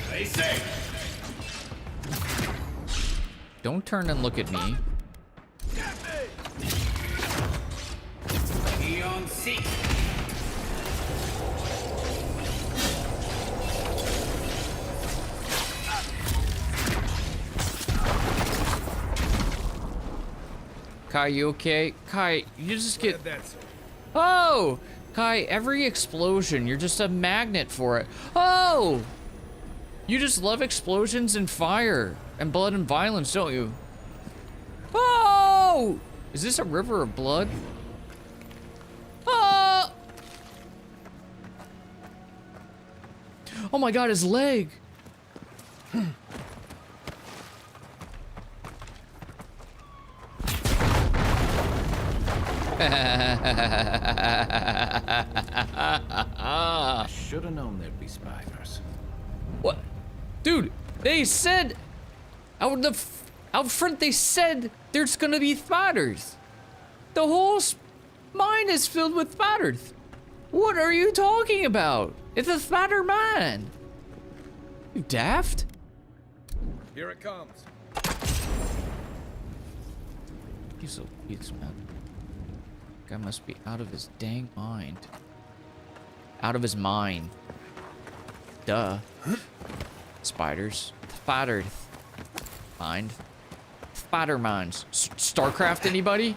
Stay safe. Don't turn and look at me. Eon Seek. Kai, you okay? Kai, you just get... Oh! Kai, every explosion, you're just a magnet for it. Oh! You just love explosions and fire and blood and violence, don't you? Oh! Is this a river of blood? Oh! Oh my god, his leg! I should have known there'd be spiders. What? Dude, they said out front they said there's gonna be spiders. The whole mine is filled with spiders. What are you talking about? It's a spider mine. You daft? Here it comes. He's so weak, man. Guy must be out of his dang mind. Out of his mind. Duh. spiders. Spider. Mind. Spider mines. StarCraft, anybody?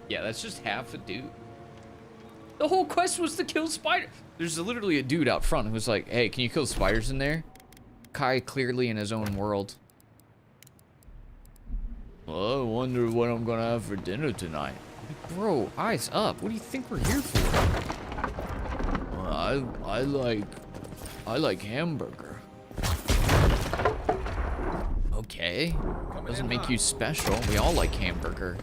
Yeah, that's just half a dude. The whole quest was to kill spiders. There's literally a dude out front who was like, hey, can you kill spiders in there? Kai clearly in his own world. Well, I wonder what I'm gonna have for dinner tonight. Like, bro, eyes up. What do you think we're here for? Well, I like hamburger. Okay. Doesn't make you special. We all like hamburger.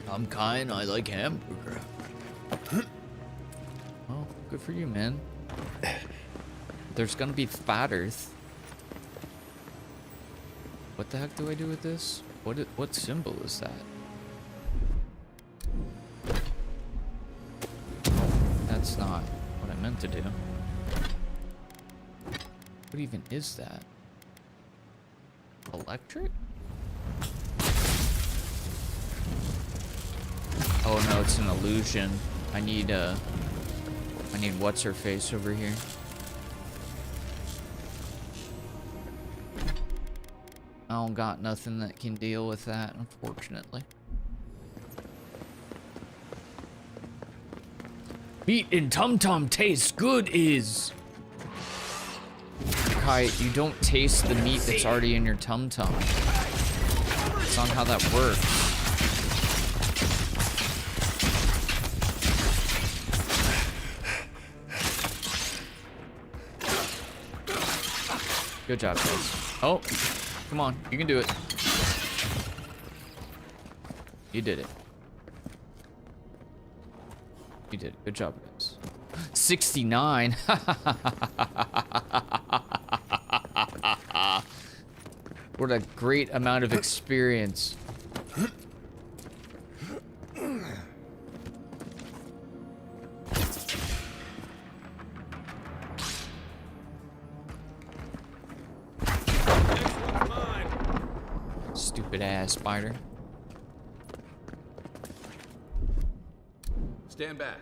I'm kind, I like hamburger. Well, good for you, man. There's gonna be spiders. What the heck do I do with this? What symbol is that? That's not what I meant to do. What even is that? Electric? Oh no, it's an illusion. I need what's her face over here. I don't got nothing that can deal with that, unfortunately. Meat in Tum Tum tastes good is. Kai, you don't taste the meat that's already in your Tum Tum. That's not how that works. Good job, guys. Oh, come on. You can do it. You did it. You did it. Good job, guys. 69. What a great amount of experience. Stupid ass spider. Stand back.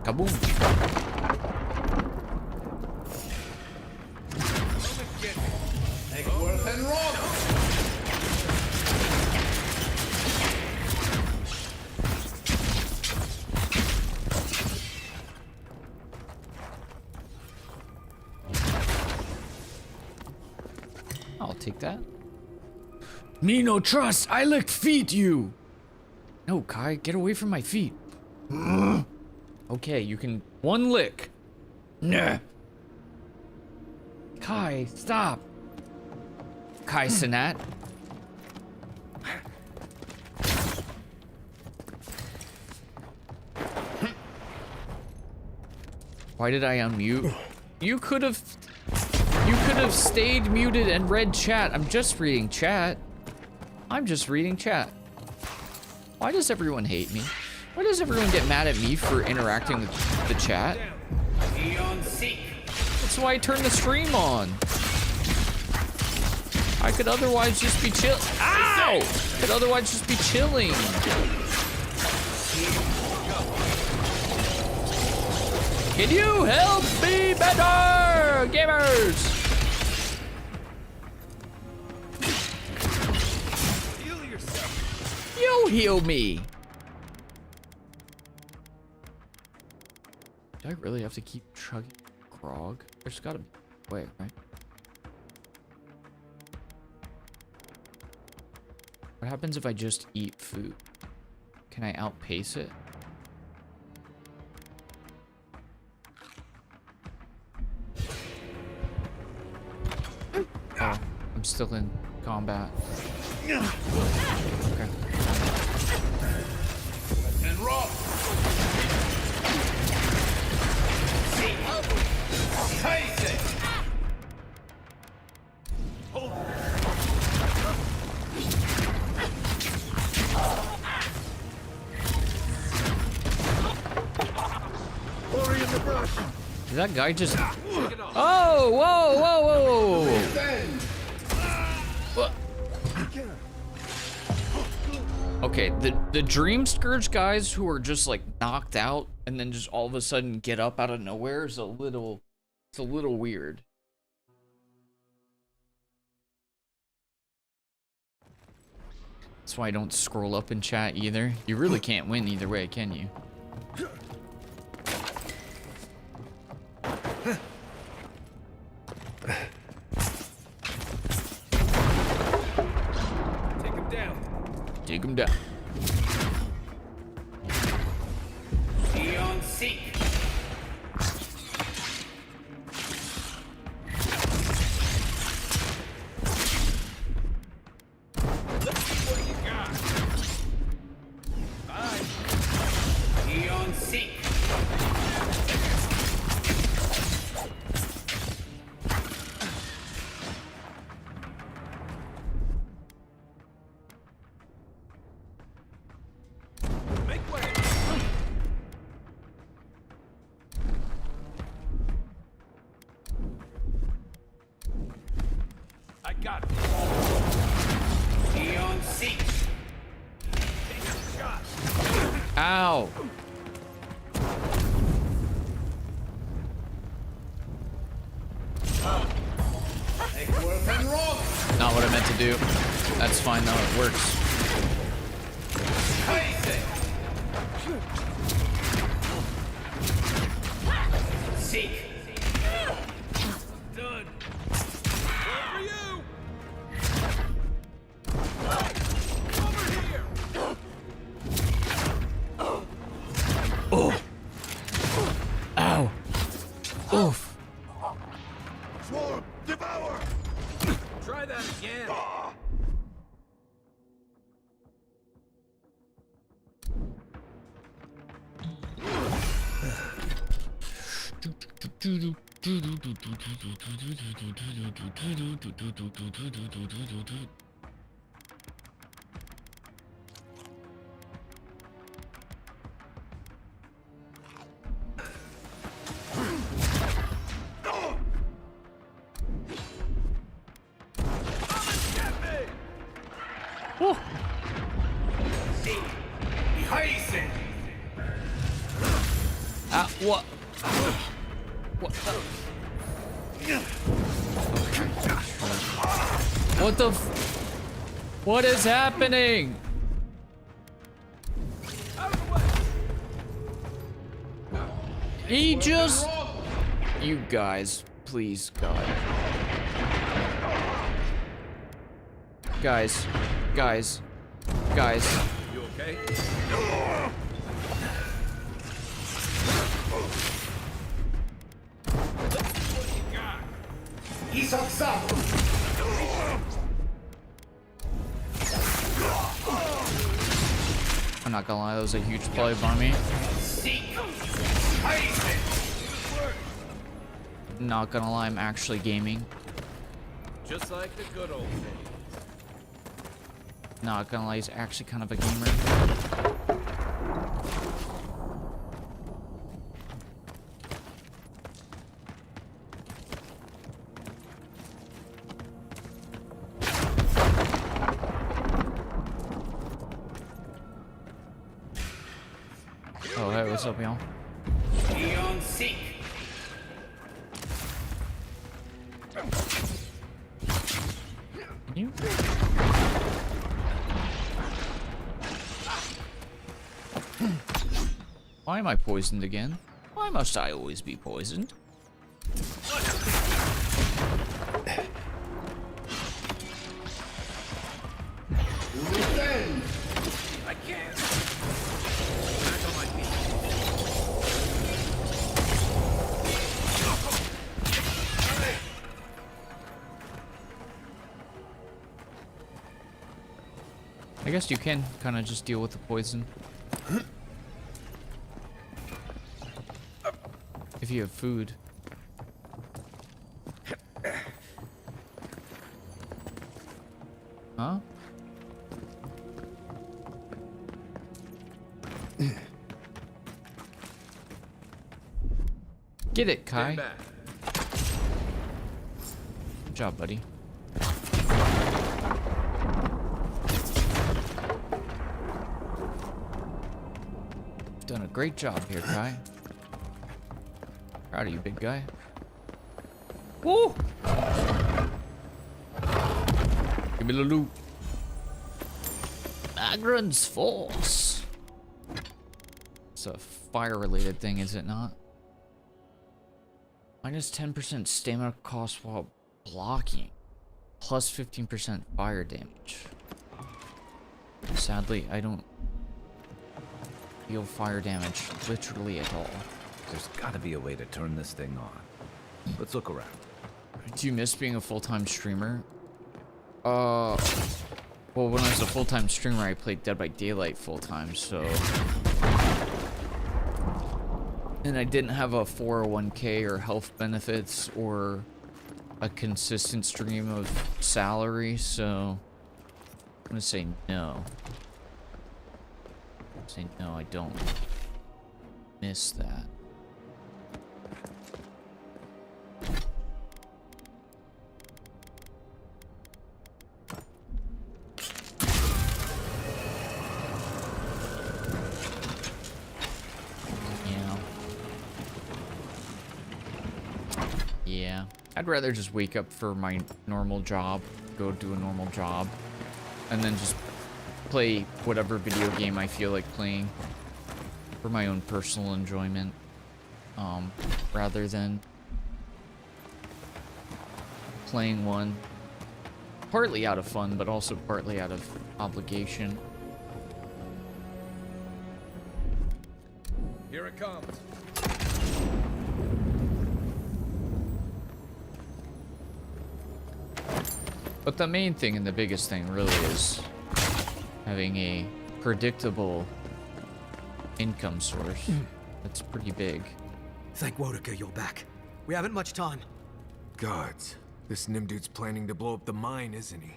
Kaboom. I'll take that. Me no trust. I lick feet you. No, Kai, get away from my feet. Okay, you can one lick. Nah. Kai, stop. Kai Sinat. Why did I unmute? You could have stayed muted and read chat. I'm just reading chat. I'm just reading chat. Why does everyone hate me? Why does everyone get mad at me for interacting with the chat? That's why I turned the stream on. I could otherwise just be chill. Ow! I could otherwise just be chilling. Can you help me better, gamers? Heal yourself. You heal me. Do I really have to keep chugging grog? There's gotta be a way, right? What happens if I just eat food? Can I outpace it? Oh, I'm still in combat. Okay. And roll. Taste it. Did that guy just... Oh, whoa, whoa, whoa! What? Okay, the Dream Scourge guys who are just like knocked out and then just all of a sudden get up out of nowhere is it's a little weird. That's why I don't scroll up in chat either. You really can't win either way, can you? Take him down. Take him down. Eon Seek. Let's see what you got. Bye. Eon Seek. Make way. I got it. Eon Seek. Take a shot. Ow! Take worth and wrong. Not what I meant to do. That's fine though, it works. Seek. Done. One for you. Over here. Oh! Ow! Oof! Swarm, devour. Try that again. Seek. Beheisen. What? What? What the what is happening? He just... You guys, please, God. Guys. Guys. Guys. You okay? Let's see what you got. He's on top. I'm not gonna lie, that was a huge play by me. Not gonna lie, I'm actually gaming. Just like the good old days. Not gonna lie, he's actually kind of a gamer. Oh, hey, what's up, y'all? Eon Seek. Can you? Why am I poisoned again? Why must I always be poisoned? I can't. I guess you can kind of just deal with the poison. If you have food. Huh? Get it, Kai. Stand back. Good job, buddy. Done a great job here, Kai. Proud of you, big guy. Woo! Give me the loot. Agron's Force. It's a fire-related thing, is it not? Minus 10% stamina cost while blocking. Plus 15% fire damage. Sadly, I don't feel fire damage literally at all. There's gotta be a way to turn this thing on. Let's look around. Do you miss being a full-time streamer? Well, when I was a full-time streamer, I played Dead by Daylight full-time, so... And I didn't have a 401k or health benefits or a consistent stream of salary, so... I'm gonna say no. Say no, I don't miss that. Yeah, I'd rather just wake up for my normal job, go do a normal job, and then just play whatever video game I feel like playing for my own personal enjoyment, rather than playing one partly out of fun, but also partly out of obligation. Here it comes. But the main thing and the biggest thing really is having a predictable income source. That's pretty big. Thank Wodaka you're back. We haven't much time. Gods, this Nimdude's planning to blow up the mine, isn't he?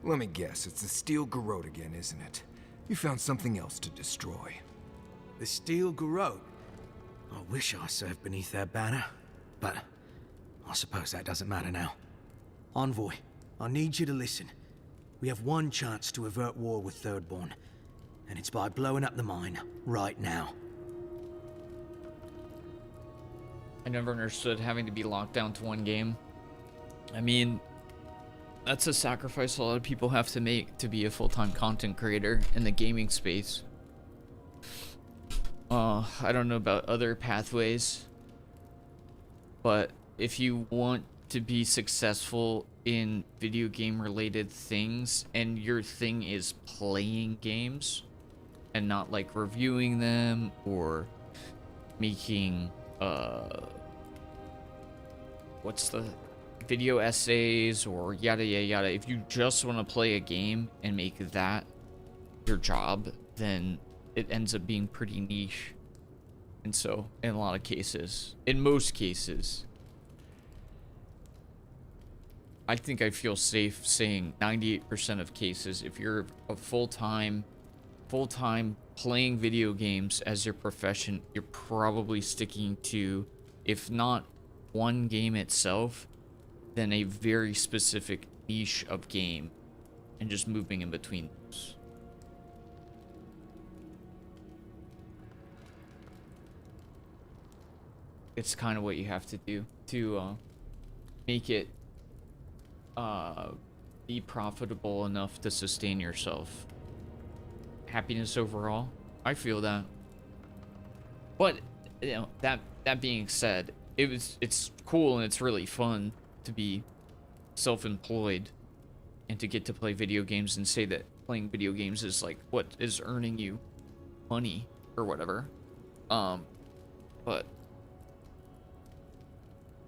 Let me guess, it's the Steel Garrote again, isn't it? You found something else to destroy. The Steel Garrote? I wish I served beneath their banner, but I suppose that doesn't matter now. Envoy, I need you to listen. We have one chance to avert war with Thirdborn, and it's by blowing up the mine right now. I never understood having to be locked down to one game. I mean, that's a sacrifice a lot of people have to make to be a full-time content creator in the gaming space. I don't know about other pathways, but if you want to be successful in video game related things and your thing is playing games and not like reviewing them or making what's the video essays or yada yada yada, if you just want to play a game and make that your job, then it ends up being pretty niche. And so in a lot of cases, in most cases, I think I feel safe saying 98% of cases, if you're a full-time playing video games as your profession, you're probably sticking to, if not one game itself, then a very specific niche of game and just moving in between those. It's kind of what you have to do to make it be profitable enough to sustain yourself. Happiness overall, I feel that. But you know, that being said, it's cool and it's really fun to be self-employed and to get to play video games and say that playing video games is like what is earning you money or whatever. But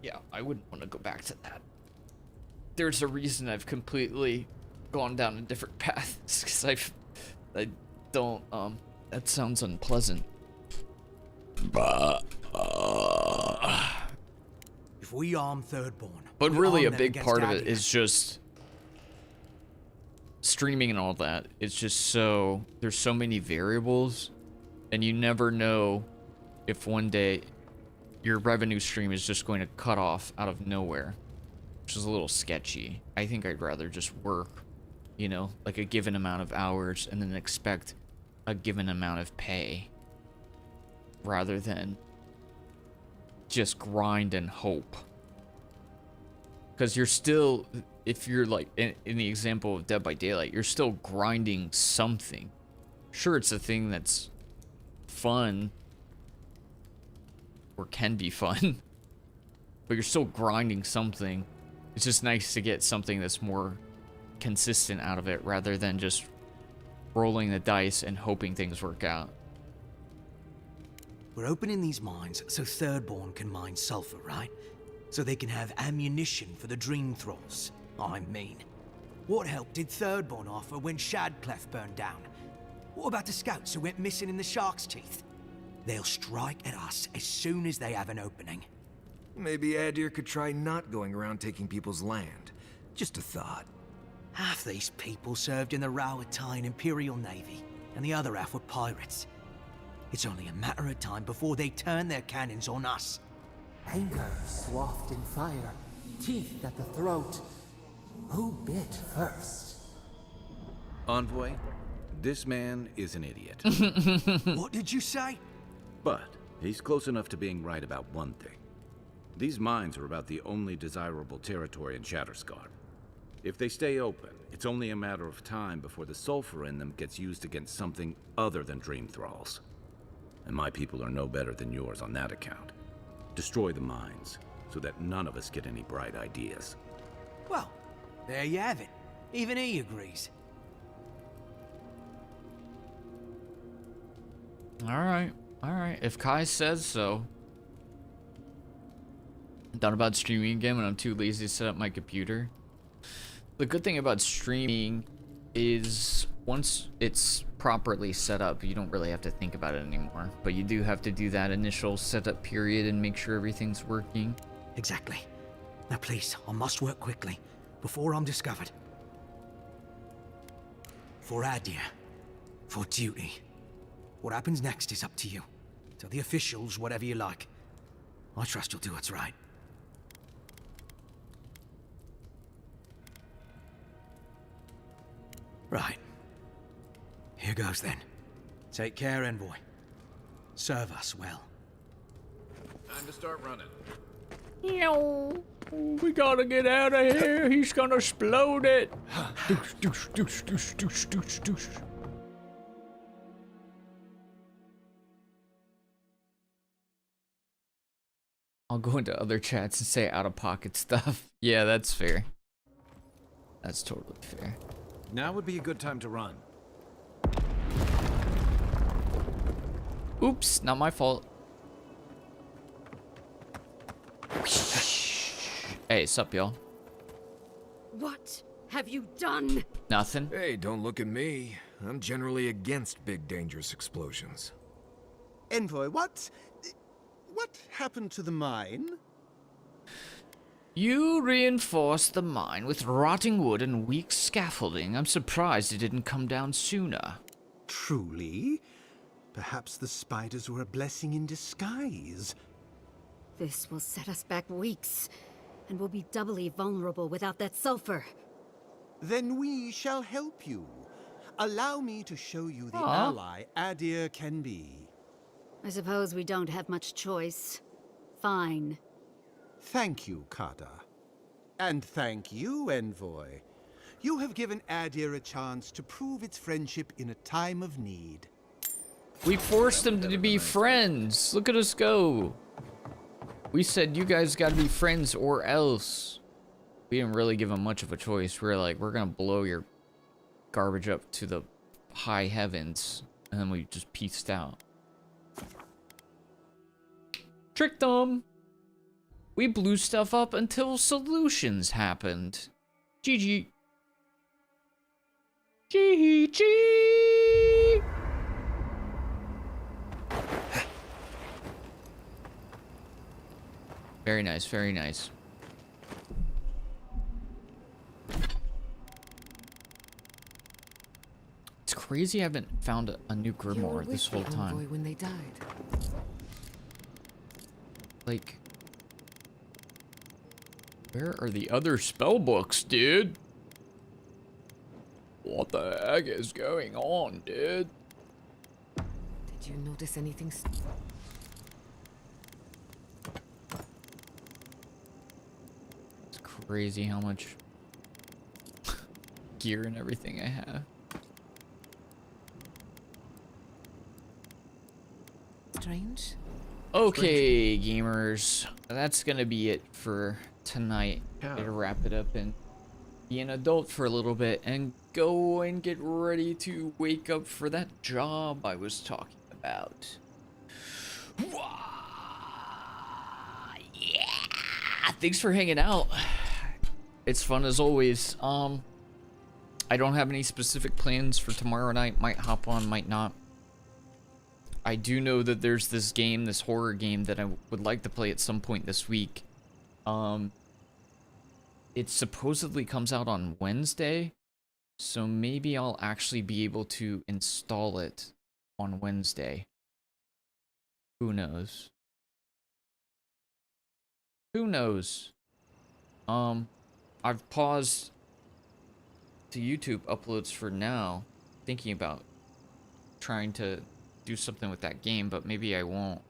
yeah, I wouldn't want to go back to that. There's a reason I've completely gone down a different path, because I don't, that sounds unpleasant. If we arm Thirdborn, But we really a arm them big against part of it Adia. is just streaming and all that. It's just so, there's so many variables and you never know if one day your revenue stream is just going to cut off out of nowhere, which is a little sketchy. I think I'd rather just work, you know, like a given amount of hours and then expect a given amount of pay rather than just grind and hope. Because you're still, if you're like in the example of Dead by Daylight, you're still grinding something. Sure, it's a thing that's fun or can be fun, but you're still grinding something. It's just nice to get something that's more consistent out of it rather than just rolling the dice and hoping things work out. We're opening these mines so Thirdborn can mine sulfur, right? So they can have ammunition for the Dream Thralls. I mean, what help did Thirdborn offer when Shadclef burned down? What about the scouts who went missing in the Shark's Teeth? They'll strike at us as soon as they have an opening. Maybe Adir could try not going around taking people's land. Just a thought. Half these people served in the Rowatine Imperial Navy, and the other half were pirates. It's only a matter of time before they turn their cannons on us. Anger swathed in fire, teeth at the throat. Who bit first? Envoy, this man is an idiot. What did you say? But he's close enough to being right about one thing. These mines are about the only desirable territory in Shatterscar. If they stay open, it's only a matter of time before the sulfur in them gets used against something other than Dream Thralls. And my people are no better than yours on that account. Destroy the mines, so that none of us get any bright ideas. Well, there you have it. Even he agrees. Alright, alright. If Kai says so. I thought about streaming again when I'm too lazy to set up my computer. The good thing about streaming is once it's properly set up, you don't really have to think about it anymore. But you do have to do that initial setup period and make sure everything's working. Exactly. Now please, I must work quickly, before I'm discovered. For Adir. For duty. What happens next is up to you. Tell the officials whatever you like. I trust you'll do what's right. Right. Here goes then. Take care, Envoy. Serve us well. Time to start running. Yo, we gotta get out of here. He's gonna explode it. Doosh, doosh, doosh, doosh, doosh, doosh, doosh. I'll go into other chats and say out-of-pocket stuff. Yeah, that's fair. That's totally fair. Now would be a good time to run. Oops, not my fault. Hey, sup, y'all? What have you done? Nothing. Hey, don't look at me. I'm generally against big, dangerous explosions. Envoy, what happened to the mine? You reinforced the mine with rotting wood and weak scaffolding. I'm surprised it didn't come down sooner. Truly? Perhaps the spiders were a blessing in disguise. This will set us back weeks, and we'll be doubly vulnerable without that sulfur. Then we shall help you. Allow me to show you the Aw. ally Adir can be. I suppose we don't have much choice. Fine. Thank you, Kada. And thank you, Envoy. You have given Adir a chance to prove its friendship in a time of need. We forced them to be friends. Look at us go. We said you guys gotta be friends or else. We didn't really give them much of a choice. We were like, we're gonna blow your garbage up to the high heavens. And then we just pieced out. Tricked them. We blew stuff up until solutions happened. GG. GG. Very nice, very nice. It's crazy I haven't found a new You were grimoire with this the whole time. envoy when they died. Like, where are the other spell books, dude? What the heck is going on, dude? Did you notice anything? It's crazy how much gear and everything I have. Strange? Okay, gamers. That's gonna be it for tonight. Yeah. Gotta wrap it up and be an adult for a little bit and go and get ready to wake up for that job I was talking about. Yeah! Thanks for hanging out. It's fun as always. I don't have any specific plans for tomorrow night. Might hop on, might not. I do know that there's this game, this horror game that I would like to play at some point this week. It supposedly comes out on Wednesday, so maybe I'll actually be able to install it on Wednesday. Who knows? Who knows? I've paused the YouTube uploads for now, thinking about trying to do something with that game, but maybe I won't.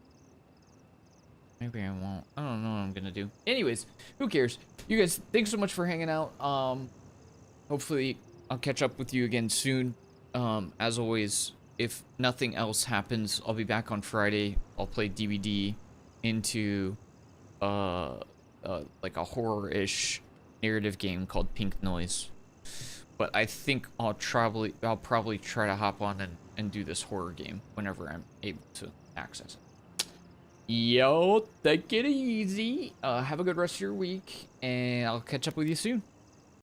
Maybe I won't. I don't know what I'm gonna do. Anyways, who cares? You guys, thanks so much for hanging out. Hopefully I'll catch up with you again soon. As always, if nothing else happens, I'll be back on Friday. I'll play DVD into like a horror-ish narrative game called Pink Noise. But I think I'll probably try to hop on and do this horror game whenever I'm able to access it. Yo, take it easy. Have a good rest of your week, and I'll catch up with you soon.